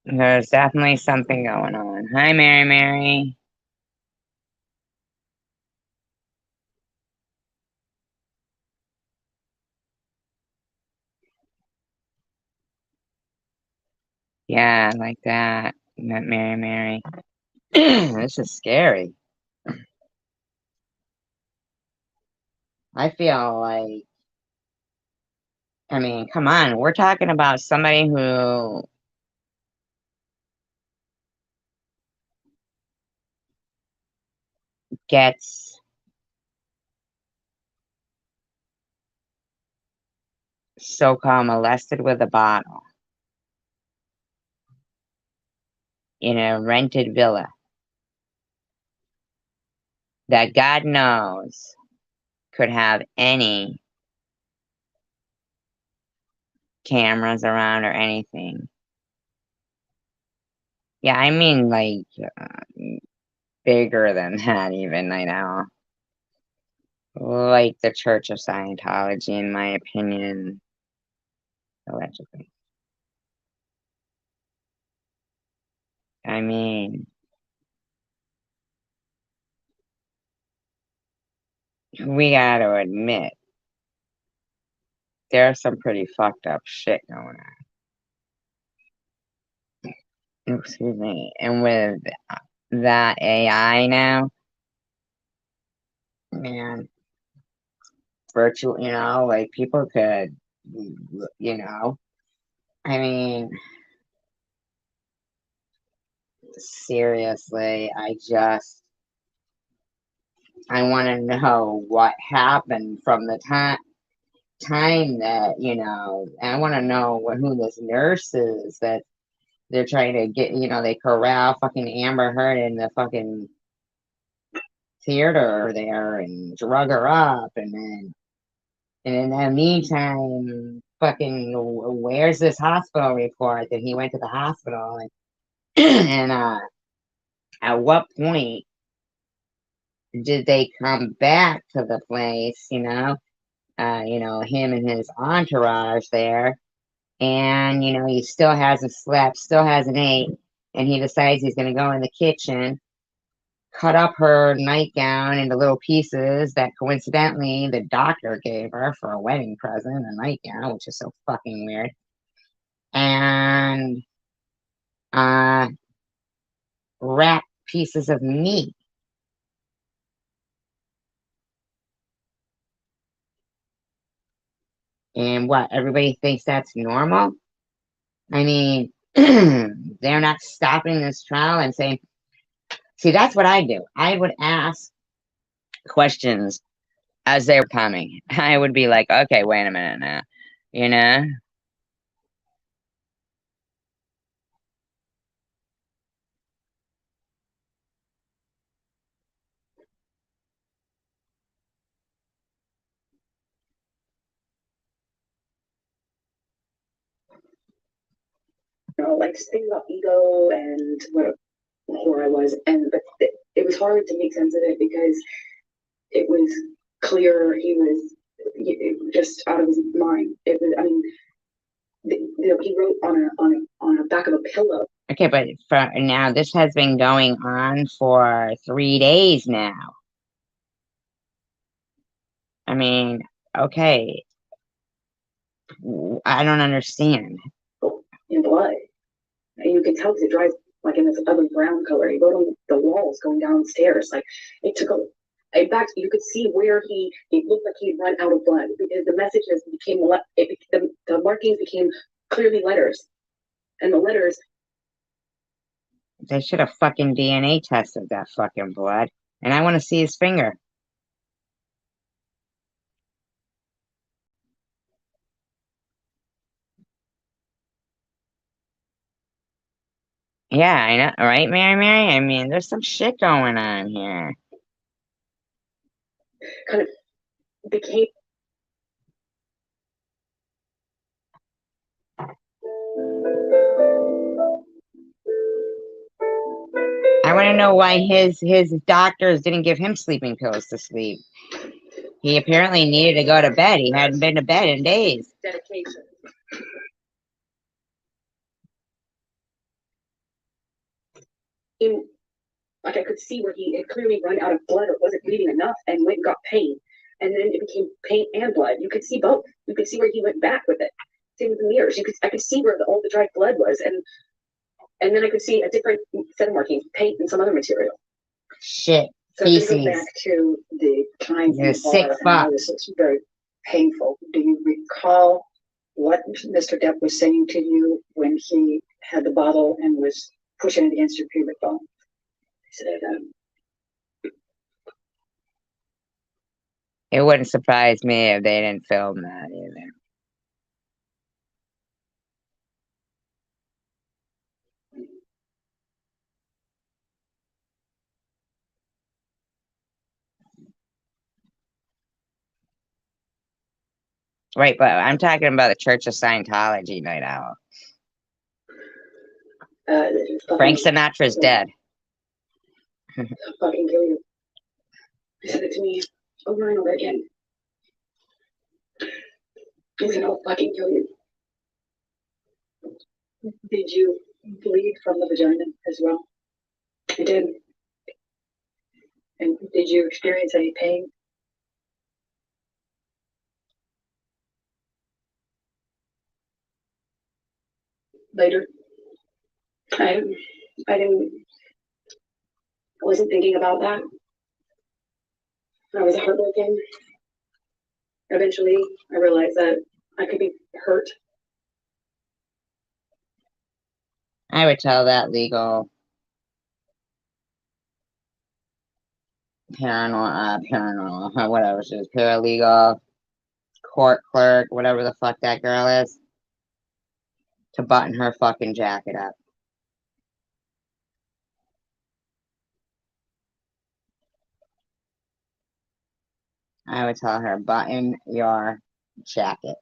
There's definitely something going on. Hi, Mary Mary. Yeah, like that. Not Mary Mary. This is scary. I feel like, I mean, come on. We're talking about somebody who gets so-called molested with a bottle in a rented villa that God knows could have any cameras around or anything. Yeah, I mean, like, bigger than that even, I know. Like the Church of Scientology, in my opinion, allegedly. I mean, we gotta admit, there's some pretty fucked up shit going on. Excuse me. And with that AI now, man, virtual, like people could, I mean, seriously, I want to know what happened from the time that, I want to know who this nurse is that they're trying to get, they corral fucking Amber Heard in the fucking theater there and drug her up, and in the meantime, fucking, where's this hospital report that he went to the hospital, and and at what point did they come back to the place, him and his entourage there, and he still hasn't slept, still hasn't ate, and he decides he's going to go in the kitchen, cut up her nightgown into little pieces that coincidentally the doctor gave her for a wedding present, a nightgown, which is so fucking weird, and wrap pieces of meat. And what, everybody thinks that's normal? I mean, they're not stopping this trial and saying, see, that's what I do. I would ask questions as they were coming. I would be like, okay, wait a minute now, you know? Like just thinking about ego and what a whore I was, but it was hard to make sense of it because it was clear he was just out of his mind. It was, I mean, he wrote on a back of a pillow. Okay, but for now, this has been going on for 3 days now. I mean, okay, I don't understand. In blood, and you could tell because it dries like in this other brown color. He wrote on the walls going downstairs. Like it took a back. You could see where it looked like he'd run out of blood because the messages became the markings became clearly letters, and the letters. They should have fucking DNA tested that fucking blood, and I want to see his finger. Yeah, I know, right, Mary? I mean, there's some shit going on here. Kind of became. I want to know why his doctors didn't give him sleeping pills to sleep. He apparently needed to go to bed. He hadn't been to bed in days. Dedication. in, like I could see where he had clearly run out of blood or wasn't bleeding enough and went and got pain. And then it became pain and blood. You could see both. You could see where he went back with it. Same with the mirrors. I could see where all the dried blood was, and then I could see a different set of markings, paint and some other material. Shit. So to go Feces. back to the time in You're a the sick bar, and how fuck. this is very painful. Do you recall what Mr. Depp was saying to you when he had the bottle and was pushing it against your pubic bone? He said, It wouldn't surprise me if they didn't film that either. Right, but I'm talking about the Church of Scientology night owl. Frank Sinatra's dead. Fucking kill you. He said it to me over and over again. He said, I'll fucking kill you. did you bleed from the vagina as well? I did. And did you experience any pain? Later? I didn't, I wasn't thinking about that. I was heartbroken. Eventually, I realized that I could be hurt. I would tell that legal paranormal, whatever she is, paralegal, court clerk, whatever the fuck that girl is, to button her fucking jacket up. I would tell her, button your jacket.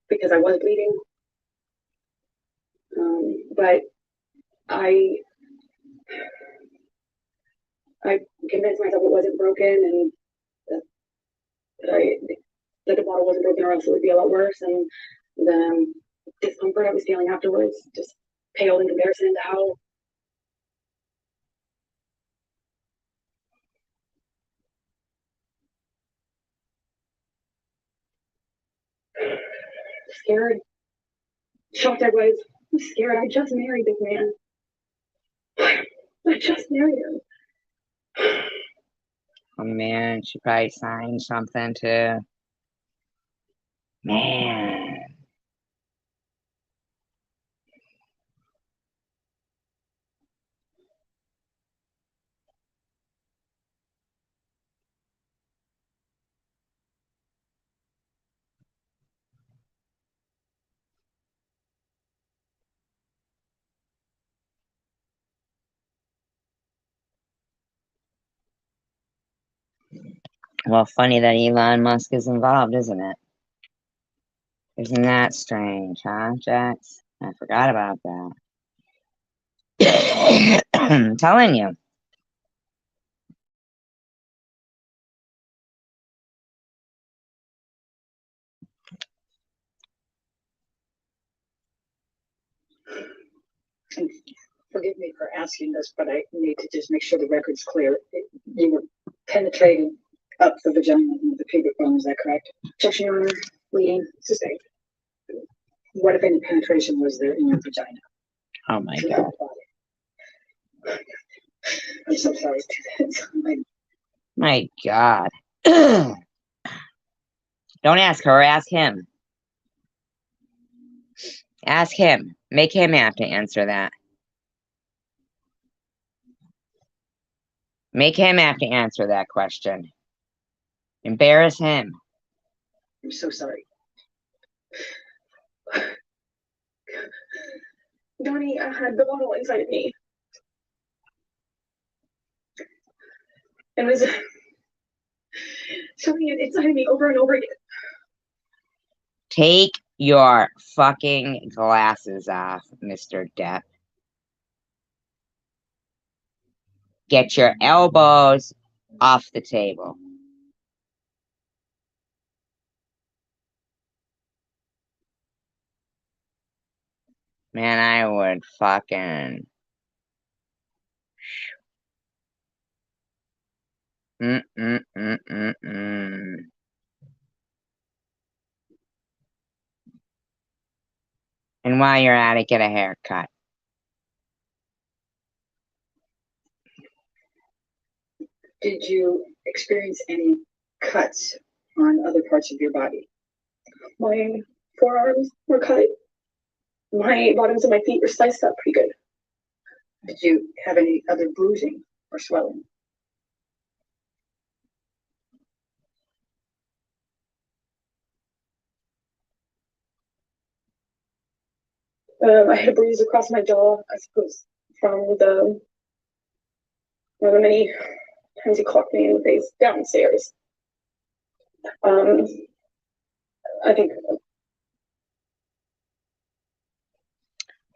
Because I was bleeding. But I convinced myself it wasn't broken and that the bottle wasn't broken or else it would be a lot worse. And the discomfort I was feeling afterwards just paled in comparison to how scared, shocked I was. I was scared. I just married this man. I just married him. Oh man, she probably signed something too. Man. Well, funny that Elon Musk is involved, isn't it? Isn't that strange, huh, Jax? I forgot about that. I'm telling you. And forgive me for asking this, but I need to just make sure the record's clear. You were penetrated up the vagina with the pubic bone, is that correct? Objection, Your Honor. Bleeding. Sustained. What, if any, penetration was there in your vagina? Oh my god. I'm so sorry to that. My god. Don't ask her, ask him. Ask him. Make him have to answer that. Make him have to answer that question. Embarrass him. I'm so sorry. Donnie had the bottle inside of me. And was shoving it inside of me over and over again. Take your fucking glasses off, Mr. Depp. Get your elbows off the table. Man, I would fucking. Mm. And while you're at it, get a haircut. Did you experience any cuts on other parts of your body? My forearms were cut. My bottoms of my feet were sliced up pretty good. Did you have any other bruising or swelling? I had a bruise across my jaw, I suppose, from the one of the many times he clocked me in the face downstairs. I think.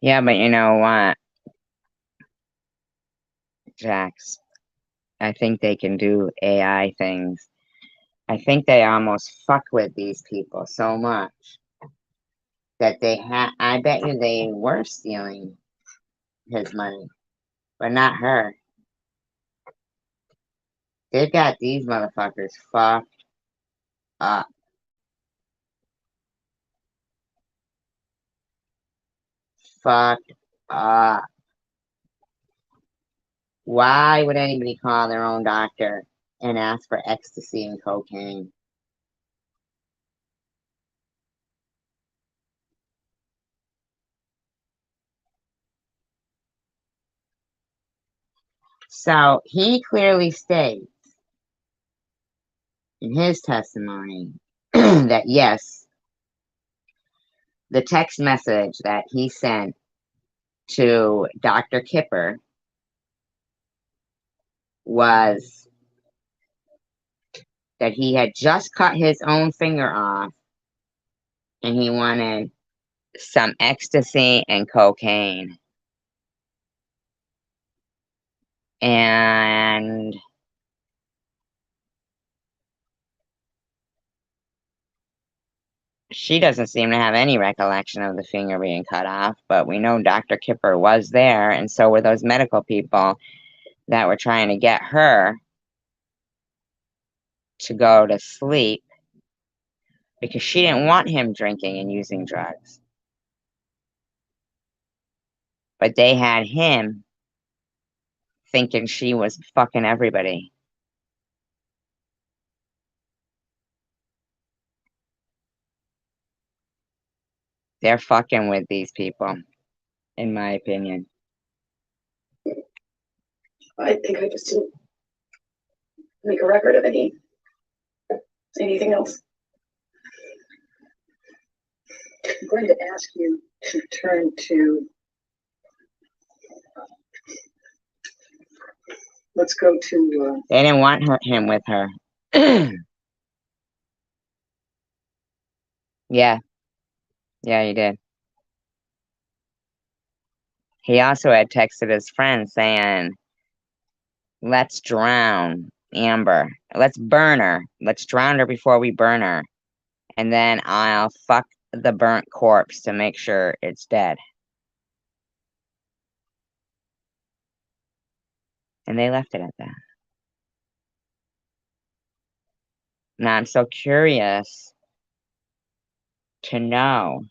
Yeah, but you know what, Jax? I think they can do AI things. I think they almost fuck with these people so much that I bet you they were stealing his money, but not her. They've got these motherfuckers fucked up. Fucked up. Why would anybody call their own doctor and ask for ecstasy and cocaine? So he clearly states in his testimony that yes, the text message that he sent to Dr. Kipper was that he had just cut his own finger off and he wanted some ecstasy and cocaine. And she doesn't seem to have any recollection of the finger being cut off, but we know Dr. Kipper was there, and so were those medical people that were trying to get her to go to sleep because she didn't want him drinking and using drugs. But they had him thinking she was fucking everybody. They're fucking with these people, in my opinion. I think I just didn't make a record of anything else. I'm going to ask you to turn to, let's go to, They didn't want him with her. Yeah, he did. He also had texted his friend saying, let's drown Amber. Let's burn her. Let's drown her before we burn her. And then I'll fuck the burnt corpse to make sure it's dead. And they left it at that. Now I'm so curious to know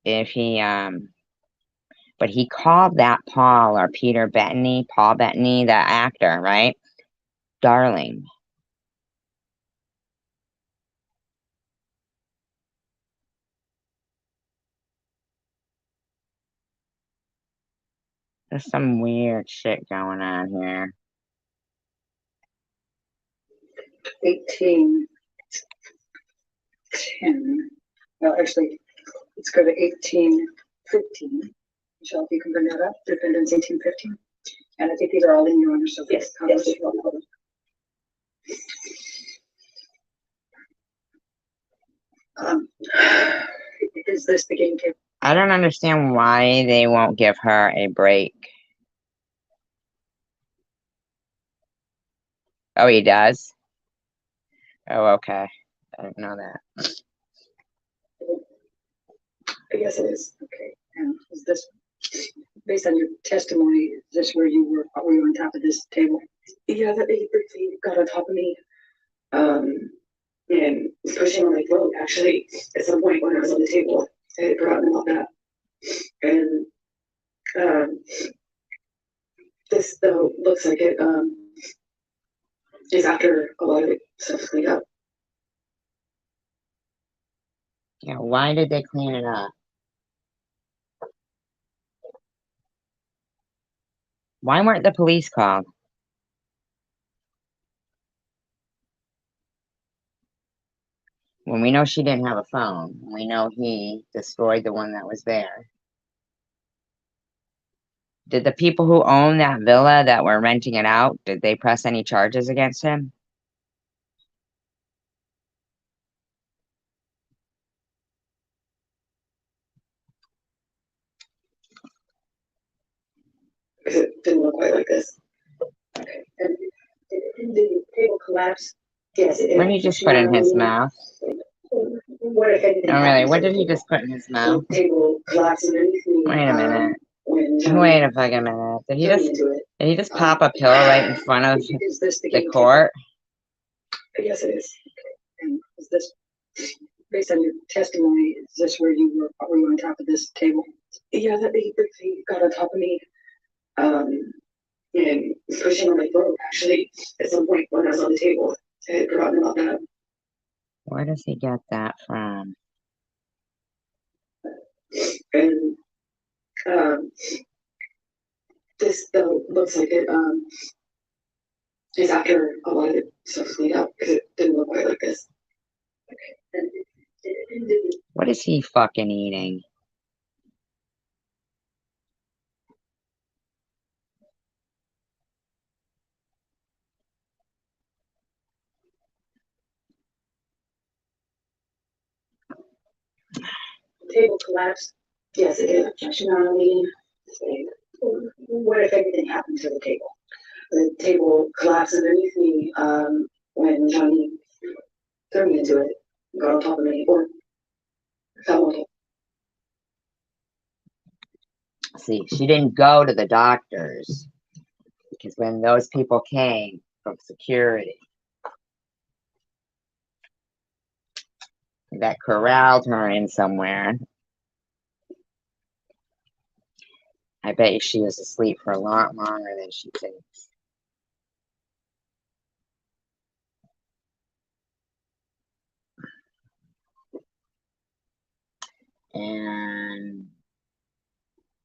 if he but he called that Paul or Peter Bettany, Paul Bettany, the actor, right? Darling. There's some weird shit going on here. 1810. Well, actually, let's go to 1815. Michelle, if you can bring that up, defendants 1815. And I think these are all in your honor, so Yes. Is this the game table? I don't understand why they won't give her a break. Oh, he does? Oh, okay. I didn't know that. I guess it is. Okay, and is this, based on your testimony, is this where were you on top of this table? Yeah, that he briefly got on top of me, and was pushing on my throat, actually, at some point when I was on the table. I had forgotten about that. And, this, though, looks like it, is after a lot of it stuff's cleaned up. Yeah, why did they clean it up? Why weren't the police called? When we know she didn't have a phone, we know he destroyed the one that was there. Did the people who own that villa that were renting it out, did they press any charges against him? Because it didn't look quite like this. Okay. And did the table collapse? Yes, it did. What did he just put in his mouth? What if anything? Oh, really? What did he just put in his mouth? The table collapsed underneath me. Wait a minute. When Wait a fucking minute. Did he just pop a pill right in front of Is this the court? Yes, it is. Okay, and is this, based on your testimony, is this where were you on top of this table? Yeah, that he briefly got on top of me, and was pushing on my throat, actually, at some point when I was on the table. I had forgotten about that. Where does he get that from? And, this, though, looks like it, is after a lot of it stuff's cleaned up, because it didn't look quite like this. Okay. And What is he fucking eating? the table collapsed. Yes, it did. Functionality. What if anything happened to the table? The table collapsed underneath me, when Johnny threw me into it, got on top of me, or fell on top. See, she didn't go to the doctors because when those people came from security that corralled her in somewhere, I bet you she was asleep for a lot longer than she thinks. And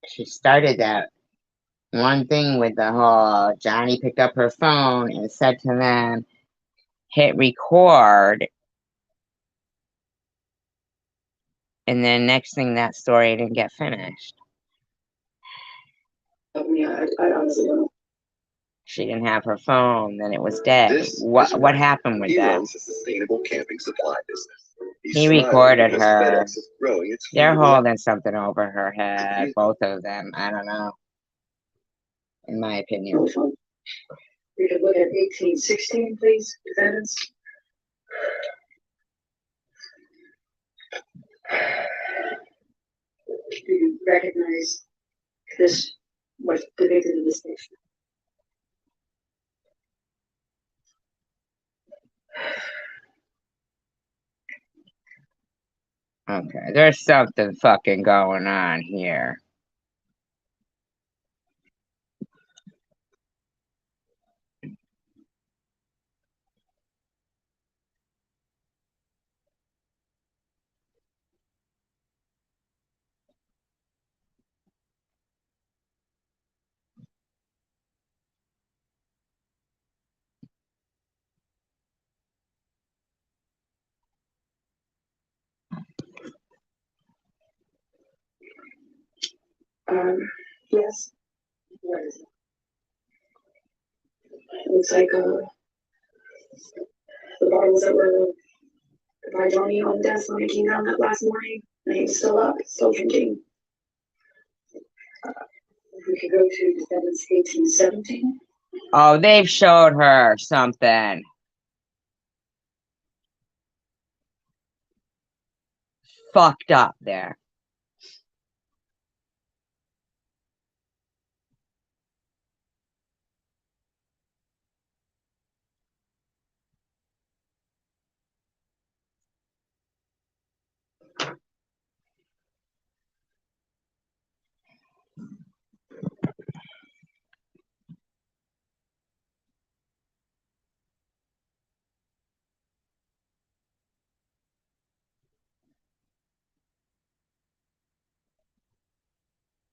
she started that one thing with the whole Johnny picked up her phone and said to them, hit record. And then next thing, that story didn't get finished. Yeah, I honestly don't know. She didn't have her phone, then it was dead. What happened with He that? runs a sustainable camping supply business. He's He smiling recorded because her. FedEx is growing its They're fleet of holding something over her head, both of them. I don't know. In my opinion. We could look at 1816, please, defendants. Do you recognize this was depicted in this picture? Okay, there's something fucking going on here. Yes. What is it? It looks like, the bottles that were by Johnny on desk when I came down that last morning, and he's still up, still drinking. If we could go to defendants 1817. Oh, they've showed her something. Fucked up there.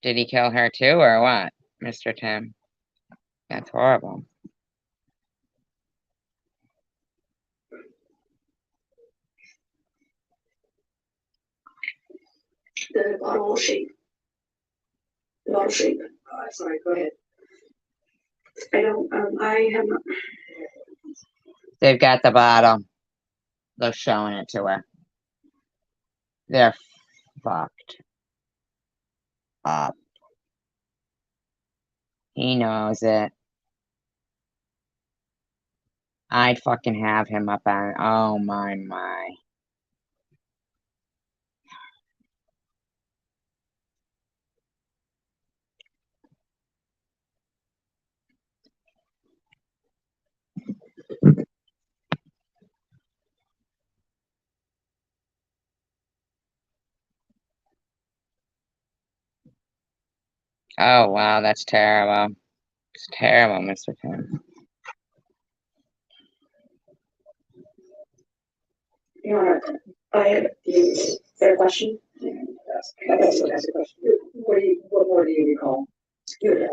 Did he kill her too, or what, Mr. Tim? That's horrible. The bottle shape. The bottle shape. Sorry, go ahead. I don't, I have not. They've got the bottle. They're showing it to her. They're fucked up. He knows it. I'd fucking have him up on. Oh my. Oh wow, that's terrible. It's terrible, Mr. Tim. You know, I have a fair question. That's a question. What more do you recall?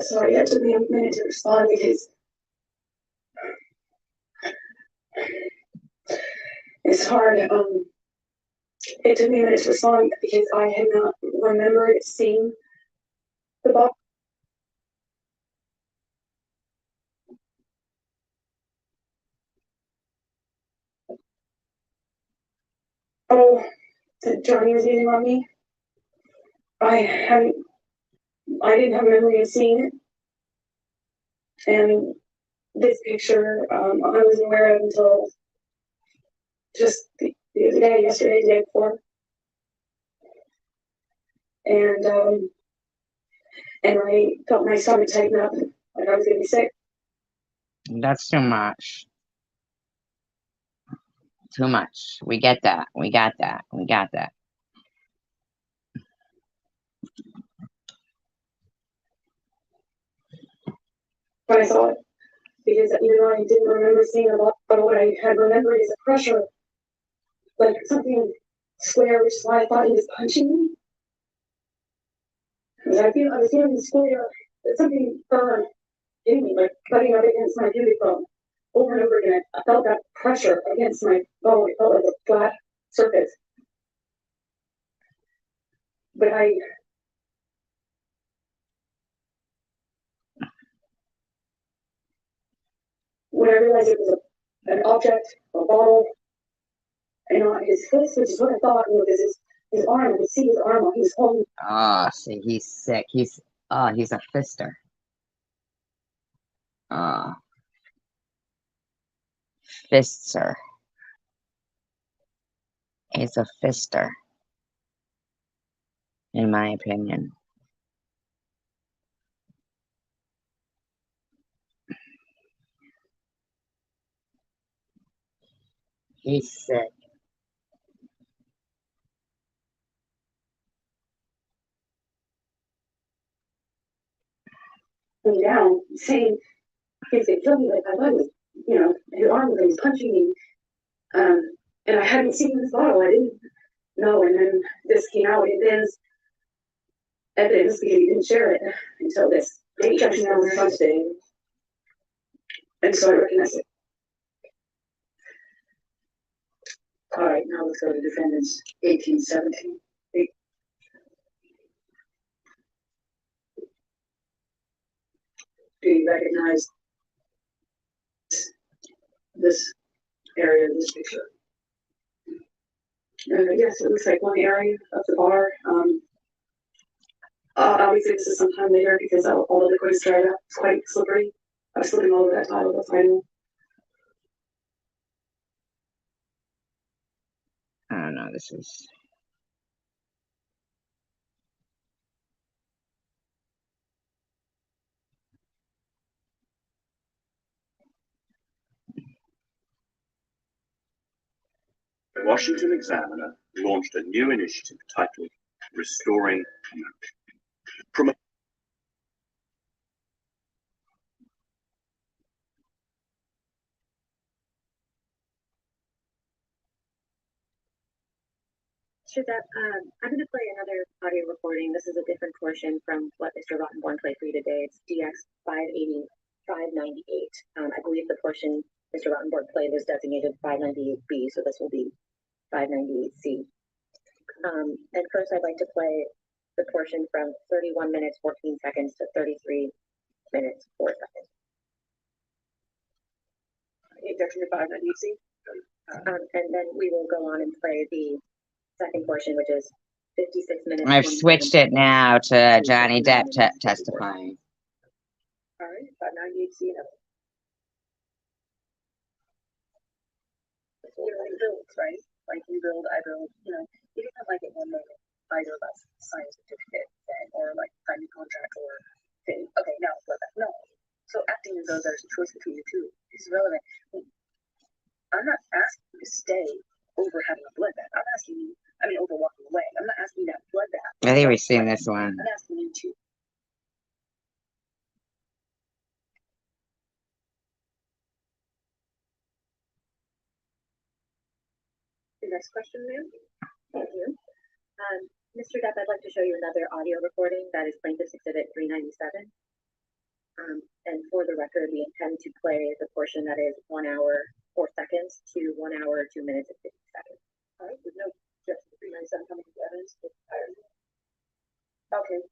Sorry, it took me a minute to respond because it's hard. It took me a minute to respond because I had not remembered seeing the box. Oh, that Johnny was using on me. I didn't have a memory of seeing it. And this picture, I wasn't aware of until just the other day, yesterday, the day before. And I felt my stomach tighten up, like I was gonna be sick. That's too much. Too much. We get that. We got that. We got that. When I saw it, because even though I didn't remember seeing it a lot, but what I had remembered is a pressure, like something square, which is why I thought he was punching me. Because I was feeling square, something firm in me, like cutting up against my pubic bone over and over again. I felt that pressure against my bone. It felt like a flat surface. But when I realized it was an object, a bottle, and on his fist, which is what I thought was his arm. I could see his arm. He was holding. Oh, see, he's sick. He's a fister. Fister. He's a fister, in my opinion. He's sick. Him down, saying he's gonna kill me. Like I thought he was, his arm was punching me. And I hadn't seen this bottle. I didn't know. And then this came out. It is evidence because he didn't share it until this date comes out on Sunday. And so I recognized it. All right, now let's go to defendants 1817. Do you recognize this area of this picture? Yes, it looks like one area of the bar. Obviously, this is sometime later because all the liquid is dried up. It's quite slippery. I was slipping all over that tile. That's why I know. I don't know. This is. The Washington Examiner launched a new initiative titled Restoring America. Sure, Deb. I'm going to play another audio recording. This is a different portion from what Mr. Rottenborn played for you today. It's DX 580, 598. I believe the portion Mr. Rottenborn played was designated 598B, so this will be 598C. And first, I'd like to play the portion from 31 minutes, 14 seconds to 33 minutes, 4 seconds. Introduction to 598C. And then we will go on and play the second portion, which is 56 minutes. I've 27 switched it now to Johnny Depp testifying. All right, 598C. You know, like builds, right? Like you build, I build, you know, you didn't like it one moment, either of us sign a certificate then, or like sign a contract or thing. Okay, now flip that. No. So acting as though there's a choice between the two is relevant. I'm not asking you to stay over having a bloodbath. I'm asking you, I mean, over walking away. I'm not asking you to have a bloodbath. I think we've seen this one. I'm asking you to. The next question, ma'am. Thank you. Mr. Depp, I'd like to show you another audio recording that is Plaintiff's Exhibit 397. And for the record, we intend to play the portion that is 1 hour, 4 seconds to 1 hour, 2 minutes and 50 seconds. All right, with no just 397 coming to evidence. Okay.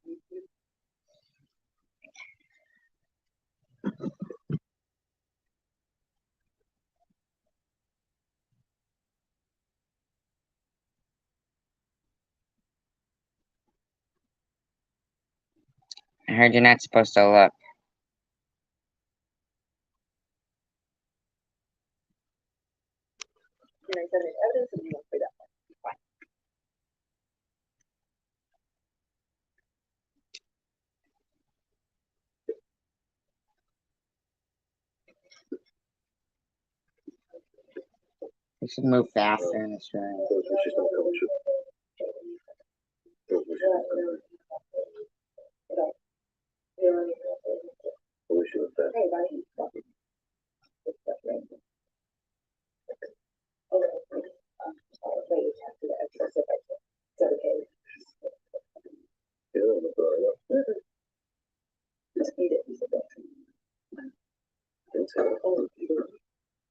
I heard you're not supposed to look. Evidence and you won't play that one. Fine. We should move faster in this room.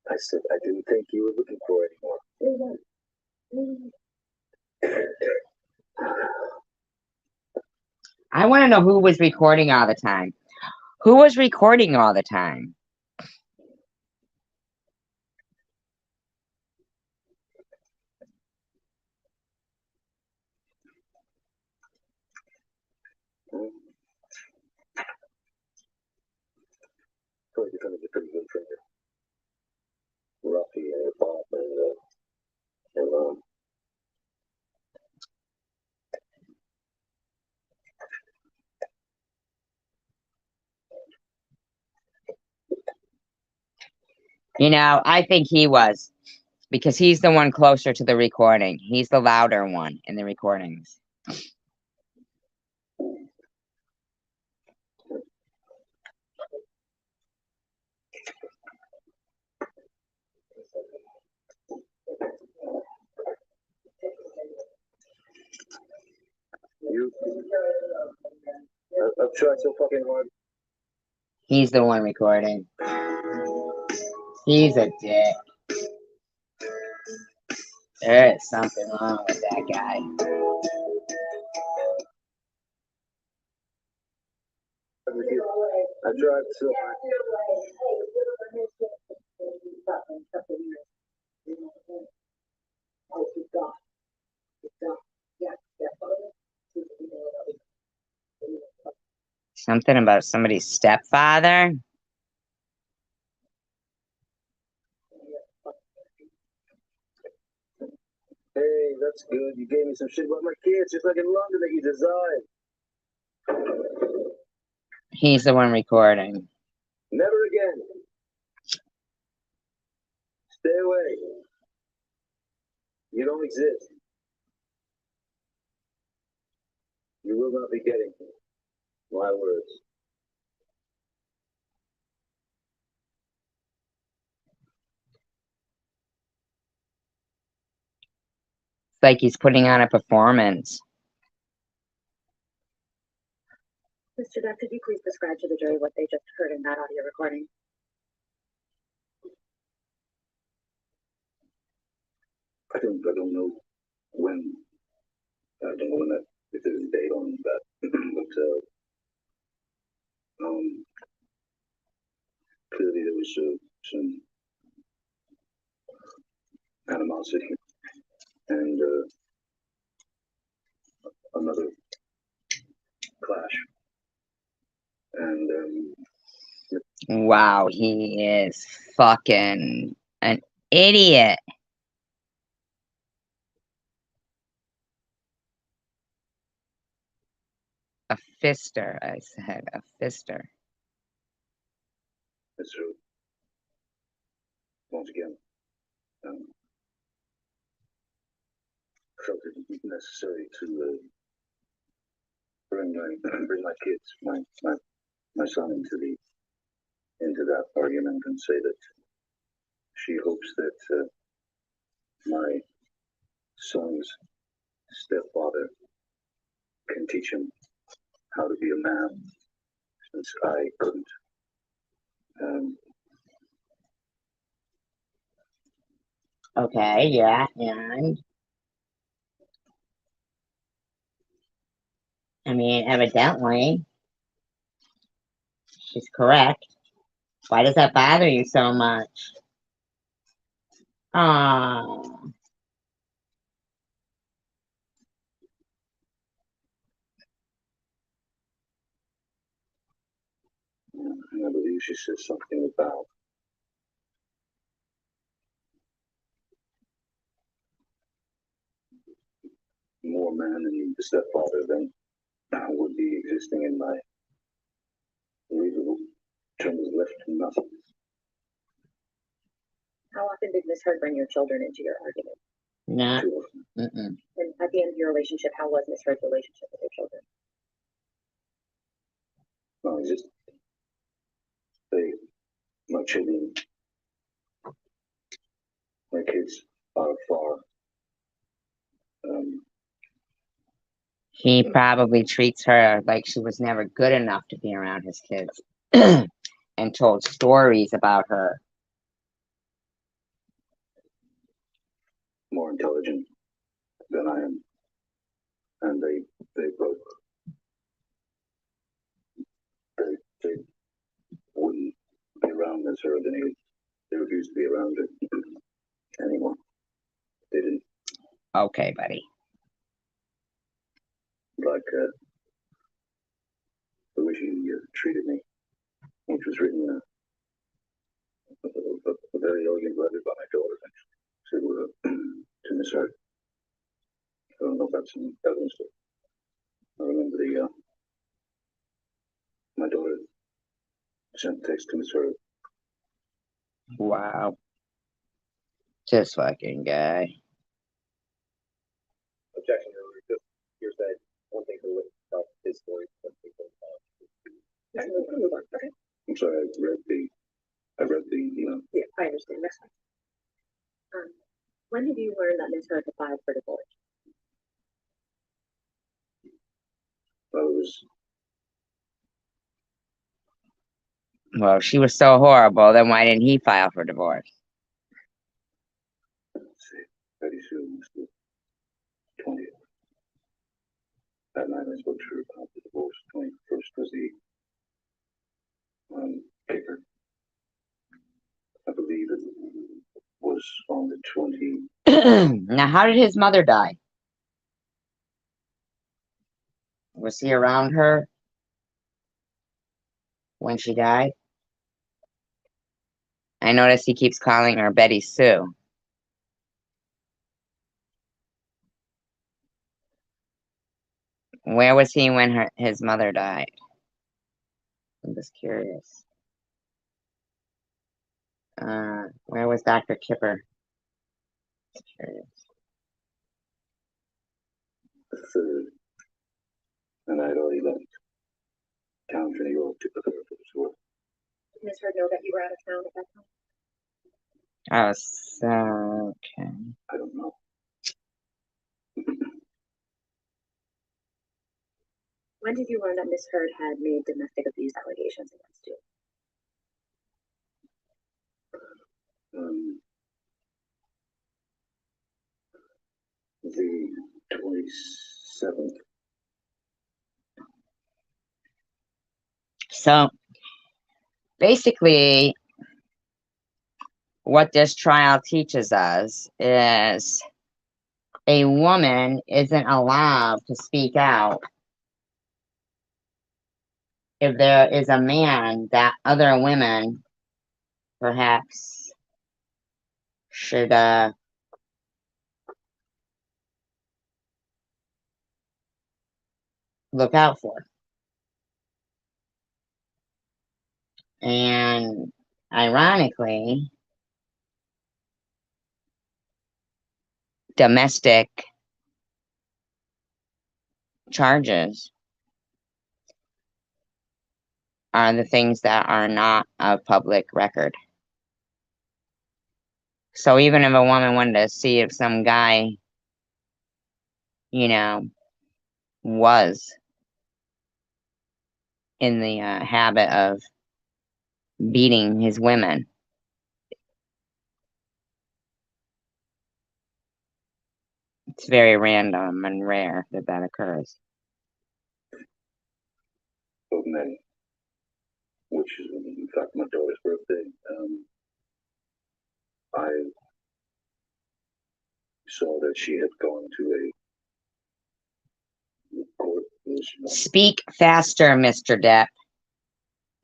I said I didn't think you were looking for it anymore. I want to know who was recording all the time. Who was recording all the time? Probably going to be pretty good for you. Rocky and Bob and You know, I think he was. Because he's the one closer to the recording. He's the louder one in the recordings. I've tried so fucking hard. He's the one recording. He's a dick. There is something wrong with that guy. I tried so hard. Something about somebody's stepfather? Hey, that's good. You gave me some shit about my kids, just like in London that you designed. He's the one recording. Never again. Stay away. You don't exist. You will not be getting my words. like he's putting on a performance. Mr. Duff, could you please describe to the jury what they just heard in that audio recording? I don't know when, I don't know when that, if there's a date on that, but, clearly there was some animosity and another clash. And Wow, he is fucking an idiot. A fister, I said, a fister. so once again, felt it necessary to bring my kids, my son into that argument and say that she hopes that my son's stepfather can teach him how to be a man, since I couldn't. Okay, yeah, and I mean, evidently, she's correct. Why does that bother you so much? Oh, And I believe she said something about more man in the stepfather than would be existing in my legal terms left to nothing. How often did Miss Heard bring your children into your argument? not. Too often. Mm-mm. And at the end of your relationship, how was Miss Heard's relationship with your children? Non-existent. My children, my kids are far. He probably treats her like she was never good enough to be around his kids and told stories about her. More intelligent than I am, and they both they wouldn't be around Miss Heard. They refused to be around her anymore. They didn't Okay, buddy. like the way she treated me, which was written a very elegant letter by my daughter to Miss Heard. I don't know if that's some evidence, but I remember my daughter sent a text to Miss Heard. Wow. This fucking guy. Objection, Your Honor. Just here's that one thing to look about his story. One thing to Okay. I'm sorry, I read the Yeah, I understand. Next one. When did you learn that Miss Heard had filed for divorce? Well, she was so horrible, then why didn't he file for divorce? very soon, the 20th. That night I spoke to her about the divorce. 21st was the kicker. I believe it was on the 20th. Now, how did his mother die? Was he around her when she died? I notice he keeps calling her Betty Sue. Where was he when his mother died? I'm just curious. Where was Dr. Kipper? Just curious. The 3rd. And I'd already left town for New York to prepare for this work. Did Miss Heard know that you were out of town at that time? Oh, so, okay. I don't know. did you learn that Miss Heard had made domestic abuse allegations against you? The 27th. So basically, what this trial teaches us is a woman isn't allowed to speak out if there is a man that other women perhaps should look out for. And ironically, domestic charges are the things that are not of public record. So even if a woman wanted to see if some guy, you know, was in the habit of beating his women, it's very random and rare that that occurs. Of May, which is in fact my daughter's birthday. I saw that she had gone to a court. Speak faster, Mr. Depp.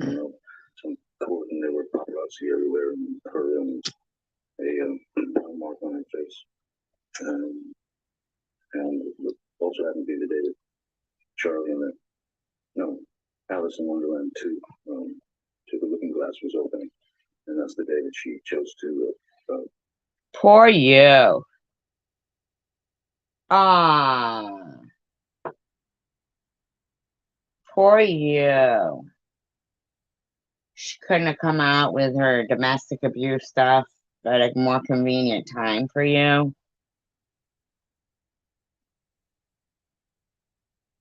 Some court, and there were paparazzi everywhere, and her a mark on her face. And it also happened to be the day that Charlie and Alice in Wonderland 2, to the Looking Glass was opening, and that's the day that she chose to. Poor you. Ah, poor you. She couldn't have come out with her domestic abuse stuff at a more convenient time for you.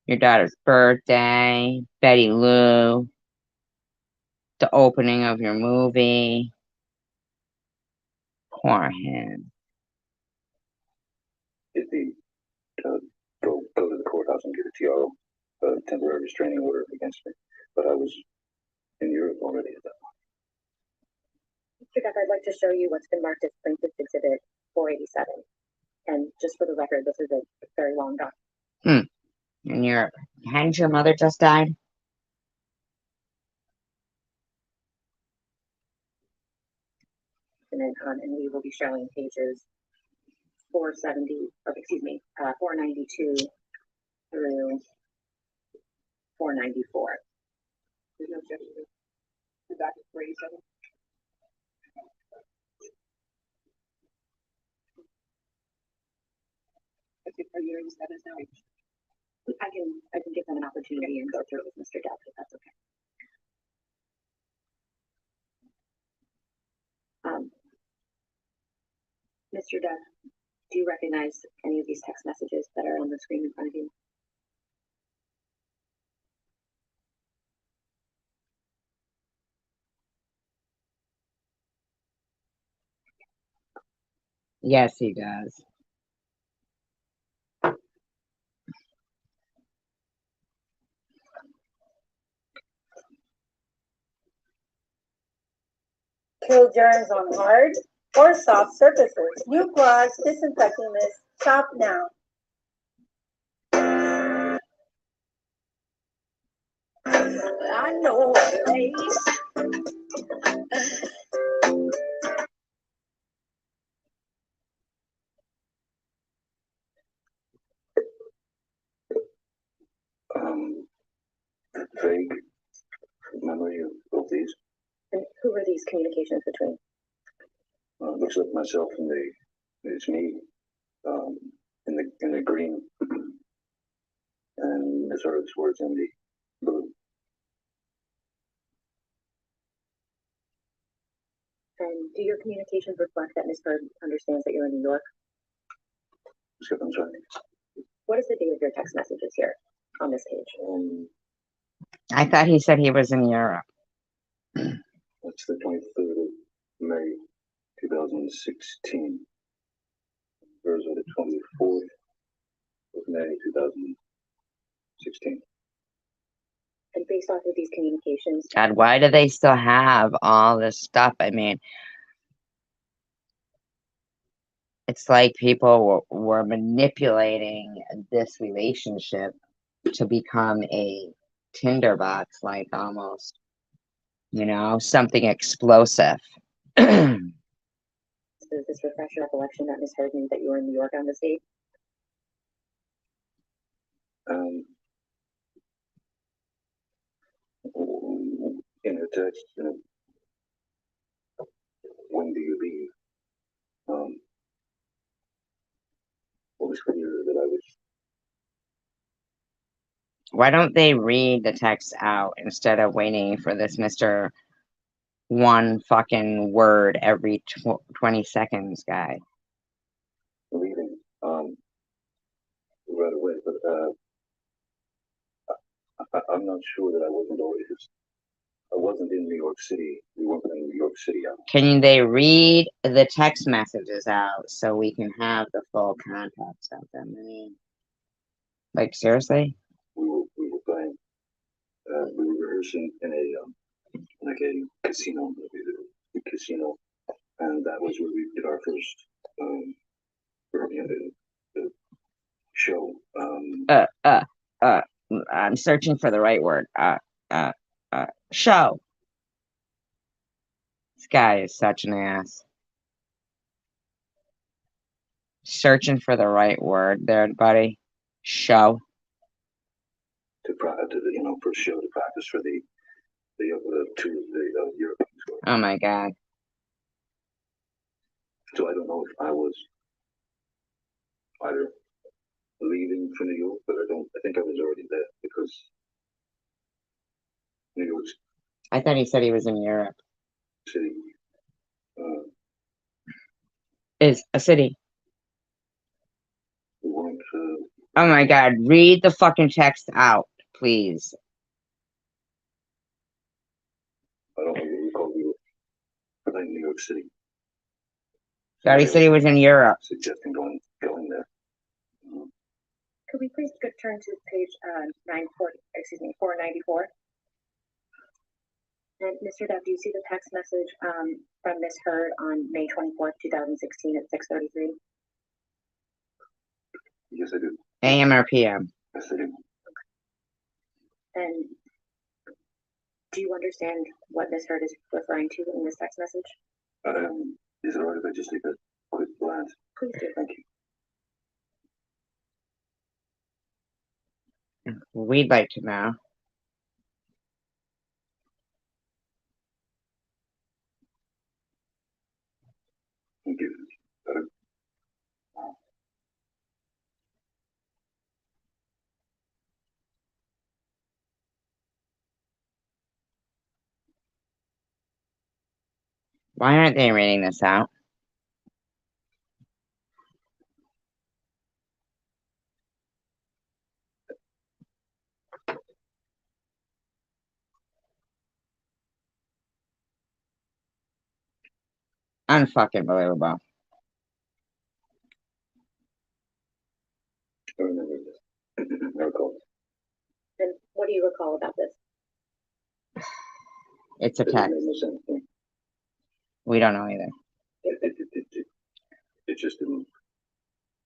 Your daughter's birthday, Betty Lou, the opening of your movie. Poor him. Did the go to the courthouse and get a TRO, temporary restraining order against me, but I was in Europe already at that point. Mr. Depp, I'd like to show you what's been marked as Plaintiff's Exhibit 487. And just for the record, this is a very long document. And hadn't your mother just died? And we will be showing pages 492 through 494. There's no objection to back to 487. Are you ready to step us now? I can give them an opportunity and go through it with Mr. Depp, if that's okay. Mr. Depp, do you recognize any of these text messages that are on the screen in front of you? Yes, he does. Kill germs on hard or soft surfaces. New Clorox disinfecting mist. Shop now. I know a place. Vague memory of these. And who were these communications between? Looks like myself and it's me, in the green, and Miss Heard's words in the blue. And do your communications reflect that Ms. Heard understands that you're in New York? I'm sorry. What is the date of your text messages here on this page? I thought he said he was in Europe. That's the 23rd of May, 2016. Hers are the 24th of May, 2016. And based off of these communications, God, why do they still have all this stuff? I mean, it's like people were manipulating this relationship to become a tinderbox, like almost, you know, something explosive. does this refresh your recollection that Ms. Heard knew that you were in New York on this date? In her text, when do you leave? It was clear that I was. Why don't they read the text out instead of waiting for this Mr. One fucking word every 20 seconds guy? Leaving right away, but I'm not sure that I wasn't already. I wasn't in New York City. We weren't in New York City. Can they read the text messages out so we can have the full context of them? I mean, like, seriously? We were playing. We were rehearsing in a casino, and that was where we did our first the show. I'm searching for the right word. Show. This guy is such an ass. Searching for the right word there, buddy. Show. For show to practice for the European tour. Oh my God. So I don't know if I was either leaving for New York, but I think I was already there because New York I thought he said he was in Europe. City Is a city. we weren't. Oh my God. Read the fucking text out, please. I don't really recall we were in New York City. Thought he said he was in Europe. Suggesting going there. Could we please turn to page 494? And Mr. Duff, do you see the text message from Ms. Heard on May 24th, 2016 at 6:33? Yes, I do. AM or PM? Yes, I do. And do you understand what Ms. Heard is referring to in this text message? Is it alright if I just take a quick glance? Please do. Thank you. We'd like to know. Thank you. Why aren't they reading this out? Unfucking believable. I remember this. I recall. And what do you recall about this? It's a It text. made no sense to me. We don't know either. It just didn't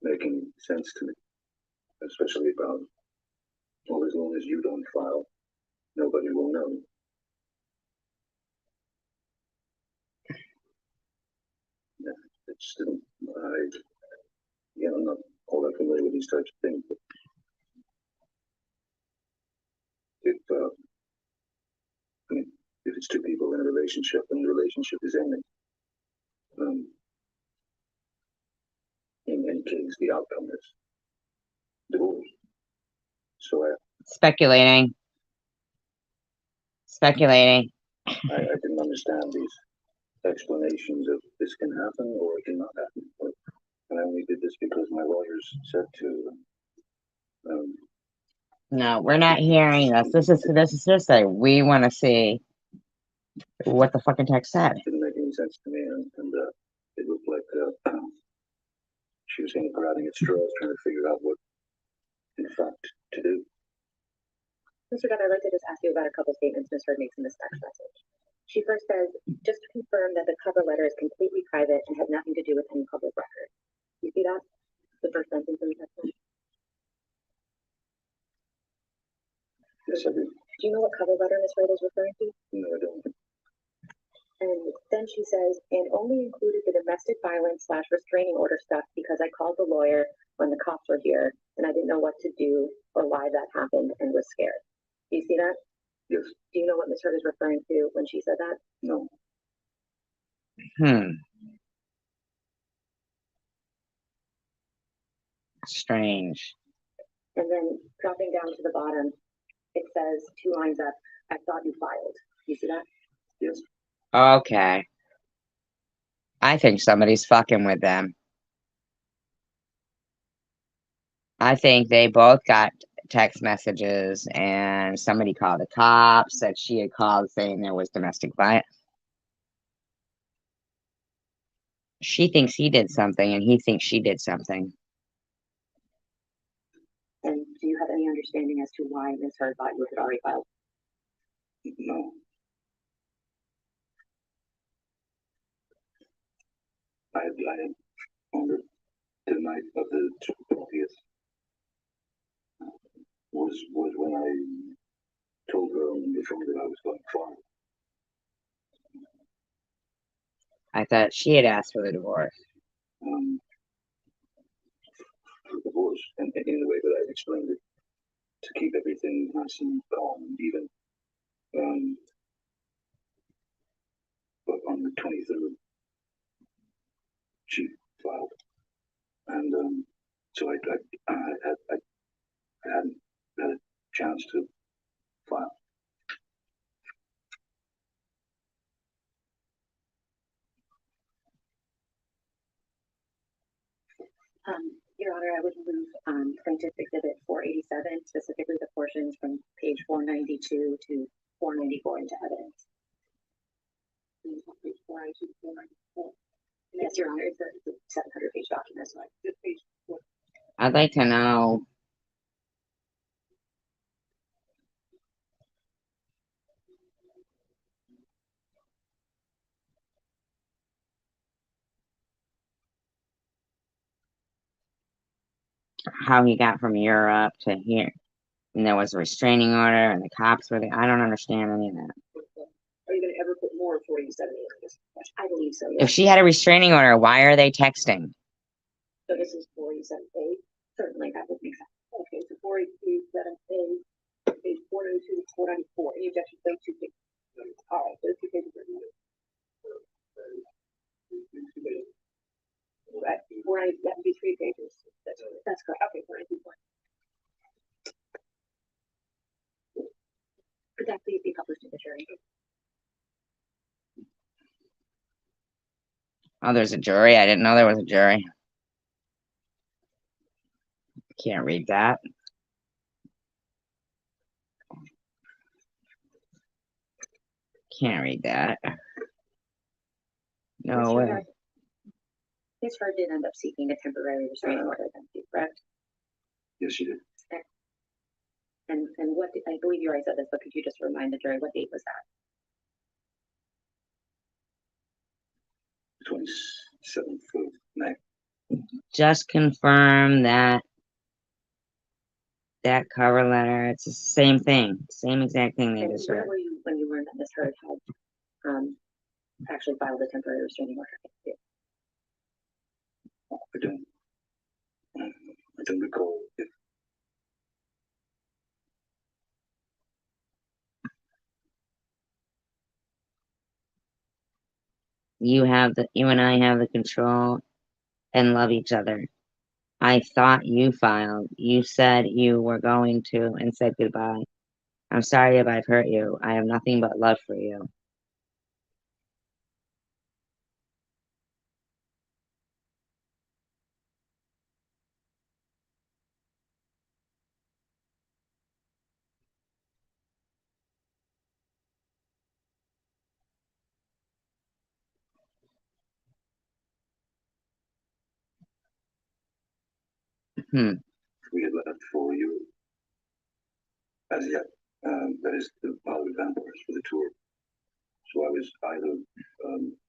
make any sense to me, especially about, well, as long as you don't file, nobody will know. Yeah, it just didn't. I'm not all that familiar with these types of things, but if it's two people in a relationship and the relationship is ending, in any case, the outcome is divorce. So Speculating. I didn't understand these explanations of this can happen or it cannot happen. And I only did this because my lawyers said to. No, we're not hearing this. This is just we want to see what the fucking text said. Didn't make any sense to me, and it looked like she was grabbing at straws, trying to figure out what, in fact, to do. Mr. Dunn, I'd like to just ask you about a couple statements Ms. Heard makes in this text message. She first says, just to confirm that the cover letter is completely private and has nothing to do with any public record. You see that? The first sentence in the text message. Yes, I do. Do you know what cover letter Ms. Heard is referring to? No, I don't. And then she says, and only included the domestic violence / restraining order stuff because I called the lawyer when the cops were here and I didn't know what to do or why that happened and was scared. Do you see that? Yes. Do you know what Ms. Heard is referring to when she said that? No. Strange. And then dropping down to the bottom, it says 2 lines up, I thought you filed. Do you see that? Yes. Okay. I think somebody's fucking with them. I think they both got text messages and somebody called the cops that she had called saying there was domestic violence. She thinks he did something and he thinks she did something. And do you have any understanding as to why Ms. Heard thought you had already filed? No. I had on the night of the 20th was when I told her on the phone that I was going to file. I thought she had asked for the divorce. For divorce, and in the way that I explained it, to keep everything nice and calm and even. But on the 23rd, she filed, and so I hadn't had a chance to file. Your Honor, I would move plaintiff exhibit 487, specifically the portions from page 492 to 494 into evidence. Page 492 to 494. Yes, Your Honor, it's a 700-page document, so this page. I'd like to know how he got from Europe to here. And there was a restraining order and the cops were there. I don't understand any of that. Are you gonna ever put more 47 in this? I believe so, yes. If she had a restraining order, why are they texting? So this is 47A. Certainly, that would make sense. Okay, so 487A, page 492 to 494. Any objection to those 2 pages? All right, those 2 pages are needed. Right, 490, that would be 3 pages. That's correct. Okay, 492. Could that please be published to the jury? Oh, there's a jury. I didn't know there was a jury. Can't read that. Can't read that. No way. Ms. Heard did end up seeking a temporary restraining order, then, correct? Yes, she did. And what did, I believe you already said this, but could you just remind the jury what date was that? 27th of May. Just confirm that cover letter. It's the same thing. Same exact thing they And just where read. were you when you learned that Ms. Heard had actually filed a temporary restraining order? I don't recall if You and I have the control and love each other. I thought you filed. You said you were going to and said goodbye. I'm sorry if I've hurt you. I have nothing but love for you. We had left for Europe as yet. That is the Hollywood Vampires for the tour. So I was either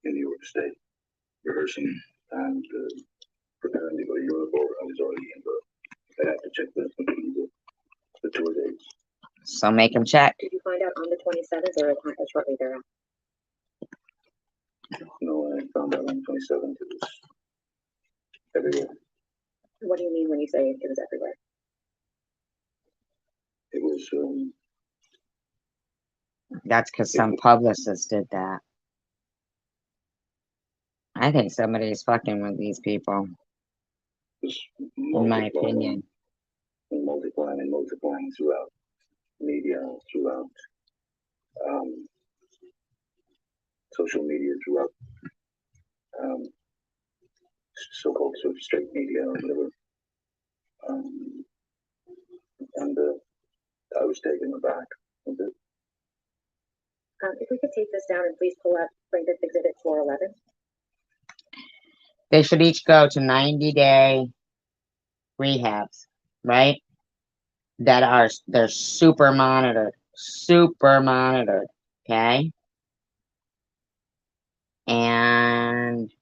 in New York State rehearsing and preparing to go to Europe, or I was already in Europe. I have to check the tour dates. So make him check. Did you find out on the 27th or shortly thereafter? No, I found out on the 27th. It was everywhere. What do you mean when you say it was everywhere? It was That's because some publicist did that. I think somebody's fucking with these people, in my opinion. And multiplying throughout media, throughout social media, throughout so-called sort of straight media or whatever. And I was taken aback a bit. If we could take this down and please pull up Plaintiff Exhibit 411. They should each go to 90-day rehabs, right? They're super monitored, okay? And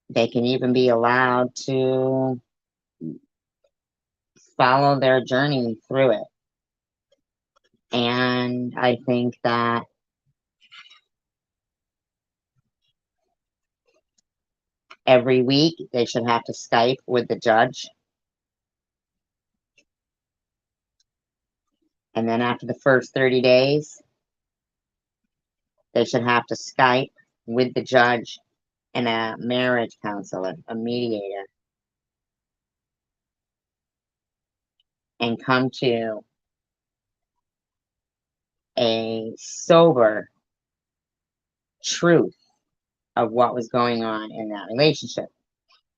they can even be allowed to follow their journey through it. And I think that every week they should have to Skype with the judge. And then after the first 30 days, they should have to Skype with the judge and a marriage counselor, a mediator, and come to a sober truth of what was going on in that relationship.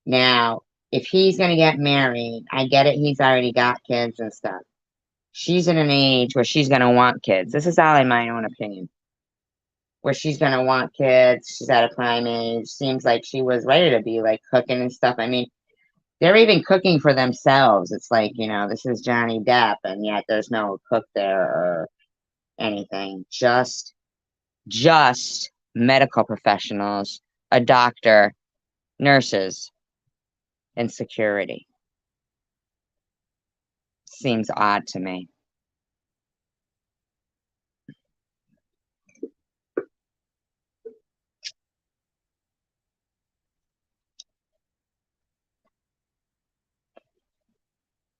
Now, if he's going to get married, I get it, he's already got kids and stuff. She's in an age where she's going to want kids. This is all in my own opinion. Where she's going to want kids. She's at a prime age. Seems like she was ready to be like cooking and stuff. I mean, they're even cooking for themselves. It's like, you know, this is Johnny Depp, and yet there's no cook there or anything. Just medical professionals, a doctor, nurses, and security. Seems odd to me.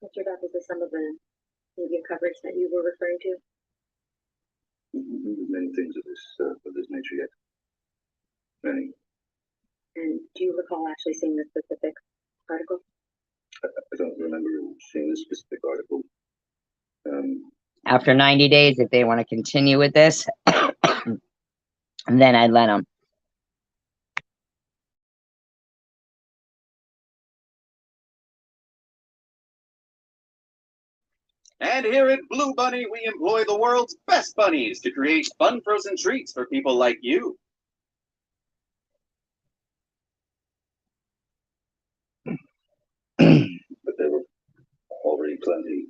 Mr. Duff, is this some of the media coverage that you were referring to? Many things of this nature yet. Many. And do you recall actually seeing the specific article? I don't remember seeing this specific article. After 90 days, if they want to continue with this, then I'd let them. And here at Blue Bunny, we employ the world's best bunnies to create fun frozen treats for people like you. But there were already plenty,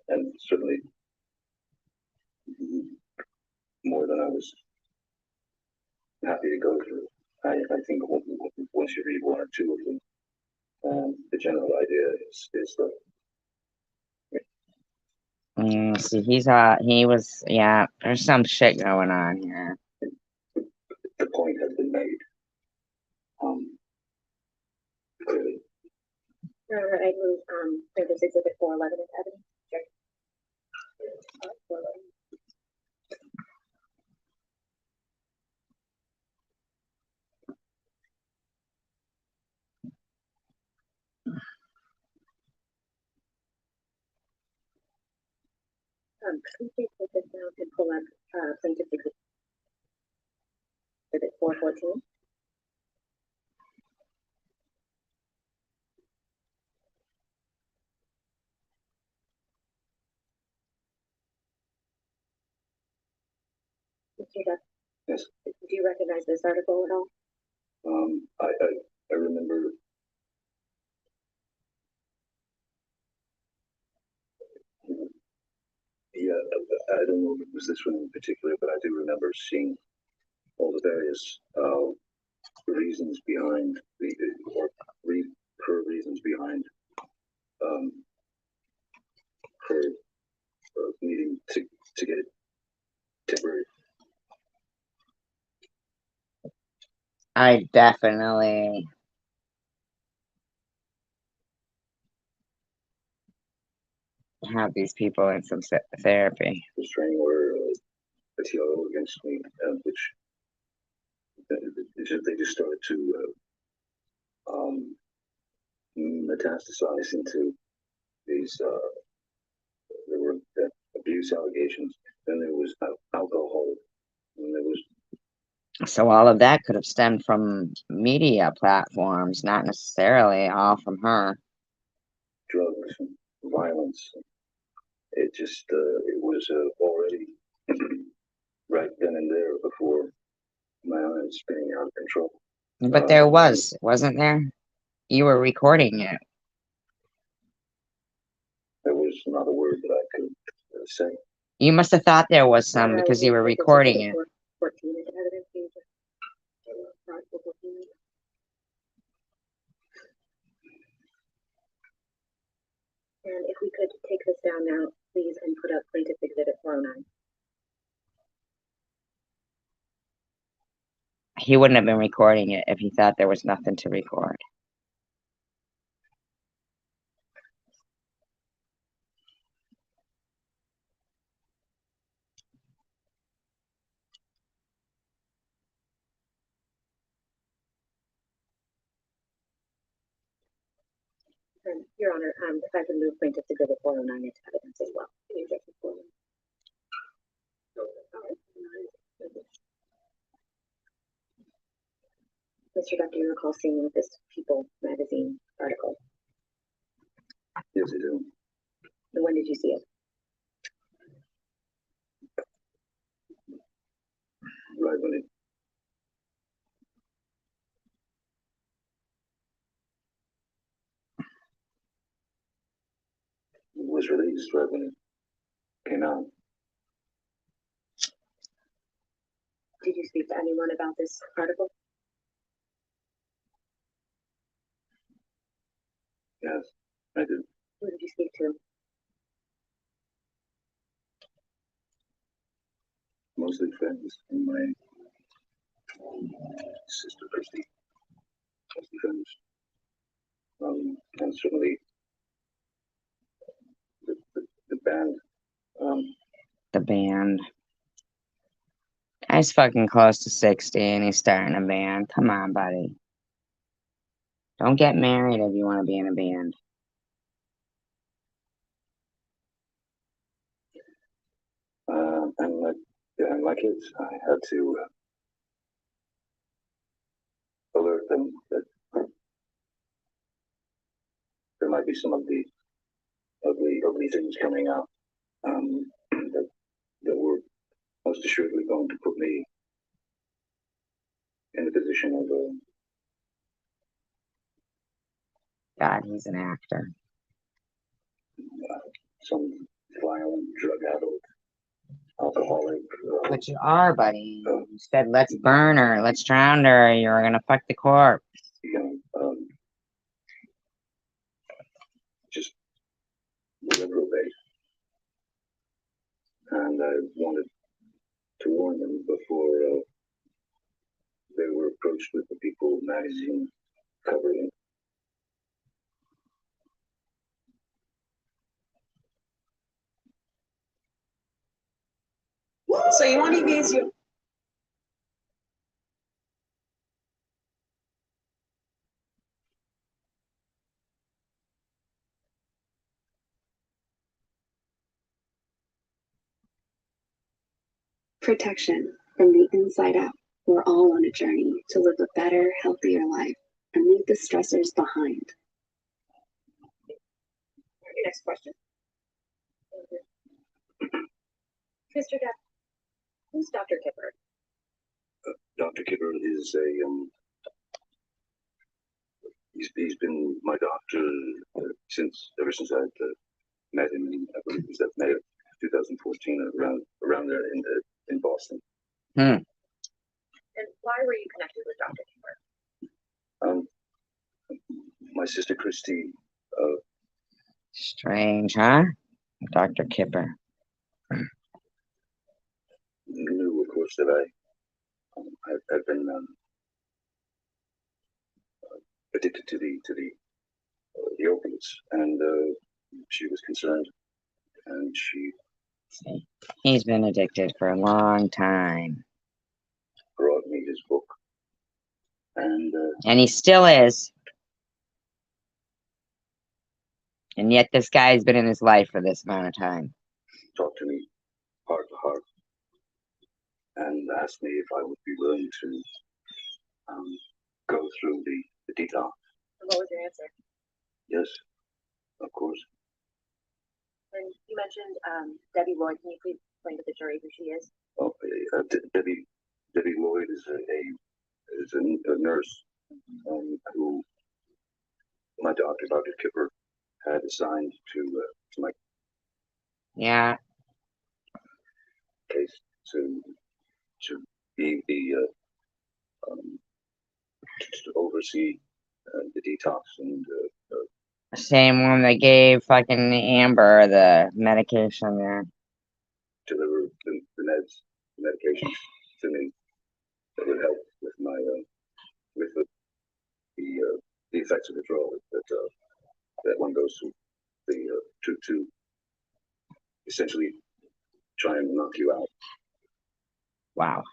and certainly more than I was happy to go through. I think once you read one or two of them, the general idea is that. See, there's some shit going on here. The point has been made. Clearly. I move Plaintiff's Exhibit 411 is evidence. Could you please take this down and pull up Plaintiff's Exhibit 414? Mr. Duff, Yes. do you recognize this article at all? I remember Yeah, I don't know if it was this one in particular, but I do remember seeing all the various reasons behind her reasons behind um, her needing to get it temporary. I definitely have these people in some therapy. Restraining order, a TRO against me, which they just started to metastasize into these. There were abuse allegations. Then there was alcohol. And there was So all of that could have stemmed from media platforms, not necessarily all from her. drugs and violence. It just it was already right then and there before my eyes spinning out of control. But there wasn't there? You were recording it. There was not a word that I could say. You must have thought there was some because you were recording it. 14 is evidence being And if we could take this down now, please, and put up plaintiff exhibit 409. He wouldn't have been recording it if he thought there was nothing to record. Your Honor, if I could move plaintiff exhibit 409 into evidence as well. Mr. Doctor, you recall seeing this People magazine article? Yes, I do. And when did you see it? Right when it was released, right when it came out. Did you speak to anyone about this article? Yes, I did. Who did you speak to? Mostly friends and my sister Christy. Mostly friends. And certainly the band. The band. Guy's fucking close to 60 and he's starting a band. Come on, buddy. Don't get married if you want to be in a band. And my kids, I had to alert them that there might be some of the ugly things coming out that were most assuredly going to put me in the position of God, he's an actor. Some violent, drug-addled, alcoholic. But you are, buddy. You said, let's burn her, let's drown her, you're gonna fuck the corpse. Just reprobate. And I wanted to warn them before they were approached with the People magazine covering. So you want to use your protection from the inside out. We're all on a journey to live a better, healthier life and leave the stressors behind. Next question. Mr. Depp, who's Dr. Kipper? Dr. Kipper is he's been my doctor ever since I met him. I believe it was that May of 2014, around there in Boston. And why were you connected with Dr. Kipper? My sister Christy. Strange, huh? Dr. Kipper. Knew, of course, that I've been addicted to the opiates, and she was concerned, and she He's been addicted for a long time. brought me his book, and he still is. And yet this guy's been in his life for this amount of time. talked to me heart to heart, and asked me if I would be willing to go through the detox. And what was your answer? Yes, of course. And you mentioned Debbie Lloyd. Can you please explain to the jury who she is? Oh, Debbie Lloyd is a nurse who my doctor, Dr. Kipper, had assigned to my case to be to oversee the detox and Same one that gave fucking Amber the medication there. deliver the medications to me that would help with my with the effects of withdrawal that one goes through to essentially try and knock you out. Wow.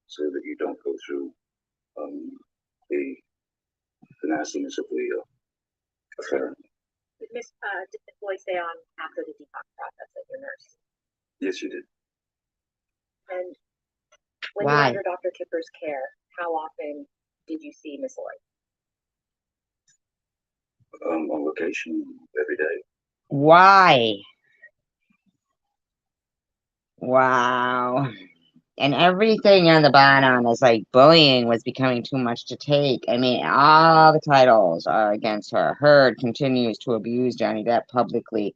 So that you don't go through the nastiness of the affair. Did Miss Lloyd stay on after the detox process as your nurse? Yes, you did. And when you were under Dr. Kipper's care, how often did you see Miss Lloyd? On location every day. Why? Wow. And everything on the bottom is like bullying was becoming too much to take. I mean, all the titles are against her. Heard continues to abuse Johnny Depp publicly.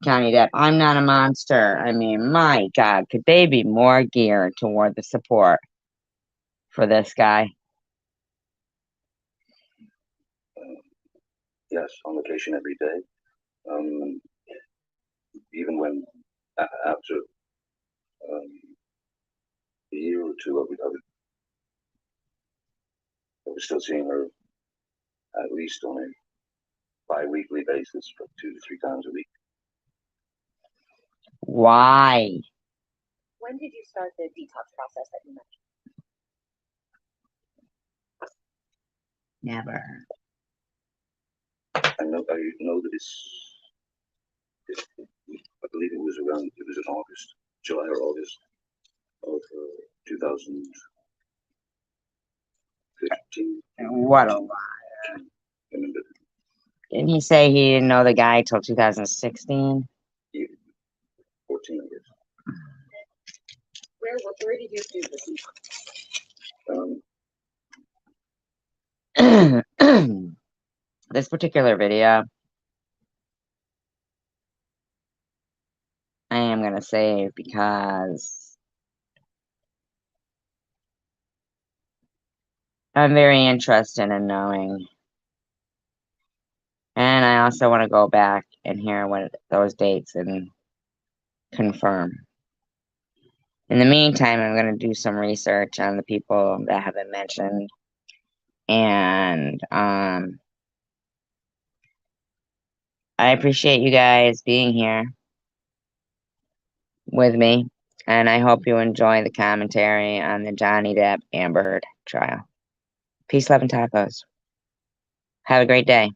Johnny Depp, I'm not a monster. I mean, my God, could they be more geared toward the support for this guy? Yes, on location every day. Even when after a year or two, I was still seeing her at least on a bi-weekly basis for 2 to 3 times a week. Why? When did you start the detox process that you mentioned? Never. I know that I believe it was in August, July or August of 2015. What a liar. Didn't he say he didn't know the guy till 2016? 14, I guess. Where did you do the detox? This particular video, I am going to save because I'm very interested in knowing. And I also want to go back and hear what those dates and confirm. In the meantime, I'm going to do some research on the people that have been mentioned. And I appreciate you guys being here with me. And I hope you enjoy the commentary on the Johnny Depp Amber Heard trial. Peace, love, and tacos. Have a great day.